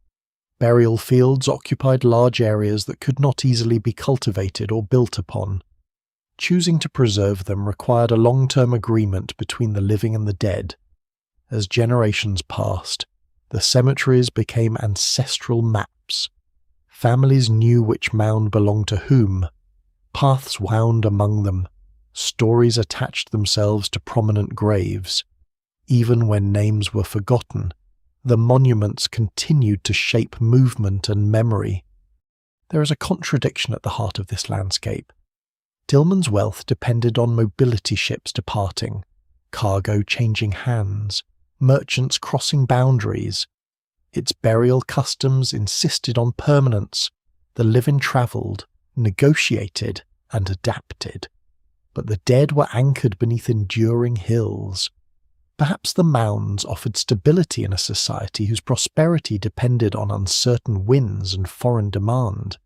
Burial fields occupied large areas that could not easily be cultivated or built upon. Choosing to preserve them required a long-term agreement between the living and the dead. As generations passed, the cemeteries became ancestral maps. Families knew which mound belonged to whom. Paths wound among them. Stories attached themselves to prominent graves. Even when names were forgotten, the monuments continued to shape movement and memory. There is a contradiction at the heart of this landscape. Dilmun's wealth depended on mobility ships departing, cargo changing hands, merchants crossing boundaries. Its burial customs insisted on permanence. The living travelled, negotiated, and adapted. But the dead were anchored beneath enduring hills. Perhaps the mounds offered stability in a society whose prosperity depended on uncertain winds and foreign demand.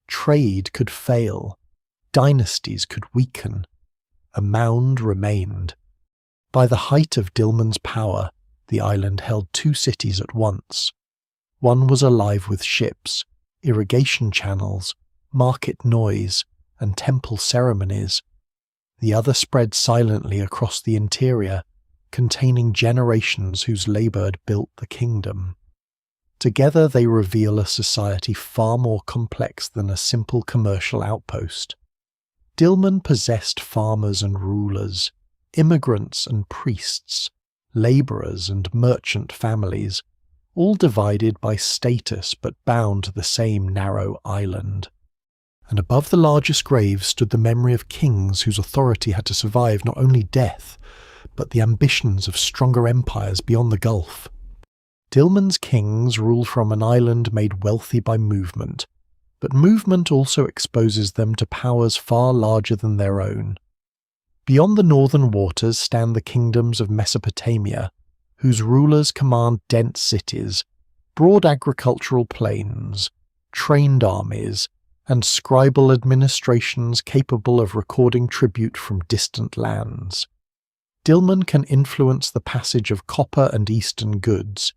Trade could fail. Dynasties could weaken. A mound remained. By the height of Dilmun's power, the island held two cities at once. One was alive with ships, irrigation channels, market noise, and temple ceremonies. The other spread silently across the interior, containing generations whose labour had built the kingdom. Together they reveal a society far more complex than a simple commercial outpost. Dilmun possessed farmers and rulers, immigrants and priests, labourers and merchant families, all divided by status but bound to the same narrow island. And above the largest graves stood the memory of kings whose authority had to survive not only death, but the ambitions of stronger empires beyond the Gulf. Dilmun's kings ruled from an island made wealthy by movement, but movement also exposes them to powers far larger than their own. Beyond the northern waters stand the kingdoms of Mesopotamia, whose rulers command dense cities, broad agricultural plains, trained armies, and scribal administrations capable of recording tribute from distant lands. Dilmun can influence the passage of copper and eastern goods.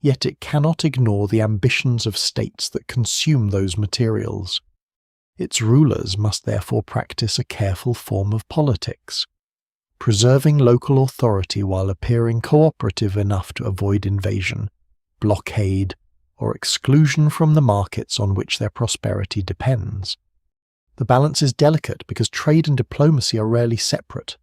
yet it cannot ignore the ambitions of states that consume those materials. Its rulers must therefore practice a careful form of politics, preserving local authority while appearing cooperative enough to avoid invasion, blockade, or exclusion from the markets on which their prosperity depends. The balance is delicate because trade and diplomacy are rarely separate.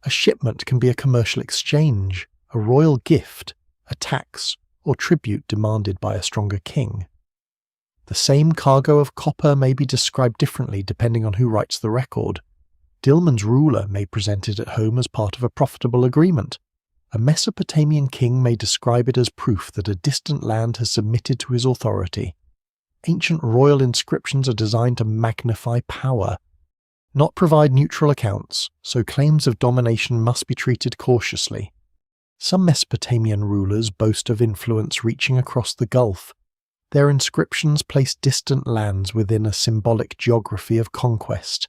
A shipment can be a commercial exchange, a royal gift, a tax, or tribute demanded by a stronger king. The same cargo of copper may be described differently depending on who writes the record. Dilmun's ruler may present it at home as part of a profitable agreement. A Mesopotamian king may describe it as proof that a distant land has submitted to his authority. Ancient royal inscriptions are designed to magnify power, not provide neutral accounts, so claims of domination must be treated cautiously. Some Mesopotamian rulers boast of influence reaching across the Gulf. Their inscriptions place distant lands within a symbolic geography of conquest,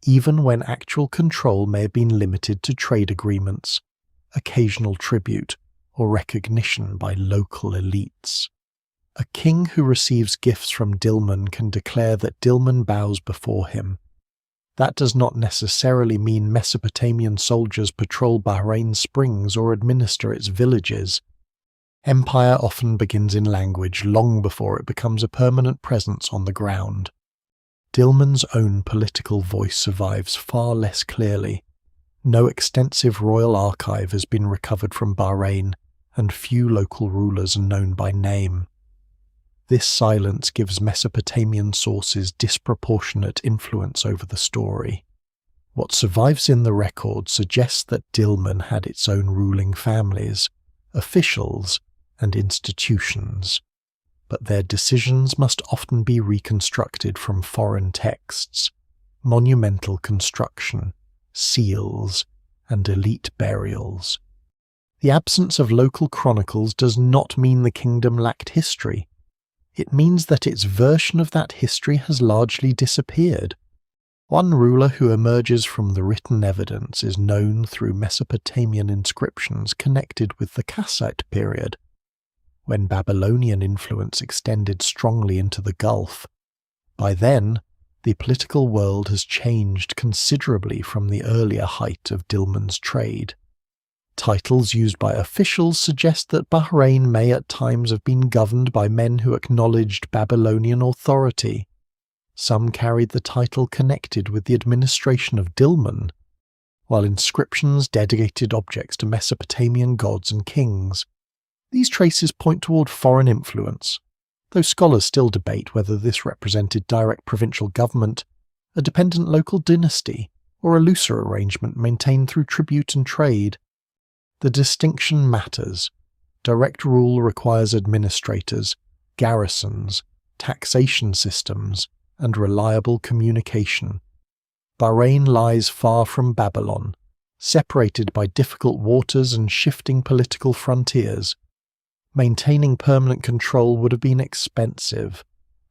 even when actual control may have been limited to trade agreements, occasional tribute, or recognition by local elites. A king who receives gifts from Dilmun can declare that Dilmun bows before him. That does not necessarily mean Mesopotamian soldiers patrol Bahrain springs or administer its villages. Empire often begins in language long before it becomes a permanent presence on the ground. Dilmun's own political voice survives far less clearly. No extensive royal archive has been recovered from Bahrain, and few local rulers are known by name. This silence gives Mesopotamian sources disproportionate influence over the story. What survives in the record suggests that Dilmun had its own ruling families, officials, and institutions, but their decisions must often be reconstructed from foreign texts, monumental construction, seals, and elite burials. The absence of local chronicles does not mean the kingdom lacked history. It means that its version of that history has largely disappeared. One ruler who emerges from the written evidence is known through Mesopotamian inscriptions connected with the Kassite period, when Babylonian influence extended strongly into the Gulf. By then, the political world has changed considerably from the earlier height of Dilmun's trade. Titles used by officials suggest that Bahrain may at times have been governed by men who acknowledged Babylonian authority. Some carried the title connected with the administration of Dilmun, while inscriptions dedicated objects to Mesopotamian gods and kings. These traces point toward foreign influence, though scholars still debate whether this represented direct provincial government, a dependent local dynasty, or a looser arrangement maintained through tribute and trade. The distinction matters. Direct rule requires administrators, garrisons, taxation systems, and reliable communication. Bahrain lies far from Babylon, separated by difficult waters and shifting political frontiers. Maintaining permanent control would have been expensive.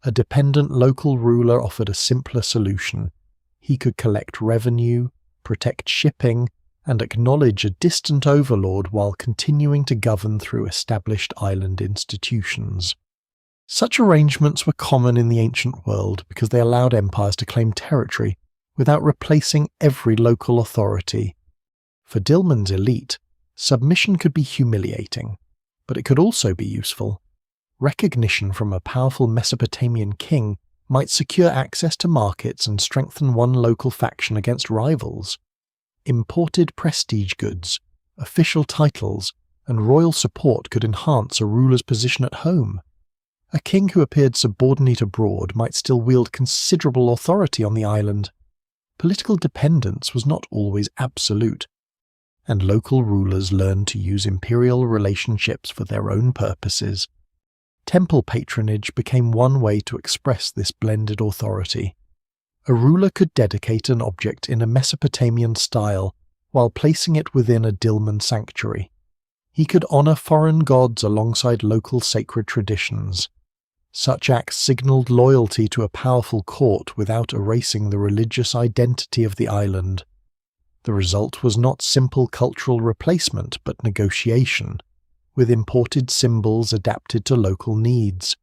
A dependent local ruler offered a simpler solution. He could collect revenue, protect shipping, and acknowledge a distant overlord while continuing to govern through established island institutions. Such arrangements were common in the ancient world because they allowed empires to claim territory without replacing every local authority. For Dilmun's elite, submission could be humiliating, but it could also be useful. Recognition from a powerful Mesopotamian king might secure access to markets and strengthen one local faction against rivals. Imported prestige goods, official titles, and royal support could enhance a ruler's position at home. A king who appeared subordinate abroad might still wield considerable authority on the island. Political dependence was not always absolute, and local rulers learned to use imperial relationships for their own purposes. Temple patronage became one way to express this blended authority. A ruler could dedicate an object in a Mesopotamian style while placing it within a Dilmun sanctuary. He could honor foreign gods alongside local sacred traditions. Such acts signaled loyalty to a powerful court without erasing the religious identity of the island. The result was not simple cultural replacement but negotiation. with imported symbols adapted to local needs.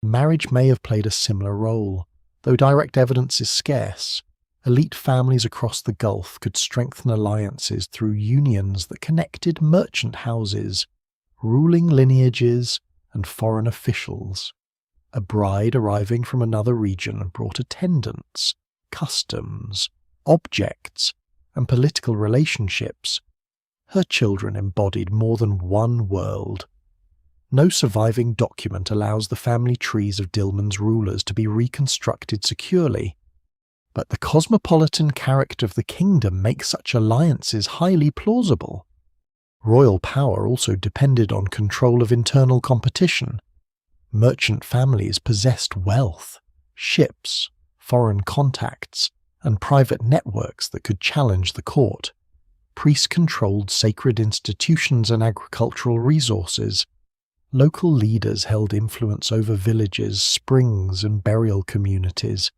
Marriage may have played a similar role, though direct evidence is scarce. Elite families across the Gulf could strengthen alliances through unions that connected merchant houses, ruling lineages, and foreign officials. A bride arriving from another region brought attendants, customs, objects, and political relationships. Her children embodied more than one world. No surviving document allows the family trees of Dilmun's rulers to be reconstructed securely, but the cosmopolitan character of the kingdom makes such alliances highly plausible. Royal power also depended on control of internal competition. Merchant families possessed wealth, ships, foreign contacts, and private networks that could challenge the court. Priests controlled sacred institutions and agricultural resources. Local leaders held influence over villages, springs, and burial communities.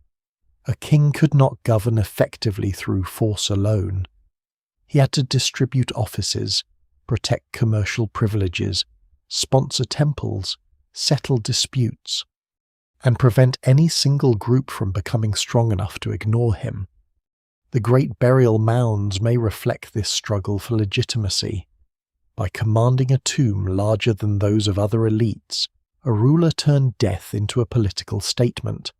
A king could not govern effectively through force alone. He had to distribute offices, protect commercial privileges, sponsor temples, settle disputes, and prevent any single group from becoming strong enough to ignore him. The great burial mounds may reflect this struggle for legitimacy. By commanding a tomb larger than those of other elites, a ruler turned death into a political statement.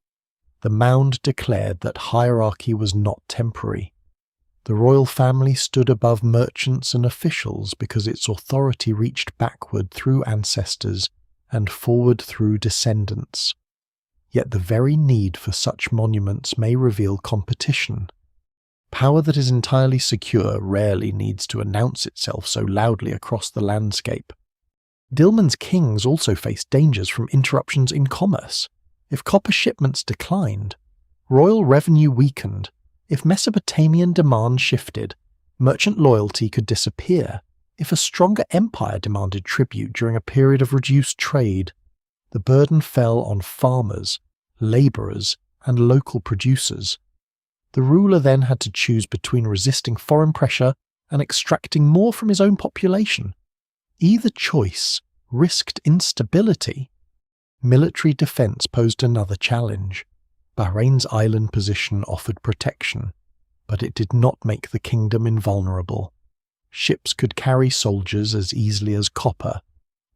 The mound declared that hierarchy was not temporary. The royal family stood above merchants and officials because its authority reached backward through ancestors and forward through descendants. Yet the very need for such monuments may reveal competition. Power that is entirely secure rarely needs to announce itself so loudly across the landscape. Dilmun's kings also faced dangers from interruptions in commerce. If copper shipments declined, royal revenue weakened. If Mesopotamian demand shifted, merchant loyalty could disappear. If a stronger empire demanded tribute during a period of reduced trade, the burden fell on farmers, labourers, and local producers. The ruler then had to choose between resisting foreign pressure and extracting more from his own population. Either choice risked instability. Military defence posed another challenge. Bahrain's island position offered protection, but it did not make the kingdom invulnerable. Ships could carry soldiers as easily as copper.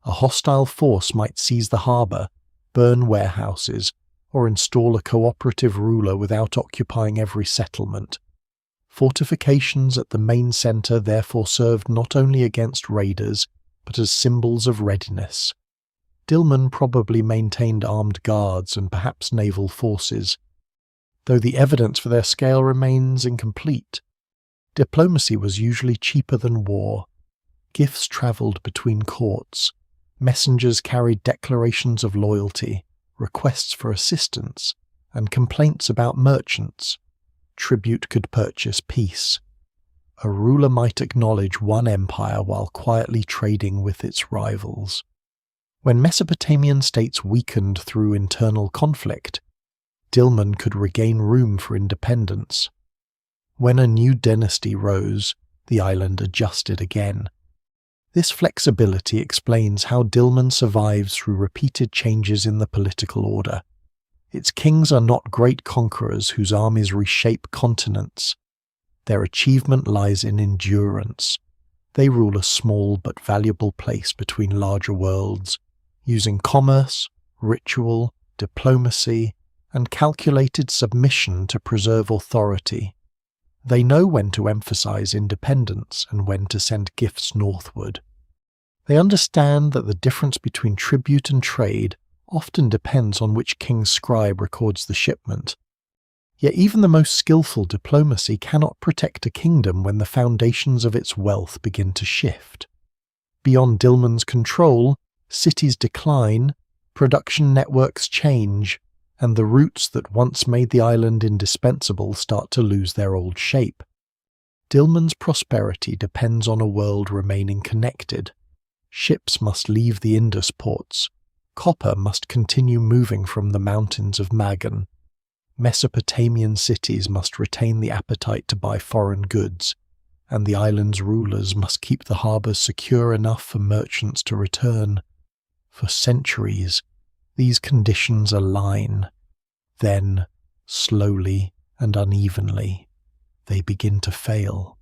A hostile force might seize the harbour, burn warehouses, or install a cooperative ruler without occupying every settlement. Fortifications at the main centre therefore served not only against raiders, but as symbols of readiness. Dilmun probably maintained armed guards and perhaps naval forces, though the evidence for their scale remains incomplete. Diplomacy was usually cheaper than war. Gifts travelled between courts. Messengers carried declarations of loyalty, requests for assistance, and complaints about merchants. Tribute could purchase peace. A ruler might acknowledge one empire while quietly trading with its rivals. When Mesopotamian states weakened through internal conflict, Dilmun could regain room for independence. When a new dynasty rose, the island adjusted again. This flexibility explains how Dilmun survives through repeated changes in the political order. Its kings are not great conquerors whose armies reshape continents. Their achievement lies in endurance. They rule a small but valuable place between larger worlds, using commerce, ritual, diplomacy, and calculated submission to preserve authority. They know when to emphasize independence and when to send gifts northward. They understand that the difference between tribute and trade often depends on which king's scribe records the shipment. Yet even the most skillful diplomacy cannot protect a kingdom when the foundations of its wealth begin to shift. Beyond Dilmun's control, cities decline, production networks change, and the roots that once made the island indispensable start to lose their old shape. Dilmun's prosperity depends on a world remaining connected. Ships must leave the Indus ports. Copper must continue moving from the mountains of Magan. Mesopotamian cities must retain the appetite to buy foreign goods. and the island's rulers must keep the harbours secure enough for merchants to return. For centuries, these conditions align. Then, slowly and unevenly, they begin to fail.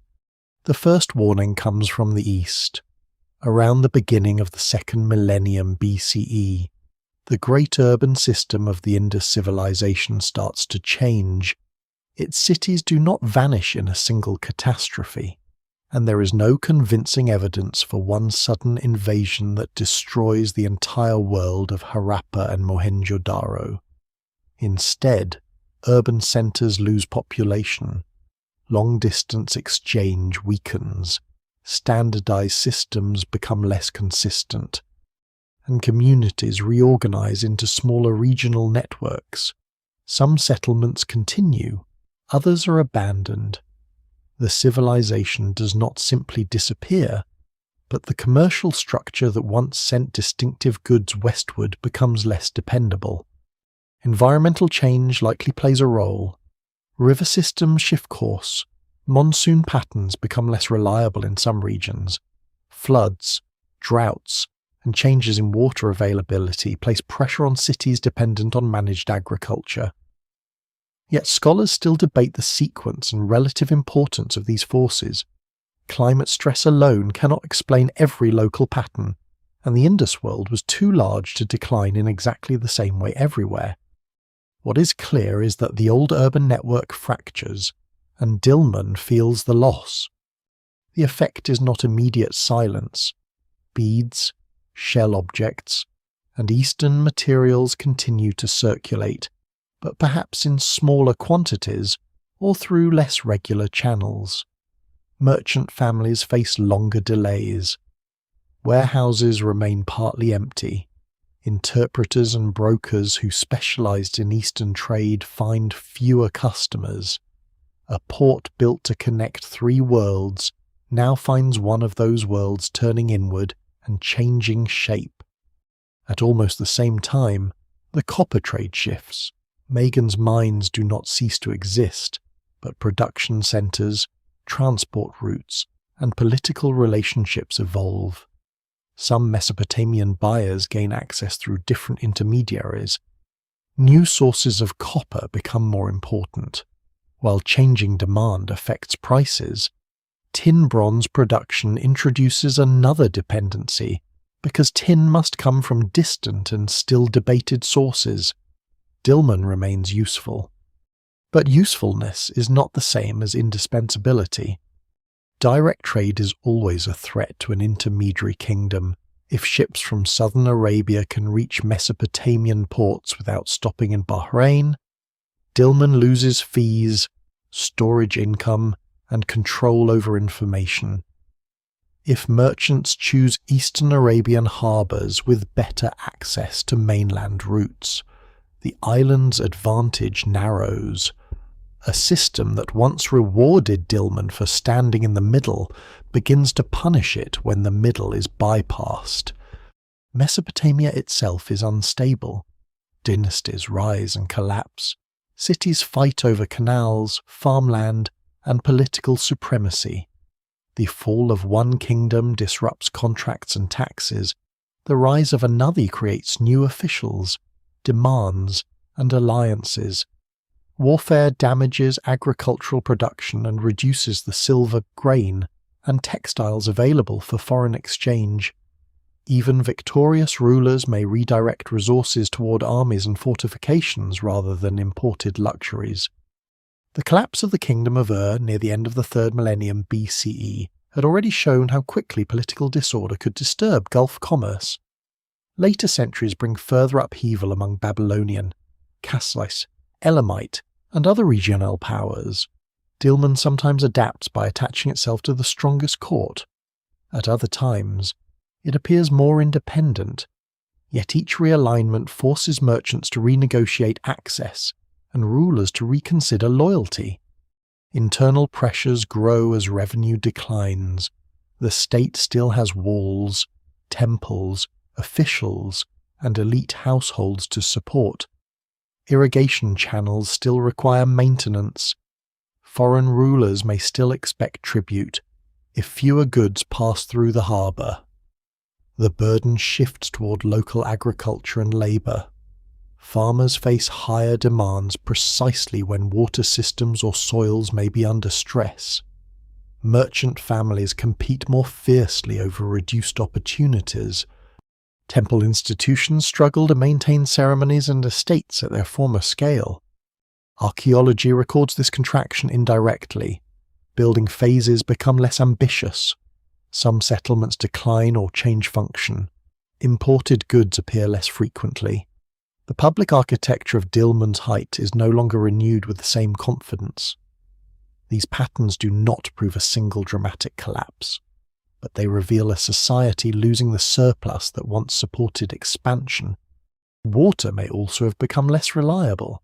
The first warning comes from the east. Around the beginning of the second millennium BCE, the great urban system of the Indus civilization starts to change. Its cities do not vanish in a single catastrophe, and there is no convincing evidence for one sudden invasion that destroys the entire world of Harappa and Mohenjo-daro. Instead, urban centers lose population, long-distance exchange weakens, standardized systems become less consistent, and communities reorganize into smaller regional networks. Some settlements continue, others are abandoned. The civilization does not simply disappear, but the commercial structure that once sent distinctive goods westward becomes less dependable. Environmental change likely plays a role. River systems shift course. Monsoon patterns become less reliable in some regions. Floods, droughts, and changes in water availability place pressure on cities dependent on managed agriculture. Yet scholars still debate the sequence and relative importance of these forces. Climate stress alone cannot explain every local pattern, and the Indus world was too large to decline in exactly the same way everywhere. What is clear is that the old urban network fractures, and Dilmun feels the loss. The effect is not immediate silence. Beads, shell objects, and Eastern materials continue to circulate, but perhaps in smaller quantities or through less regular channels. Merchant families face longer delays. Warehouses remain partly empty. Interpreters and brokers who specialized in Eastern trade find fewer customers. A port built to connect three worlds now finds one of those worlds turning inward and changing shape. At almost the same time, the copper trade shifts. Magan's mines do not cease to exist, but production centers, transport routes, and political relationships evolve. Some Mesopotamian buyers gain access through different intermediaries. New sources of copper become more important. While changing demand affects prices, tin bronze production introduces another dependency, because tin must come from distant and still debated sources. Dilmun remains useful. But usefulness is not the same as indispensability. Direct trade is always a threat to an intermediary kingdom. If ships from southern Arabia can reach Mesopotamian ports without stopping in Bahrain, Dilmun loses fees, storage income, and control over information. If merchants choose Eastern Arabian harbours with better access to mainland routes, the island's advantage narrows. A system that once rewarded Dilmun for standing in the middle begins to punish it when the middle is bypassed. Mesopotamia itself is unstable. Dynasties rise and collapse. Cities fight over canals, farmland, and political supremacy. The fall of one kingdom disrupts contracts and taxes. The rise of another creates new officials, demands, and alliances. Warfare damages agricultural production and reduces the silver, grain, and textiles available for foreign exchange. Even victorious rulers may redirect resources toward armies and fortifications rather than imported luxuries. The collapse of the kingdom of Ur near the end of the 3rd millennium BCE had already shown how quickly political disorder could disturb Gulf commerce. Later centuries bring further upheaval among Babylonian, Kassite, Elamite, and other regional powers. Dilmun sometimes adapts by attaching itself to the strongest court. At other times, it appears more independent, yet each realignment forces merchants to renegotiate access and rulers to reconsider loyalty. Internal pressures grow as revenue declines. The state still has walls, temples, officials, and elite households to support. Irrigation channels still require maintenance. Foreign rulers may still expect tribute, if fewer goods pass through the harbour. The burden shifts toward local agriculture and labour. Farmers face higher demands precisely when water systems or soils may be under stress. Merchant families compete more fiercely over reduced opportunities. Temple institutions struggle to maintain ceremonies and estates at their former scale. Archaeology records this contraction indirectly. Building phases become less ambitious. Some settlements decline or change function. Imported goods appear less frequently. The public architecture of Dilmun's height is no longer renewed with the same confidence. These patterns do not prove a single dramatic collapse, but they reveal a society losing the surplus that once supported expansion. Water may also have become less reliable.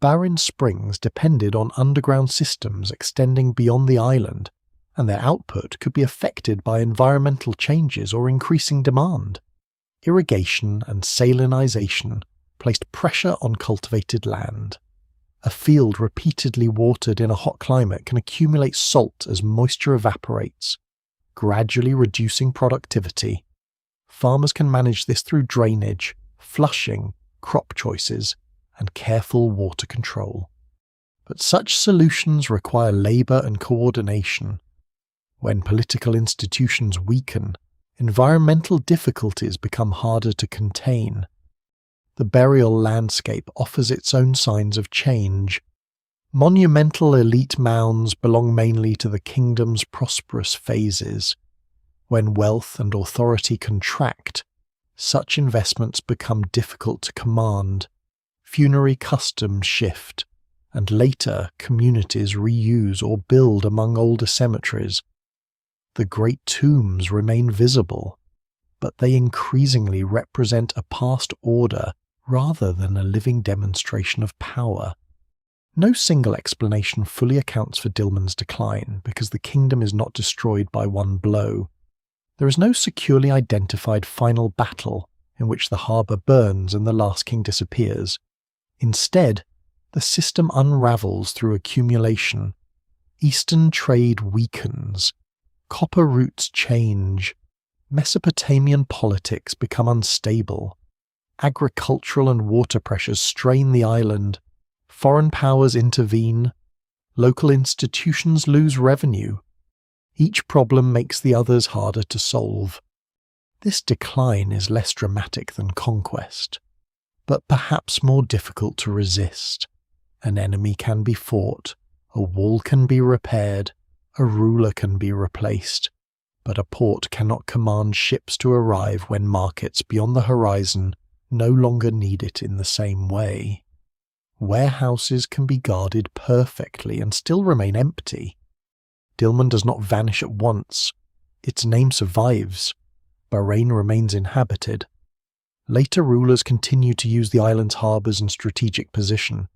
Bahrain springs depended on underground systems extending beyond the island, and their output could be affected by environmental changes or increasing demand. Irrigation and salinization placed pressure on cultivated land. A field repeatedly watered in a hot climate can accumulate salt as moisture evaporates, gradually reducing productivity. Farmers can manage this through drainage, flushing, crop choices, and careful water control. But such solutions require labour and coordination. When political institutions weaken, environmental difficulties become harder to contain. The burial landscape offers its own signs of change. Monumental elite mounds belong mainly to the kingdom's prosperous phases. When wealth and authority contract, such investments become difficult to command. Funerary customs shift, and later communities reuse or build among older cemeteries. The great tombs remain visible, but they increasingly represent a past order rather than a living demonstration of power. No single explanation fully accounts for Dilmun's decline because the kingdom is not destroyed by one blow. There is no securely identified final battle in which the harbour burns and the last king disappears. Instead, the system unravels through accumulation. Eastern trade weakens. Copper routes change. Mesopotamian politics become unstable. Agricultural and water pressures strain the island. Foreign powers intervene. Local institutions lose revenue. Each problem makes the others harder to solve. This decline is less dramatic than conquest, but perhaps more difficult to resist. An enemy can be fought, a wall can be repaired, a ruler can be replaced, but a port cannot command ships to arrive when markets beyond the horizon no longer need it in the same way. Warehouses can be guarded perfectly and still remain empty. Dilmun does not vanish at once. Its name survives. Bahrain remains inhabited. Later rulers continue to use the island's harbours and strategic position.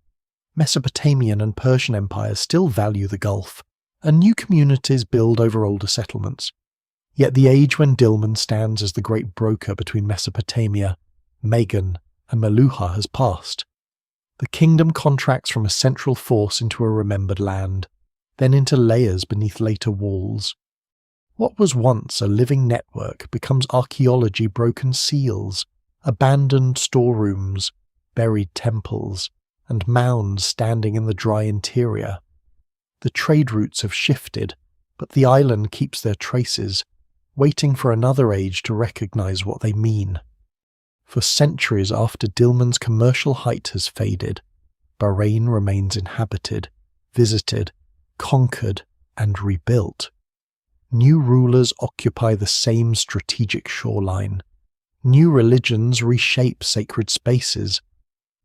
Mesopotamian and Persian empires still value the Gulf, and new communities build over older settlements. Yet the age when Dilmun stands as the great broker between Mesopotamia, Magan, and Meluha has passed. The kingdom contracts from a central force into a remembered land, then into layers beneath later walls. What was once a living network becomes archaeology broken seals, abandoned storerooms, buried temples, and mounds standing in the dry interior. The trade routes have shifted, but the island keeps their traces, waiting for another age to recognize what they mean. For centuries after Dilmun's commercial height has faded, Bahrain remains inhabited, visited, conquered, and rebuilt. New rulers occupy the same strategic shoreline. New religions reshape sacred spaces.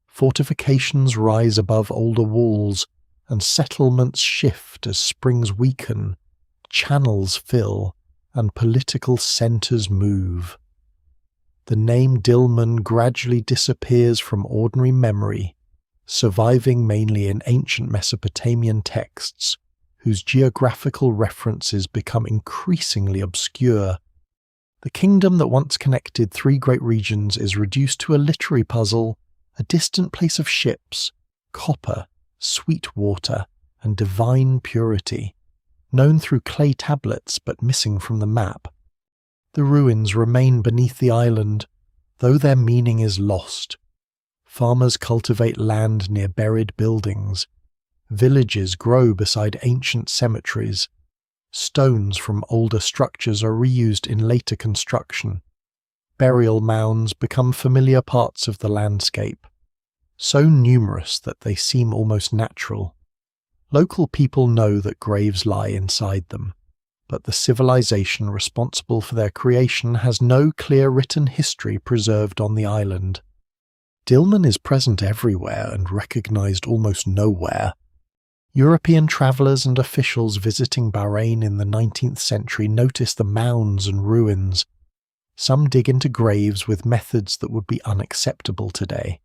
Fortifications rise above older walls, and settlements shift as springs weaken, channels fill, and political centres move. The name Dilmun gradually disappears from ordinary memory, surviving mainly in ancient Mesopotamian texts, whose geographical references become increasingly obscure. The kingdom that once connected three great regions is reduced to a literary puzzle, a distant place of ships, copper, sweet water, and divine purity. known through clay tablets but missing from the map. The ruins remain beneath the island, though their meaning is lost. Farmers cultivate land near buried buildings. Villages grow beside ancient cemeteries. Stones from older structures are reused in later construction. Burial mounds become familiar parts of the landscape, so numerous that they seem almost natural. Local people know that graves lie inside them, but the civilization responsible for their creation has no clear written history preserved on the island. Dilmun is present everywhere and recognized almost nowhere. European travelers and officials visiting Bahrain in the 19th century notice the mounds and ruins. Some dig into graves with methods that would be unacceptable today,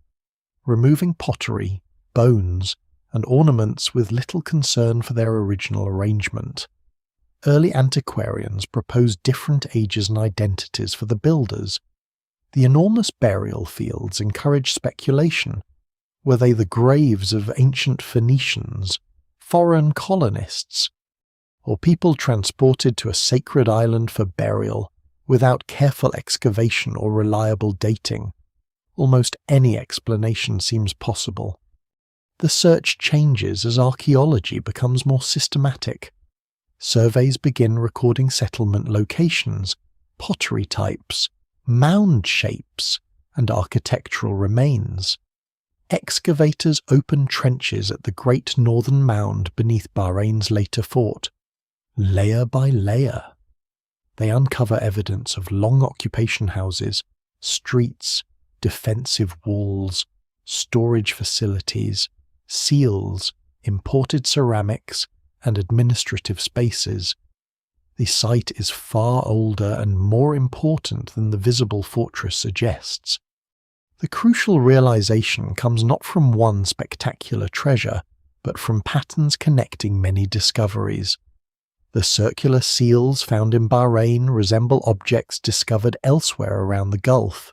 removing pottery, bones, and ornaments with little concern for their original arrangement. Early antiquarians proposed different ages and identities for the builders. The enormous burial fields encouraged speculation. Were they the graves of ancient Phoenicians, foreign colonists, or people transported to a sacred island for burial without careful excavation or reliable dating? Almost any explanation seems possible. The search changes as archaeology becomes more systematic. Surveys begin recording settlement locations, pottery types, mound shapes, and architectural remains. Excavators open trenches at the Great Northern Mound beneath Bahrain's later fort. Layer by layer, they uncover evidence of long occupation houses, streets, defensive walls, storage facilities, seals, imported ceramics, and administrative spaces. The site is far older and more important than the visible fortress suggests. The crucial realization comes not from one spectacular treasure, but from patterns connecting many discoveries. The circular seals found in Bahrain resemble objects discovered elsewhere around the Gulf.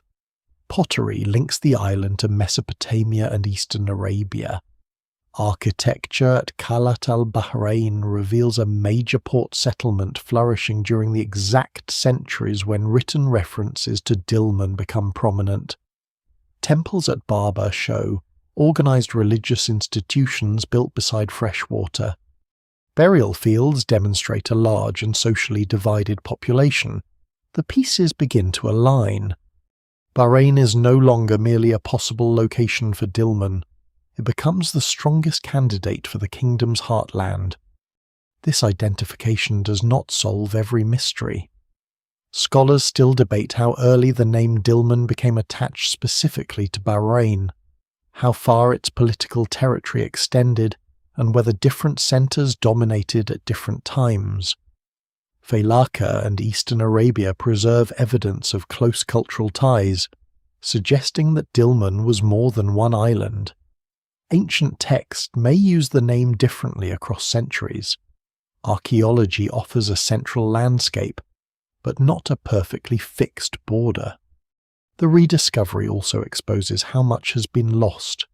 Pottery links the island to Mesopotamia and eastern Arabia. Architecture at Qalat al-Bahrain reveals a major port settlement flourishing during the exact centuries when written references to Dilmun become prominent. Temples at Barba show organized religious institutions built beside fresh water. Burial fields demonstrate a large and socially divided population. The pieces begin to align. Bahrain is no longer merely a possible location for Dilmun. It becomes the strongest candidate for the kingdom's heartland. This identification does not solve every mystery. Scholars still debate how early the name Dilmun became attached specifically to Bahrain, how far its political territory extended, and whether different centers dominated at different times. Failaka and Eastern Arabia preserve evidence of close cultural ties, suggesting that Dilmun was more than one island. Ancient texts may use the name differently across centuries. Archaeology offers a central landscape, but not a perfectly fixed border. The rediscovery also exposes how much has been lost.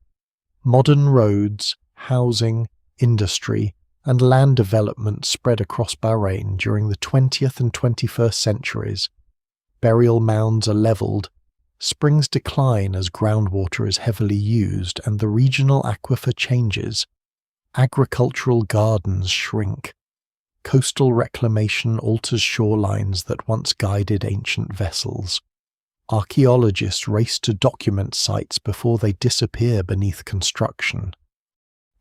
Modern roads, housing, industry, and land development spread across Bahrain during the 20th and 21st centuries. Burial mounds are leveled, springs decline as groundwater is heavily used and the regional aquifer changes. Agricultural gardens shrink. Coastal reclamation alters shorelines that once guided ancient vessels. Archaeologists race to document sites before they disappear beneath construction.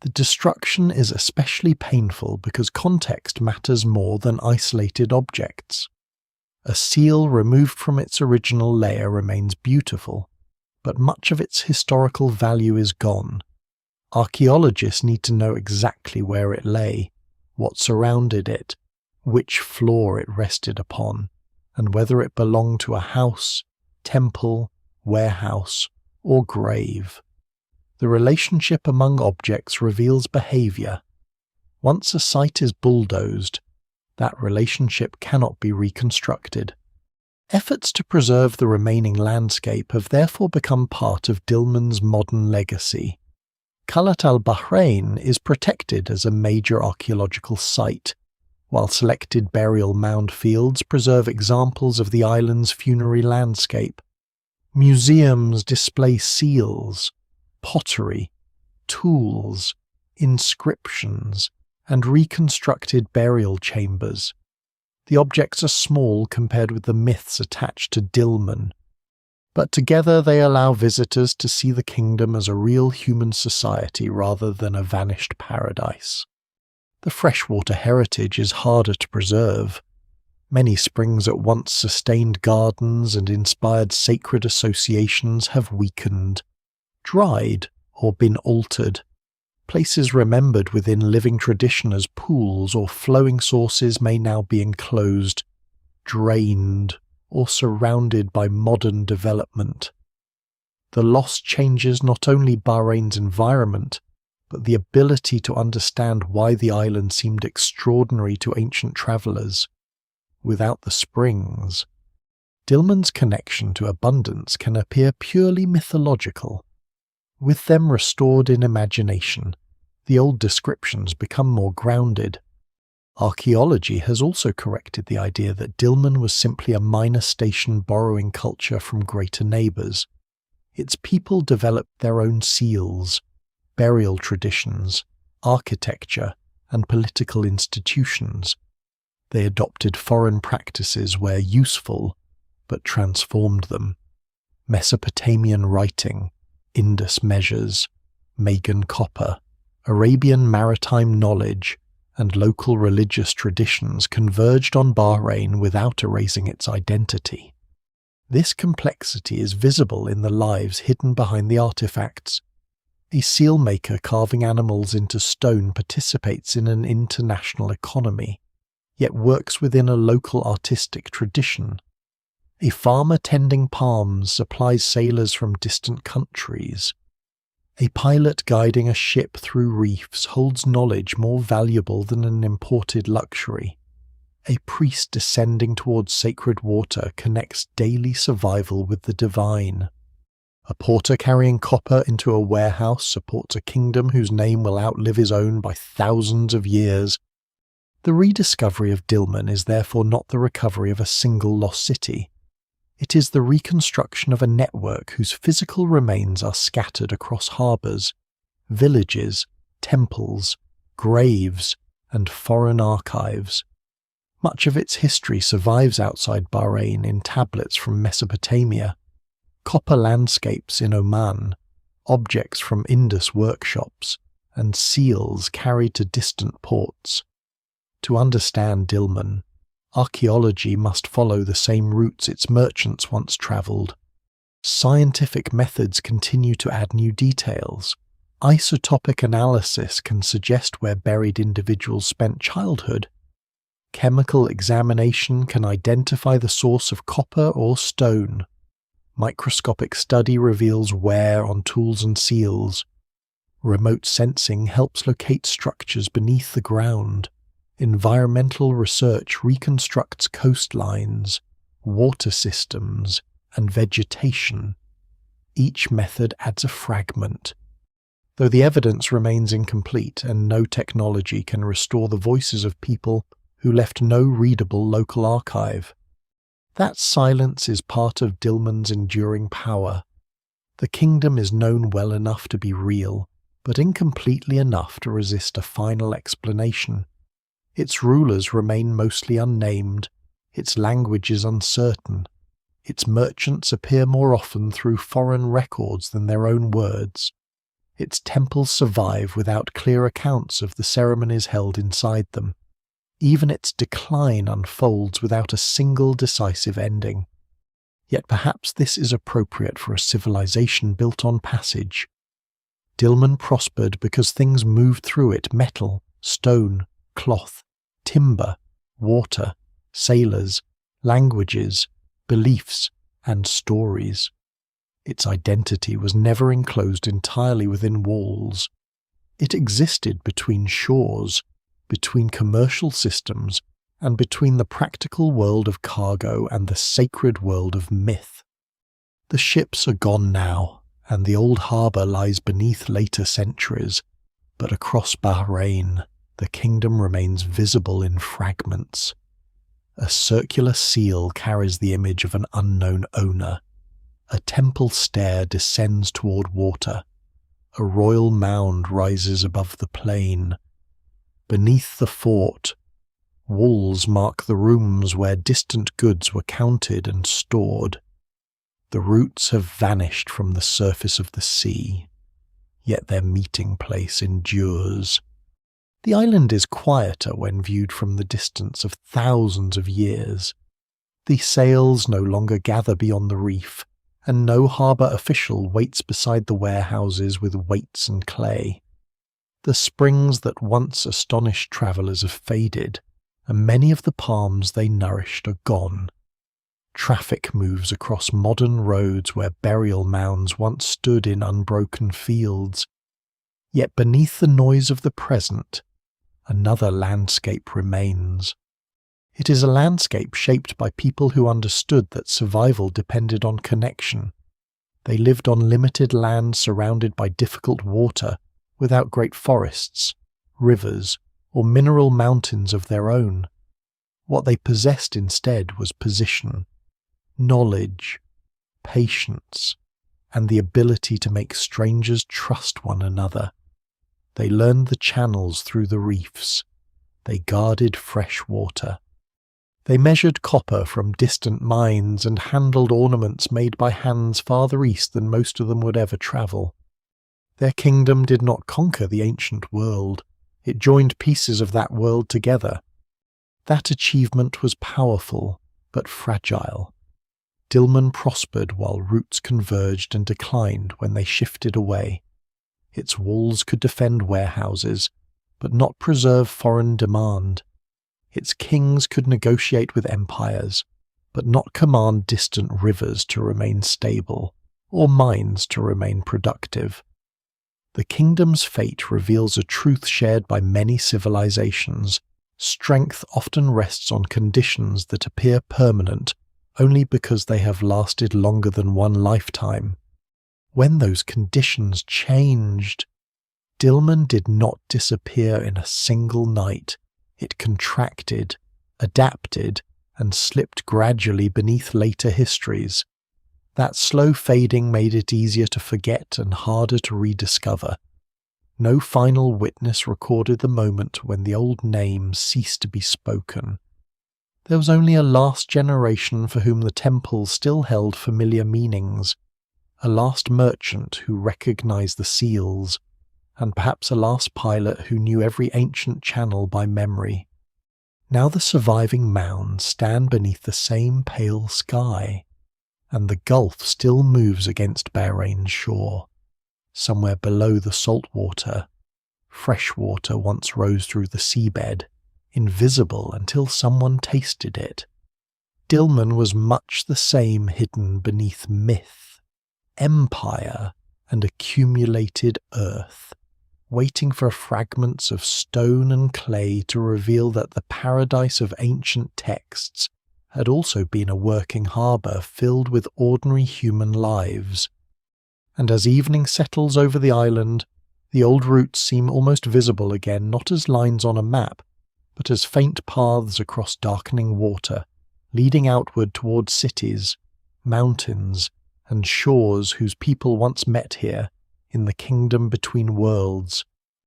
The destruction is especially painful because context matters more than isolated objects. A seal removed from its original layer remains beautiful, but much of its historical value is gone. Archaeologists need to know exactly where it lay, what surrounded it, which floor it rested upon, and whether it belonged to a house, temple, warehouse, or grave. The relationship among objects reveals behavior. Once a site is bulldozed, that relationship cannot be reconstructed. Efforts to preserve the remaining landscape have therefore become part of Dilmun's modern legacy. Qalat al-Bahrain is protected as a major archaeological site, while selected burial mound fields preserve examples of the island's funerary landscape. Museums display seals, pottery, tools, inscriptions, and reconstructed burial chambers. The objects are small compared with the myths attached to Dilmun, but together they allow visitors to see the kingdom as a real human society rather than a vanished paradise. The freshwater heritage is harder to preserve. Many springs that once sustained gardens and inspired sacred associations have weakened, dried, or been altered. Places remembered within living tradition as pools or flowing sources may now be enclosed, drained, or surrounded by modern development. The loss changes not only Bahrain's environment, but the ability to understand why the island seemed extraordinary to ancient travellers. Without the springs, Dilmun's connection to abundance can appear purely mythological. With them restored in imagination, the old descriptions become more grounded. Archaeology has also corrected the idea that Dilmun was simply a minor station borrowing culture from greater neighbours. Its people developed their own seals, burial traditions, architecture, and political institutions. They adopted foreign practices where useful, but transformed them. Mesopotamian writing, Indus measures, Magan copper, Arabian maritime knowledge, and local religious traditions converged on Bahrain without erasing its identity. This complexity is visible in the lives hidden behind the artifacts. A seal maker carving animals into stone participates in an international economy, yet works within a local artistic tradition. A farmer tending palms supplies sailors from distant countries. A pilot guiding a ship through reefs holds knowledge more valuable than an imported luxury. A priest descending towards sacred water connects daily survival with the divine. A porter carrying copper into a warehouse supports a kingdom whose name will outlive his own by thousands of years. The rediscovery of Dilmun is therefore not the recovery of a single lost city. It is the reconstruction of a network whose physical remains are scattered across harbours, villages, temples, graves, and foreign archives. Much of its history survives outside Bahrain in tablets from Mesopotamia, copper landscapes in Oman, objects from Indus workshops, and seals carried to distant ports. To understand Dilmun, archaeology must follow the same routes its merchants once travelled. Scientific methods continue to add new details. Isotopic analysis can suggest where buried individuals spent childhood. Chemical examination can identify the source of copper or stone. Microscopic study reveals wear on tools and seals. Remote sensing helps locate structures beneath the ground. Environmental research reconstructs coastlines, water systems, and vegetation. Each method adds a fragment. Though the evidence remains incomplete and no technology can restore the voices of people who left no readable local archive, that silence is part of Dilmun's enduring power. The kingdom is known well enough to be real, but incompletely enough to resist a final explanation. Its rulers remain mostly unnamed, its language is uncertain, its merchants appear more often through foreign records than their own words. Its temples survive without clear accounts of the ceremonies held inside them. Even its decline unfolds without a single decisive ending. Yet perhaps this is appropriate for a civilization built on passage. Dilmun prospered because things moved through it: metal, stone, cloth, timber, water, sailors, languages, beliefs, and stories. Its identity was never enclosed entirely within walls. It existed between shores, between commercial systems, and between the practical world of cargo and the sacred world of myth. The ships are gone now, and the old harbour lies beneath later centuries, but across Bahrain, the kingdom remains visible in fragments. A circular seal carries the image of an unknown owner. A temple stair descends toward water. A royal mound rises above the plain. Beneath the fort, walls mark the rooms where distant goods were counted and stored. The roots have vanished from the surface of the sea, yet their meeting place endures. The island is quieter when viewed from the distance of thousands of years. The sails no longer gather beyond the reef, and no harbour official waits beside the warehouses with weights and clay. The springs that once astonished travellers have faded, and many of the palms they nourished are gone. Traffic moves across modern roads where burial mounds once stood in unbroken fields. Yet beneath the noise of the present, another landscape remains. It is a landscape shaped by people who understood that survival depended on connection. They lived on limited land surrounded by difficult water, without great forests, rivers, or mineral mountains of their own. What they possessed instead was position, knowledge, patience, and the ability to make strangers trust one another. They learned the channels through the reefs. They guarded fresh water. They measured copper from distant mines and handled ornaments made by hands farther east than most of them would ever travel. Their kingdom did not conquer the ancient world. It joined pieces of that world together. That achievement was powerful, but fragile. Dilmun prospered while roots converged and declined when they shifted away. Its walls could defend warehouses, but not preserve foreign demand. Its kings could negotiate with empires, but not command distant rivers to remain stable, or mines to remain productive. The kingdom's fate reveals a truth shared by many civilizations. Strength often rests on conditions that appear permanent only because they have lasted longer than one lifetime. When those conditions changed, Dilmun did not disappear in a single night. It contracted, adapted, and slipped gradually beneath later histories. That slow fading made it easier to forget and harder to rediscover. No final witness recorded the moment when the old name ceased to be spoken. There was only a last generation for whom the temple still held familiar meanings, a last merchant who recognized the seals, and perhaps a last pilot who knew every ancient channel by memory. Now the surviving mounds stand beneath the same pale sky, and the Gulf still moves against Bahrain's shore. Somewhere below the salt water, fresh water once rose through the seabed, invisible until someone tasted it. Dilmun was much the same hidden beneath myth, empire, and accumulated earth, waiting for fragments of stone and clay to reveal that the paradise of ancient texts had also been a working harbour filled with ordinary human lives. And as evening settles over the island, the old routes seem almost visible again, not as lines on a map, but as faint paths across darkening water, leading outward towards cities, mountains, and shores whose people once met here, in the kingdom between worlds.